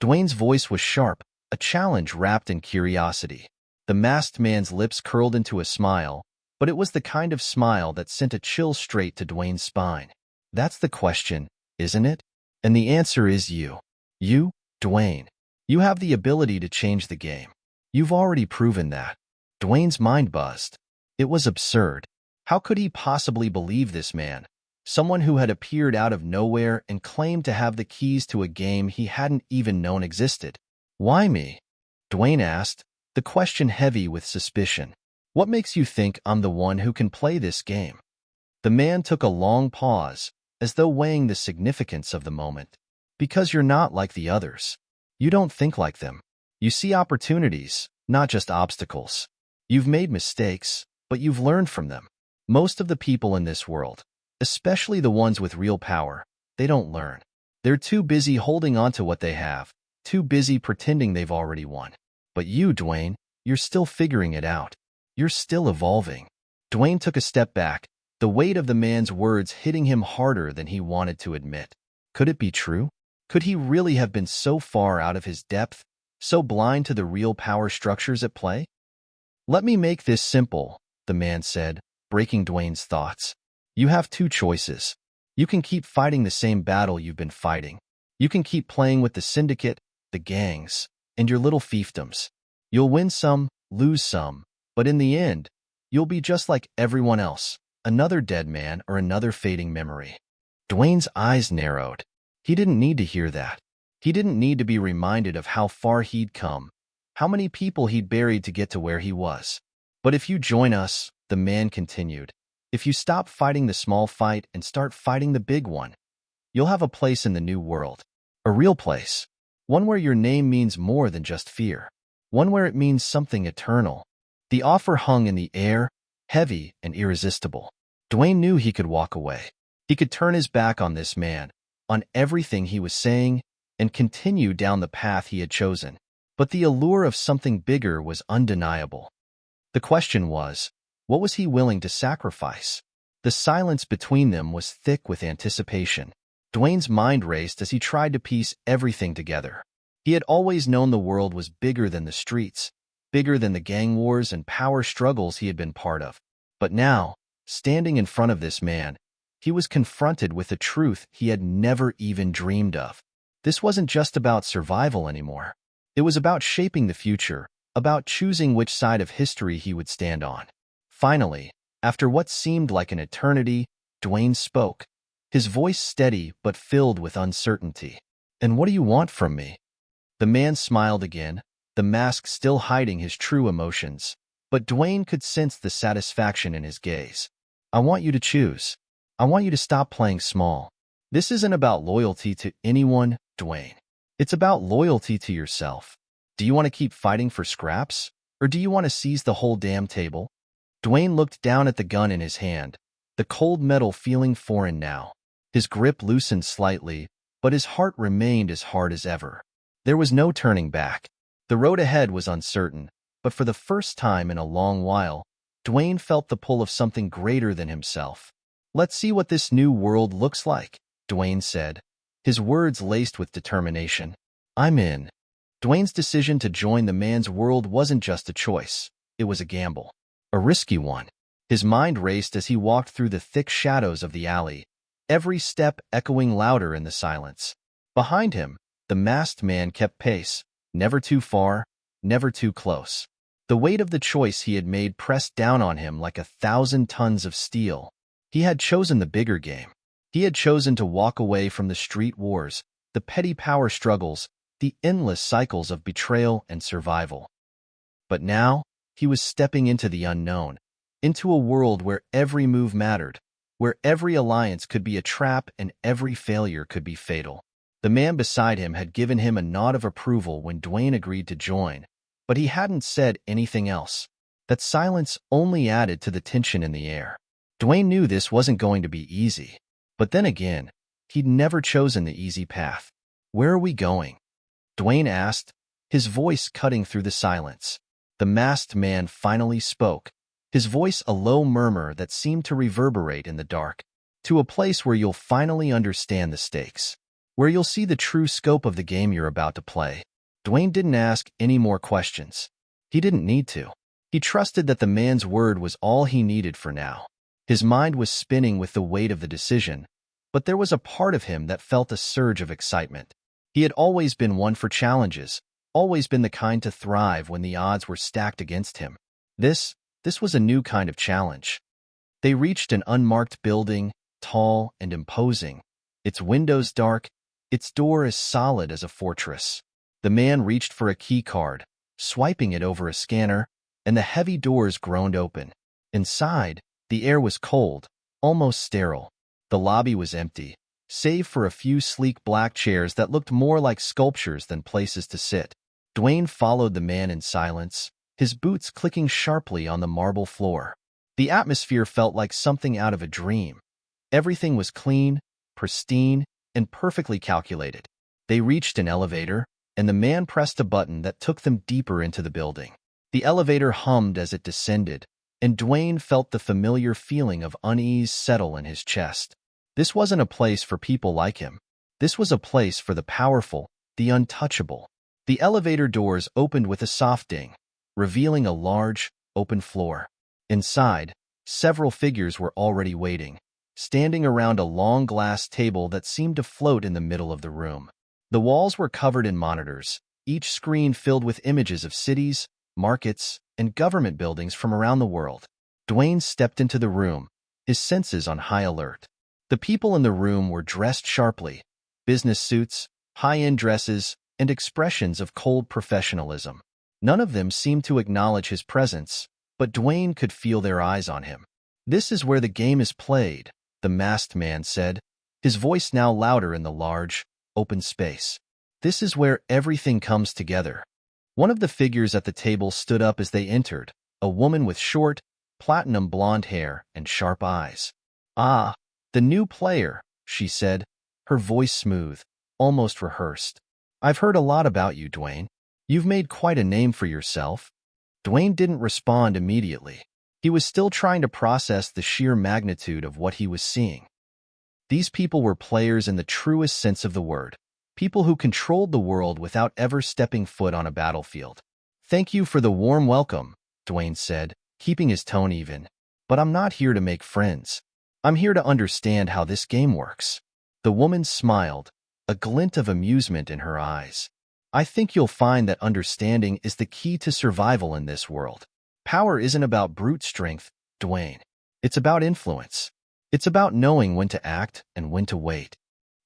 Dwayne's voice was sharp, a challenge wrapped in curiosity. The masked man's lips curled into a smile, but it was the kind of smile that sent a chill straight to Dwayne's spine. That's the question, isn't it? And the answer is you. You, Dwayne. You have the ability to change the game. You've already proven that. Dwayne's mind buzzed. It was absurd. How could he possibly believe this man? Someone who had appeared out of nowhere and claimed to have the keys to a game he hadn't even known existed. Why me? Dwayne asked, the question heavy with suspicion. What makes you think I'm the one who can play this game? The man took a long pause, as though weighing the significance of the moment. Because you're not like the others. You don't think like them. You see opportunities, not just obstacles. You've made mistakes, but you've learned from them. Most of the people in this world, especially the ones with real power, they don't learn. They're too busy holding on to what they have, too busy pretending they've already won. But you, Dwayne, you're still figuring it out. You're still evolving. Dwayne took a step back, the weight of the man's words hitting him harder than he wanted to admit. Could it be true? Could he really have been so far out of his depth, so blind to the real power structures at play? Let me make this simple, the man said, breaking Dwayne's thoughts. You have two choices. You can keep fighting the same battle you've been fighting. You can keep playing with the syndicate, the gangs, and your little fiefdoms. You'll win some, lose some, but in the end, you'll be just like everyone else, another dead man or another fading memory. Dwayne's eyes narrowed. He didn't need to hear that. He didn't need to be reminded of how far he'd come, how many people he'd buried to get to where he was. But if you join us, the man continued, if you stop fighting the small fight and start fighting the big one, you'll have a place in the new world. A real place. One where your name means more than just fear. One where it means something eternal. The offer hung in the air, heavy and irresistible. Dwayne knew he could walk away. He could turn his back on this man, on everything he was saying, and continue down the path he had chosen. But the allure of something bigger was undeniable. The question was, what was he willing to sacrifice? The silence between them was thick with anticipation. Dwayne's mind raced as he tried to piece everything together. He had always known the world was bigger than the streets, bigger than the gang wars and power struggles he had been part of. But now, standing in front of this man, he was confronted with a truth he had never even dreamed of. This wasn't just about survival anymore. It was about shaping the future, about choosing which side of history he would stand on. Finally, after what seemed like an eternity, Dwayne spoke, his voice steady but filled with uncertainty. "And what do you want from me?" The man smiled again, the mask still hiding his true emotions, but Dwayne could sense the satisfaction in his gaze. "I want you to choose. I want you to stop playing small. This isn't about loyalty to anyone, Dwayne. It's about loyalty to yourself. Do you want to keep fighting for scraps, or do you want to seize the whole damn table?" Dwayne looked down at the gun in his hand, the cold metal feeling foreign now. His grip loosened slightly, but his heart remained as hard as ever. There was no turning back. The road ahead was uncertain, but for the first time in a long while, Dwayne felt the pull of something greater than himself. "Let's see what this new world looks like," Dwayne said, his words laced with determination. "I'm in." Dwayne's decision to join the man's world wasn't just a choice. It was a gamble. A risky one. His mind raced as he walked through the thick shadows of the alley, every step echoing louder in the silence. Behind him, the masked man kept pace, never too far, never too close. The weight of the choice he had made pressed down on him like 1,000 tons of steel. He had chosen the bigger game. He had chosen to walk away from the street wars, the petty power struggles, the endless cycles of betrayal and survival. But now, he was stepping into the unknown, into a world where every move mattered, where every alliance could be a trap and every failure could be fatal. The man beside him had given him a nod of approval when Dwayne agreed to join, but he hadn't said anything else. That silence only added to the tension in the air. Dwayne knew this wasn't going to be easy. But then again, he'd never chosen the easy path. "Where are we going?" Dwayne asked, his voice cutting through the silence. The masked man finally spoke, his voice a low murmur that seemed to reverberate in the dark. "To a place where you'll finally understand the stakes. Where you'll see the true scope of the game you're about to play." Dwayne didn't ask any more questions. He didn't need to. He trusted that the man's word was all he needed for now. His mind was spinning with the weight of the decision, but there was a part of him that felt a surge of excitement. He had always been one for challenges, always been the kind to thrive when the odds were stacked against him. This was a new kind of challenge. They reached an unmarked building, tall and imposing, its windows dark, its door as solid as a fortress. The man reached for a key card, swiping it over a scanner, and the heavy doors groaned open. Inside, the air was cold, almost sterile. The lobby was empty, save for a few sleek black chairs that looked more like sculptures than places to sit. Dwayne followed the man in silence, his boots clicking sharply on the marble floor. The atmosphere felt like something out of a dream. Everything was clean, pristine, and perfectly calculated. They reached an elevator, and the man pressed a button that took them deeper into the building. The elevator hummed as it descended, and Dwayne felt the familiar feeling of unease settle in his chest. This wasn't a place for people like him. This was a place for the powerful, the untouchable. The elevator doors opened with a soft ding, revealing a large, open floor. Inside, several figures were already waiting, standing around a long glass table that seemed to float in the middle of the room. The walls were covered in monitors, each screen filled with images of cities, markets, and government buildings from around the world. Dwayne stepped into the room, his senses on high alert. The people in the room were dressed sharply, business suits, high-end dresses, and expressions of cold professionalism. None of them seemed to acknowledge his presence, but Dwayne could feel their eyes on him. "This is where the game is played," the masked man said, his voice now louder in the large, open space. "This is where everything comes together." One of the figures at the table stood up as they entered, a woman with short, platinum blonde hair and sharp eyes. "Ah, the new player," she said, her voice smooth, almost rehearsed. "I've heard a lot about you, Dwayne. You've made quite a name for yourself." Dwayne didn't respond immediately. He was still trying to process the sheer magnitude of what he was seeing. These people were players in the truest sense of the word. People who controlled the world without ever stepping foot on a battlefield. "Thank you for the warm welcome," Dwayne said, keeping his tone even. "But I'm not here to make friends. I'm here to understand how this game works." The woman smiled, a glint of amusement in her eyes. I think you'll find that understanding is the key to survival in this world. Power isn't about brute strength, Dwayne. It's about influence. It's about knowing when to act and when to wait.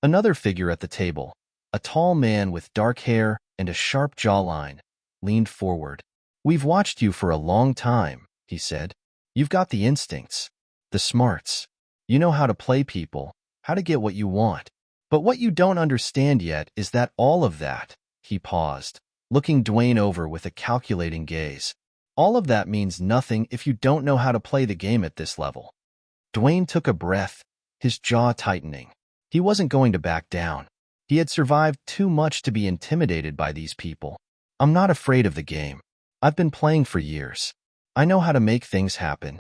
Another figure at the table, a tall man with dark hair and a sharp jawline, leaned forward. We've watched you for a long time, he said. You've got the instincts, the smarts. You know how to play people, how to get what you want. But what you don't understand yet is that all of that, he paused, looking Dwayne over with a calculating gaze. All of that means nothing if you don't know how to play the game at this level. Dwayne took a breath, his jaw tightening. He wasn't going to back down. He had survived too much to be intimidated by these people. I'm not afraid of the game. I've been playing for years. I know how to make things happen.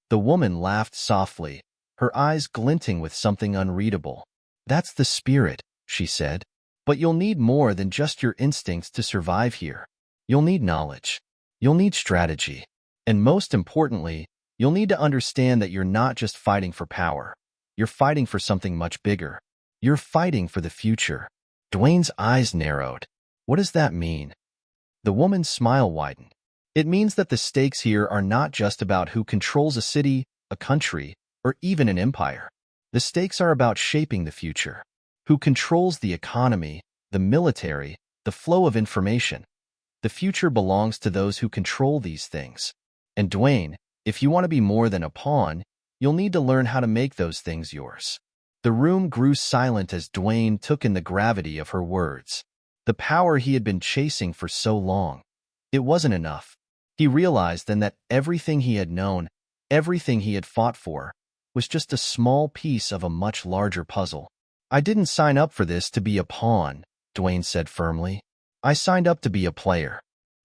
The woman laughed softly, her eyes glinting with something unreadable. That's the spirit, she said. But you'll need more than just your instincts to survive here. You'll need knowledge. You'll need strategy. And most importantly, you'll need to understand that you're not just fighting for power. You're fighting for something much bigger. You're fighting for the future. Dwayne's eyes narrowed. What does that mean? The woman's smile widened. It means that the stakes here are not just about who controls a city, a country, or even an empire. The stakes are about shaping the future. Who controls the economy, the military, the flow of information. The future belongs to those who control these things. And Dwayne, if you want to be more than a pawn, you'll need to learn how to make those things yours. The room grew silent as Dwayne took in the gravity of her words. The power he had been chasing for so long. It wasn't enough. He realized then that everything he had known, everything he had fought for, was just a small piece of a much larger puzzle. I didn't sign up for this to be a pawn, Dwayne said firmly. I signed up to be a player.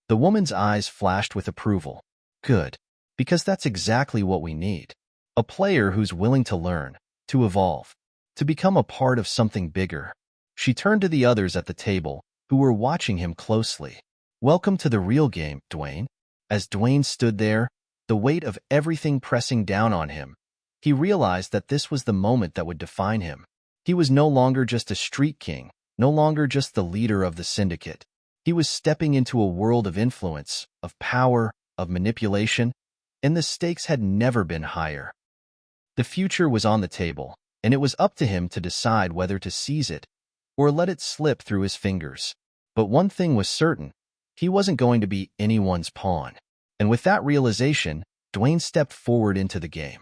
The woman's eyes flashed with approval. Good, because that's exactly what we need. A player who's willing to learn, to evolve, to become a part of something bigger. She turned to the others at the table, who were watching him closely. Welcome to the real game, Dwayne. As Dwayne stood there, the weight of everything pressing down on him, he realized that this was the moment that would define him. He was no longer just a street king, no longer just the leader of the syndicate. He was stepping into a world of influence, of power, of manipulation, and the stakes had never been higher. The future was on the table, and it was up to him to decide whether to seize it or let it slip through his fingers. But one thing was certain, he wasn't going to be anyone's pawn. And with that realization, Dwayne stepped forward into the game.